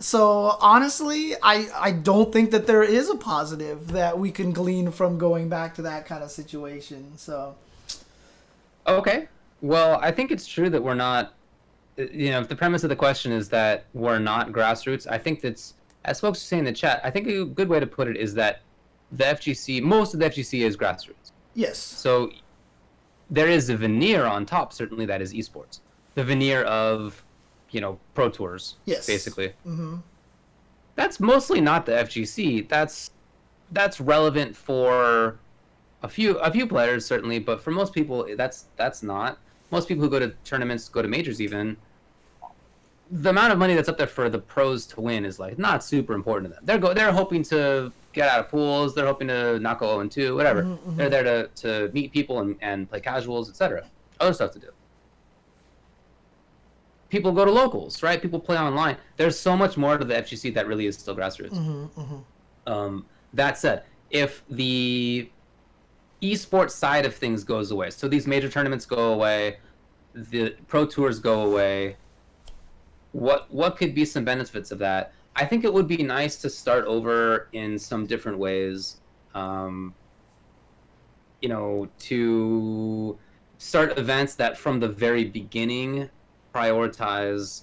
So honestly, I don't think that there is a positive that we can glean from going back to that kind of situation. So, okay. Well, I think it's true that we're not, you know, if the premise of the question is that we're not grassroots, I think that's, as folks are saying in the chat, I think a good way to put it is that the FGC, most of the FGC is grassroots. yes. So there is a veneer on top, certainly, that is esports. The veneer of, you know, pro tours, Yes. basically. Mm-hmm. That's mostly not the FGC. That's relevant for a few players, certainly, but for most people, that's not. Most people who go to tournaments, go to majors even, the amount of money that's up there for the pros to win is like not super important to them. They're hoping to get out of pools. They're hoping to not go 0-2, whatever. Mm-hmm. They're there to meet people and play casuals, etc. Other stuff to do. People go to locals, right? People play online. There's so much more to the FGC that really is still grassroots. Mm-hmm, mm-hmm. That said, if the esports side of things goes away, so these major tournaments go away, the pro tours go away, what could be some benefits of that? I think it would be nice to start over in some different ways. To start events that from the very beginning prioritize,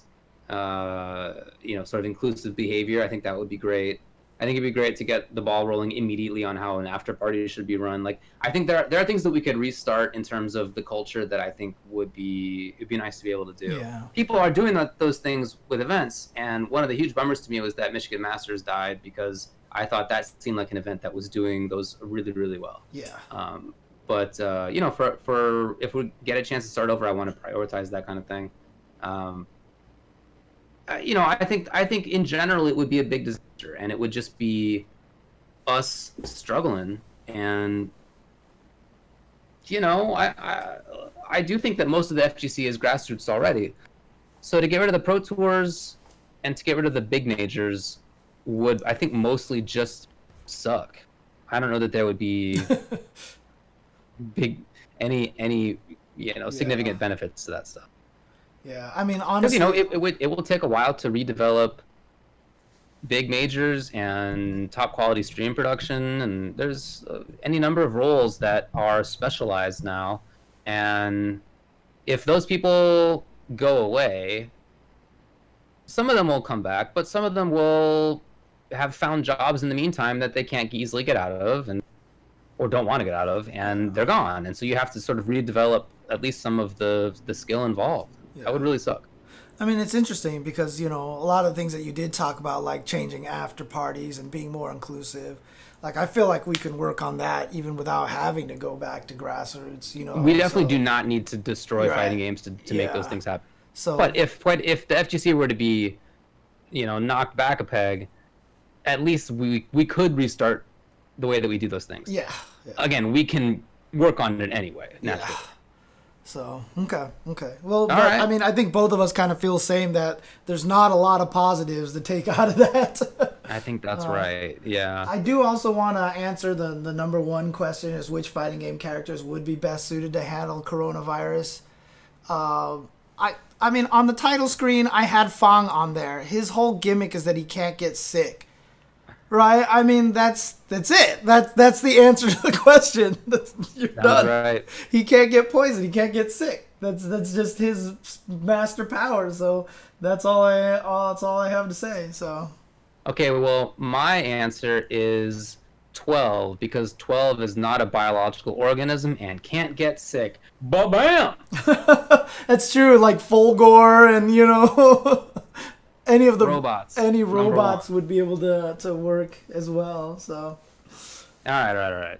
sort of inclusive behavior. I think that would be great. I think it'd be great to get the ball rolling immediately on how an after party should be run. Like, I think there are things that we could restart in terms of the culture that I think it'd be nice to be able to do. Yeah. People are doing those things with events, and one of the huge bummers to me was that Michigan Masters died, because I thought that seemed like an event that was doing those really, really well. Yeah. But for if we get a chance to start over, I want to prioritize that kind of thing. I think in general it would be a big disaster, and it would just be us struggling. And I do think that most of the FGC is grassroots already. So to get rid of the pro tours and to get rid of the big majors would, I think, mostly just suck. I don't know that there would be any significant benefits to that stuff. Yeah, I mean, honestly, it will take a while to redevelop big majors and top quality stream production, and there's any number of roles that are specialized now, and if those people go away, some of them will come back, but some of them will have found jobs in the meantime that they can't easily get out of, or don't want to get out of, and they're gone, and so you have to sort of redevelop at least some of the skill involved. Yeah. That would really suck. I mean, it's interesting because, a lot of things that you did talk about, like changing after parties and being more inclusive, like, I feel like we can work on that even without having to go back to grassroots, We definitely do not need to destroy fighting games to make those things happen. So, but if the FGC were to be, knocked back a peg, at least we could restart the way that we do those things. Yeah. Again, we can work on it anyway, naturally. Yeah. So, okay. Well, right. I mean, I think both of us kind of feel the same, that there's not a lot of positives to take out of that. I think that's right, yeah. I do also want to answer the number one question, is which fighting game characters would be best suited to handle coronavirus. I mean, on the title screen, I had Fang on there. His whole gimmick is that he can't get sick. Right? I mean, that's it. That's the answer to the question. You're done. Right. He can't get poisoned. He can't get sick. That's just his master power. So that's all I have to say. So. Okay, well, my answer is 12, because 12 is not a biological organism and can't get sick. Ba-bam! That's true. Like Fulgor and any of the robots. Any robots would be able to work as well. So. All right.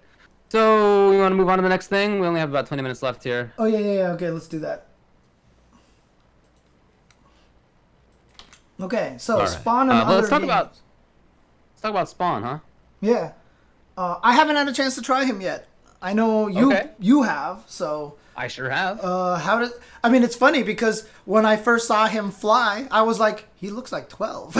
So we want to move on to the next thing. We only have about 20 minutes left here. Oh yeah. Okay, let's do that. Okay, so right. Spawn and other let's talk games. about Spawn, huh? Yeah, I haven't had a chance to try him yet. I know you have, so. I sure have. I mean, it's funny because when I first saw him fly, I was like, he looks like 12.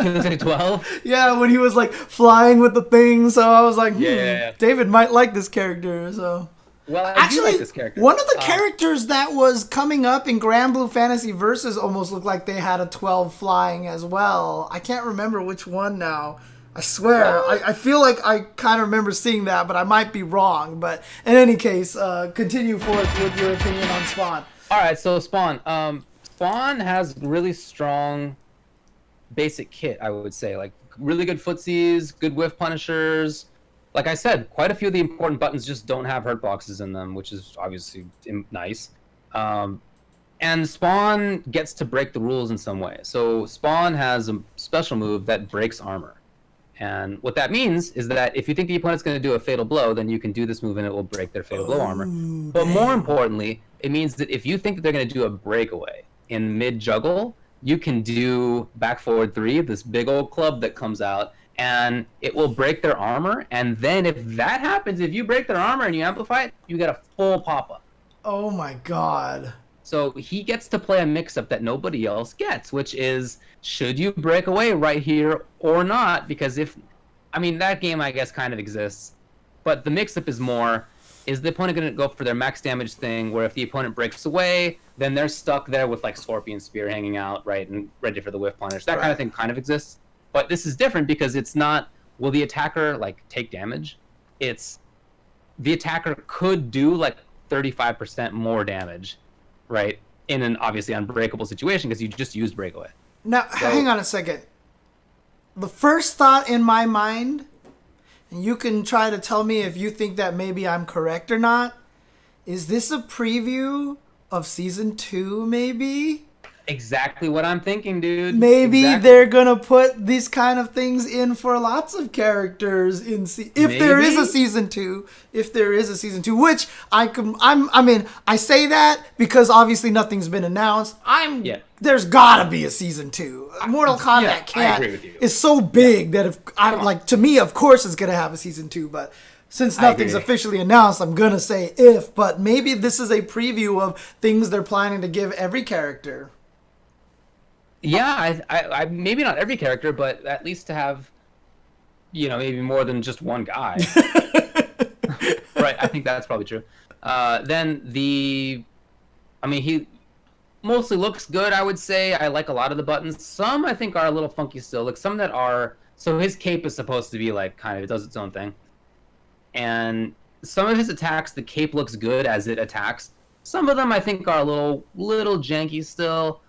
He looks like 12? Yeah, when he was like flying with the thing, so I was like, yeah. David might like this character, so. Well, I actually do like this character. One of the characters that was coming up in Grand Blue Fantasy Versus almost looked like they had a 12 flying as well. I can't remember which one now. I swear, I feel like I kind of remember seeing that, but I might be wrong. But in any case, continue forth with your opinion on Spawn. All right, so Spawn. Spawn has really strong basic kit, I would say. Like, really good footsies, good whiff punishers. Like I said, quite a few of the important buttons just don't have Hurtboxes in them, which is obviously nice. And Spawn gets to break the rules in some way. So Spawn has a special move that breaks armor. And what that means is that if you think the opponent's going to do a fatal blow, then you can do this move and it will break their fatal blow armor. But more importantly, it means that if you think that they're going to do a breakaway in mid-juggle, you can do back forward 3, this big old club that comes out, and it will break their armor. And then if that happens, if you break their armor and you amplify it, you get a full pop-up. Oh my god. So he gets to play a mix-up that nobody else gets, which is, should you break away right here or not? Because if I mean, that game, I guess, kind of exists. But the mix-up is more, is the opponent going to go for their max damage thing, where if the opponent breaks away, then they're stuck there with, like, Scorpion Spear hanging out, right, and ready for the whiff punish. That kind of thing kind of exists. But this is different because it's not, will the attacker, like, take damage? It's, the attacker could do, like, 35% more damage, right, in an obviously unbreakable situation because you just used breakaway. Now, hang on a second. The first thought in my mind, and you can try to tell me if you think that maybe I'm correct or not, is this a preview of Season 2, maybe? Exactly what I'm thinking, dude. Maybe exactly. they're going to put these kind of things in for lots of characters in if there is a Season 2, which I say that because obviously nothing's been announced. There's got to be a Season 2. Mortal Kombat is so big that if I'm like, to me, of course it's going to have a Season 2, but since nothing's officially announced, I'm going to say if, but maybe this is a preview of things they're planning to give every character. Yeah, I maybe not every character, but at least to have, maybe more than just one guy. Right, I think that's probably true. Then he mostly looks good, I would say. I like a lot of the buttons. Some I think are a little funky still. Like some that are, so his cape is supposed to be like kind of, it does its own thing. And some of his attacks, the cape looks good as it attacks. Some of them I think are a little janky still.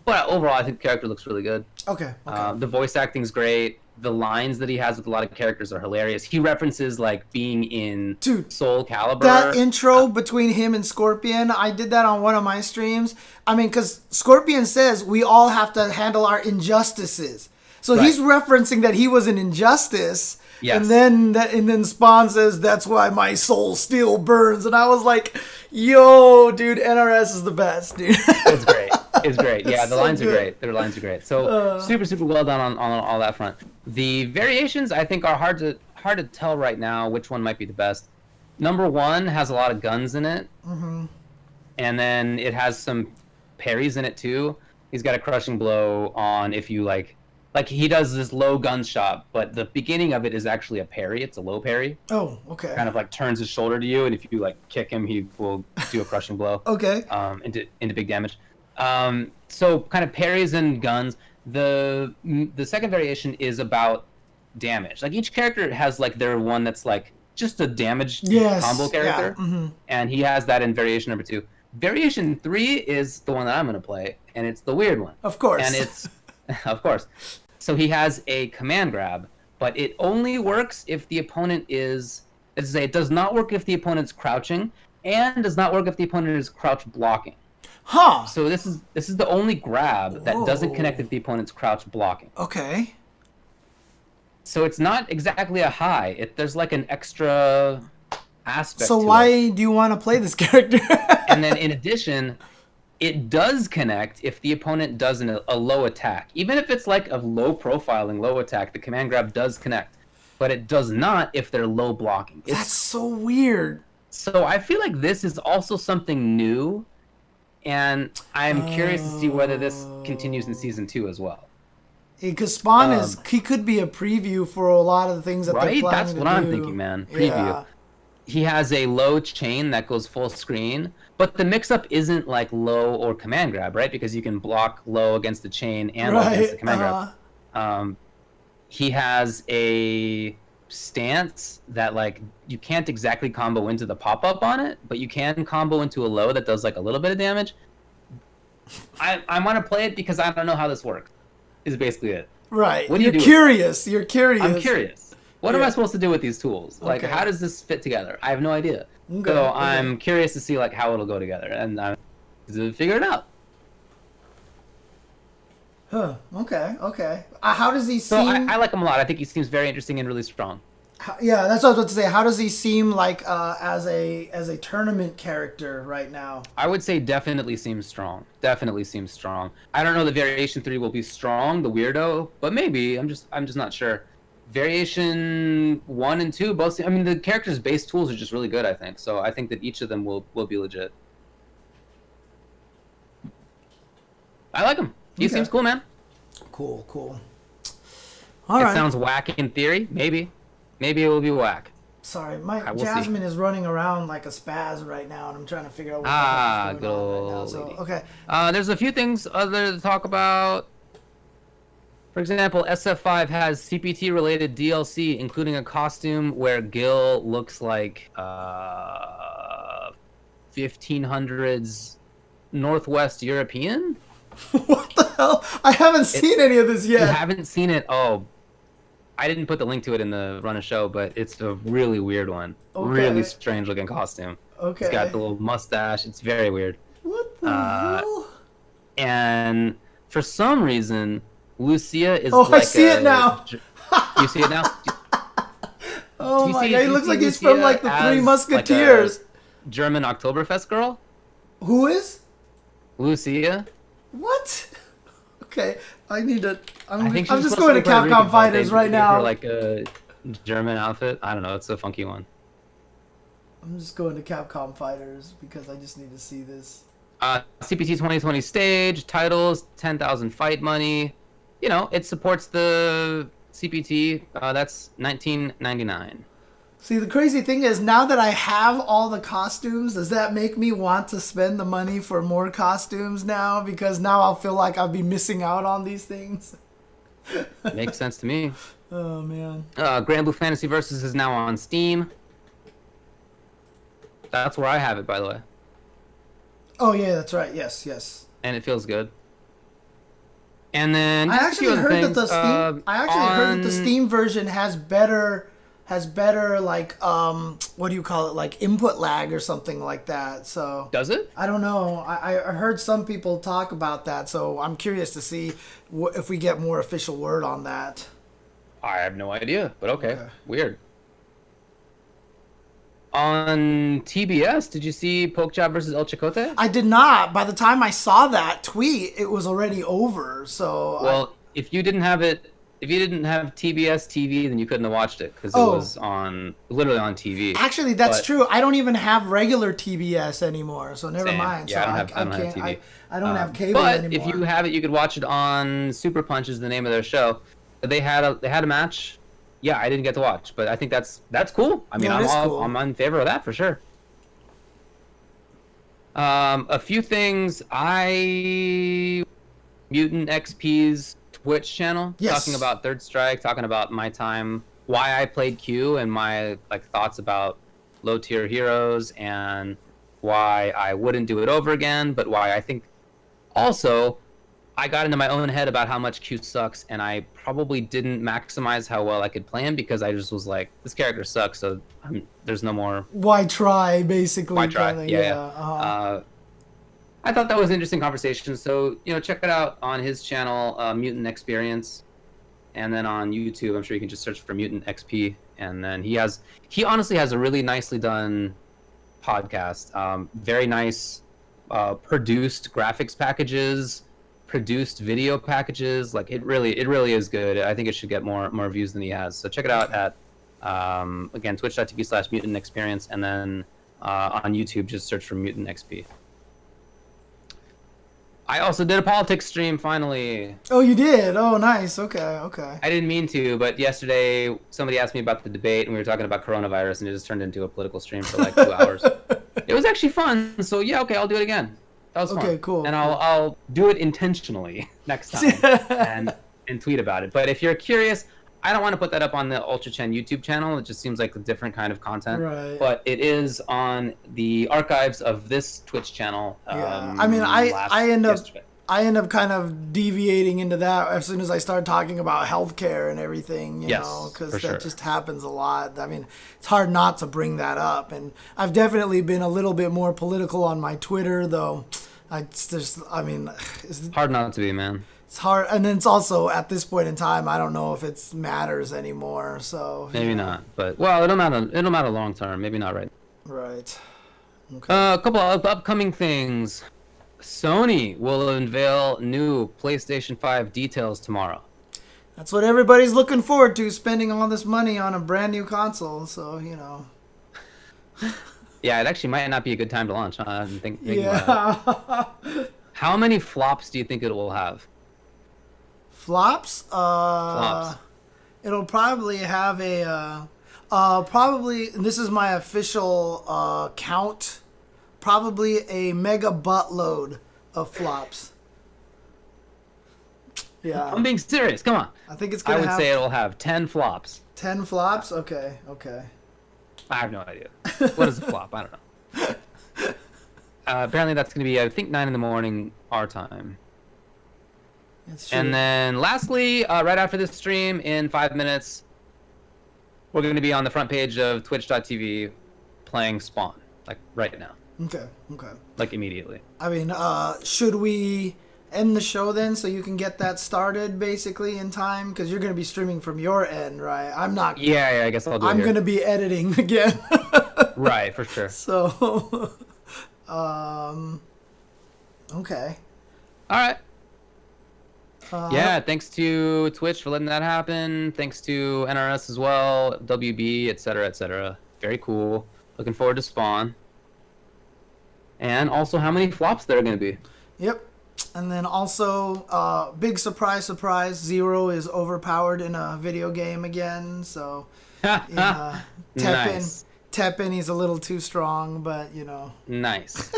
But overall, I think the character looks really good. Okay. The voice acting's great. The lines that he has with a lot of characters are hilarious. He references like being in Soul Calibur. That intro between him and Scorpion, I did that on one of my streams. I mean, because Scorpion says we all have to handle our injustices. So he's referencing that he was an injustice. Yes. And then Spawn says, that's why my soul still burns. And I was like, yo, dude, NRS is the best, dude. It's great. It's great. Yeah, the lines are great. Their lines are great. So super well done on all that front. The variations, I think, are hard to tell right now which one might be the best. Number 1 has a lot of guns in it. Mm-hmm. And then it has some parries in it, too. He's got a crushing blow on if you, like he does this low gunshot, but the beginning of it is actually a parry. It's a low parry. Oh, okay. Kind of like turns his shoulder to you, and if you like kick him, he will do a crushing blow. Okay. Into big damage. So kind of parries and guns. The second variation is about damage. Like each character has like their one that's like just a damage combo character, and he has that in variation number 2. Variation 3 is the one that I'm going to play, and it's the weird one. Of course. And it's of course. So he has a command grab, but it only works if the opponent is, let's say, it does not work if the opponent's crouching, and does not work if the opponent is crouch blocking. Huh. So this is the only grab that doesn't connect if the opponent's crouch blocking. Okay. So it's not exactly a high. There's like an extra aspect. So why do you want to play this character? And then in addition, it does connect if the opponent does a low attack. Even if it's like a low profiling, low attack, the command grab does connect. But it does not if they're low blocking. That's so weird. So I feel like this is also something new. And I'm curious to see whether this continues in Season 2 as well. Because Spawn he could be a preview for a lot of the things that they're planning to do. Right? That's what I'm thinking, man. Preview. Yeah. He has a low chain that goes full screen, but the mix-up isn't like low or command grab, right? Because you can block low against the chain and low against the command grab. He has a stance that like you can't exactly combo into the pop-up on it, but you can combo into a low that does like a little bit of damage. I want to play it because I don't know how this works, is basically it. Right. What do you do? You're curious. I'm curious. What am I supposed to do with these tools? Like, how does this fit together? I have no idea. So I'm curious to see like how it'll go together, and I'm to figure it out. Huh. Okay. How does he seem? So I like him a lot. I think he seems very interesting and really strong. Yeah, that's what I was about to say. How does he seem like as a tournament character right now? I would say definitely seems strong. Definitely seems strong. I don't know that Variation 3 will be strong, the weirdo, but maybe. I'm just not sure. Variation 1 and 2 both. I mean, the characters' base tools are just really good. I think so. I think that each of them will be legit. I like him. He seems cool, man. Cool. All it right. sounds whack in theory. Maybe it will be whack. Sorry, my will see. Jasmine is running around like a spaz right now, and I'm trying to figure out what the Good heck is going on right now. old So, lady. okay. There's a few things other to talk about. For example, SF5 has CPT-related DLC, including a costume where Gil looks like 1500s Northwest European. What the hell? I haven't seen any of this You yet. haven't seen it? Oh, I didn't put the link to it in the run of show, but it's a really weird one. Okay. Really strange-looking costume. Okay. It's got the little mustache. It's very weird. What the hell? And for some reason, Lucia is Oh, like I see it now. You see it now? Oh do you my see- god, do he you looks see like he's Lucia from like the Three as, Musketeers. like, a German Oktoberfest girl? Who is? Lucia? What? Okay, I need to. I think I'm she's just supposed going to be Puerto Rican, Capcom but Fighters they right give now. her, like a German outfit. I don't know. It's a funky one. I'm just going to Capcom Fighters because I just need to see this. CPT 2020 stage, titles, 10,000 fight money. You know, it supports the CPT. That's $19.99. See, the crazy thing is, now that I have all the costumes, does that make me want to spend the money for more costumes now? Because now I'll feel like I'll be missing out on these things. Makes sense to me. Oh, man. Grand Blue Fantasy Versus is now on Steam. That's where I have it, by the way. Oh, yeah, that's right. Yes, yes. And it feels good. And then I just a few actually other heard that things. the Steam. I actually heard that the Steam version has better like what do you call it, like input lag or something like that. So Does it? I don't know. I heard some people talk about that, so I'm curious to see if we get more official word on that. I have no idea, but okay. Okay. Weird. On TBS, did you see Pokchop versus El Chakotay? I did not. By the time I saw that tweet, it was already over. So Well, if you didn't have TBS TV, then you couldn't have watched it because Oh. it was literally on TV. actually, that's But- true. I don't even have regular TBS anymore, so never Same. mind. Yeah, so I don't have TV. I don't have cable but anymore. if you have it, you could watch it on Super Punch, is the name of their show. They had a match. Yeah, I didn't get to watch, but I think that's cool. I mean, That is cool. I'm in favor of that for sure. A few things. MutantXP's Twitch channel, Yes. talking about Third Strike, talking about my time, why I played Q, and my thoughts about low tier heroes, and why I wouldn't do it over again, but why I think also I got into my own head about how much Q sucks, and I probably didn't maximize how well I could play him because I just was like, this character sucks, so there's no more. Why try, basically? Why try? Kinda, Yeah. Uh-huh. I thought that was an interesting conversation, so check it out on his channel, Mutant Experience, and then on YouTube, I'm sure you can just search for Mutant XP, and then he honestly has a really nicely done podcast, very nice, produced graphics packages, produced video packages. Like it really is good. I think it should get more views than he has. So check it out at again twitch.tv/Mutant Experience, and then on YouTube just search for Mutant XP. I also did a politics stream finally. Oh, you did? Oh, nice. Okay. I didn't mean to, but yesterday somebody asked me about the debate, and we were talking about coronavirus, and it just turned into a political stream for like 2 hours. It was actually fun. So yeah, okay, I'll do it again. That was fun. Okay, cool. And I'll do it intentionally next time and tweet about it. But if you're curious, I don't want to put that up on the UltraChen YouTube channel. It just seems like a different kind of content. Right. But it is on the archives of this Twitch channel. Yeah. I mean, I end up kind of deviating into that as soon as I start talking about healthcare and everything, you know, because that just happens a lot. I mean, it's hard not to bring that up. And I've definitely been a little bit more political on my Twitter, though. It's hard not to be, man. It's hard. And then it's also, at this point in time, I don't know if it matters anymore. So maybe not. But, well, it'll matter long term. Maybe not right. Right. Okay. A couple of upcoming things. Sony will unveil new PlayStation 5 details tomorrow. That's what everybody's looking forward to, spending all this money on a brand new console. So, you know. Yeah, it actually might not be a good time to launch. Huh? Yeah. How many flops do you think it will have? Flops? Flops. It'll probably have a probably, and this is my official count, probably a mega buttload of flops. Yeah. I'm being serious. Come on. I think it's I gonna would say it'll have 10 flops. 10 flops. Okay. I have no idea. What is a flop? I don't know. Apparently that's going to be, I think, 9 in the morning our time. It's true. And then lastly, right after this stream, in 5 minutes, we're going to be on the front page of twitch.tv playing Spawn, like right now. Okay. Like immediately. I mean, should we end the show then so you can get that started basically in time? Because you're going to be streaming from your end, right? I'm not. Yeah, I guess I'll do it I'm here. going to be editing again. Right, for sure. So, okay. All right. Yeah, thanks to Twitch for letting that happen. Thanks to NRS as well, WB, etc., etc. Very cool. Looking forward to Spawn. And also how many flops there are going to be. Yep. And then also, big surprise, Zero is overpowered in a video game again. So, Nice. Teppen, he's a little too strong, but, you know. Nice.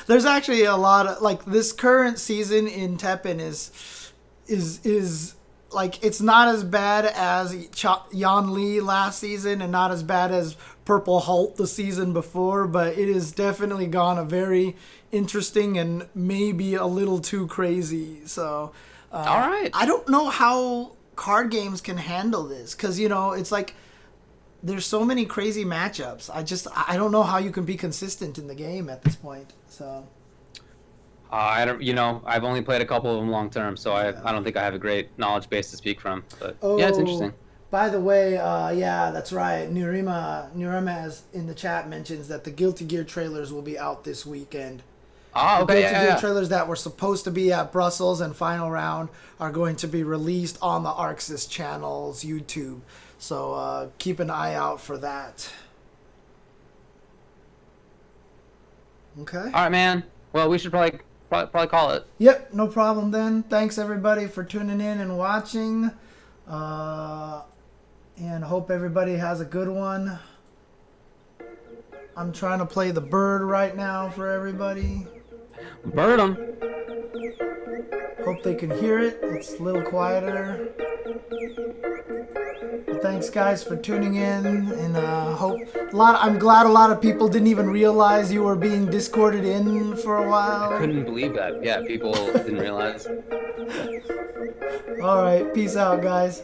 There's actually a lot of, like, this current season in Teppen is like, it's not as bad as Yan Li last season and not as bad as Purple Halt the season before, but it has definitely gone a very interesting and maybe a little too crazy. So, All right. I don't know how card games can handle this because, you know, it's like there's so many crazy matchups. I don't know how you can be consistent in the game at this point. So I don't, I've only played a couple of them long term, so I don't think I have a great knowledge base to speak from. But yeah, it's interesting. By the way, yeah, that's right. Nurima is in the chat mentions that the Guilty Gear trailers will be out this weekend. Oh, okay, The Guilty Gear yeah. trailers that were supposed to be at Brussels and Final Round are going to be released on the Arxis channel's YouTube. So keep an eye out for that. Okay. All right, man. Well, we should probably call it. Yep, no problem then. Thanks everybody for tuning in and watching. And hope everybody has a good one. I'm trying to play the bird right now for everybody. Bird 'em. Hope they can hear it. It's a little quieter. But thanks guys for tuning in, and I'm glad a lot of people didn't even realize you were being discorded in for a while. Couldn't believe that. Yeah, people didn't realize. All right, peace out guys.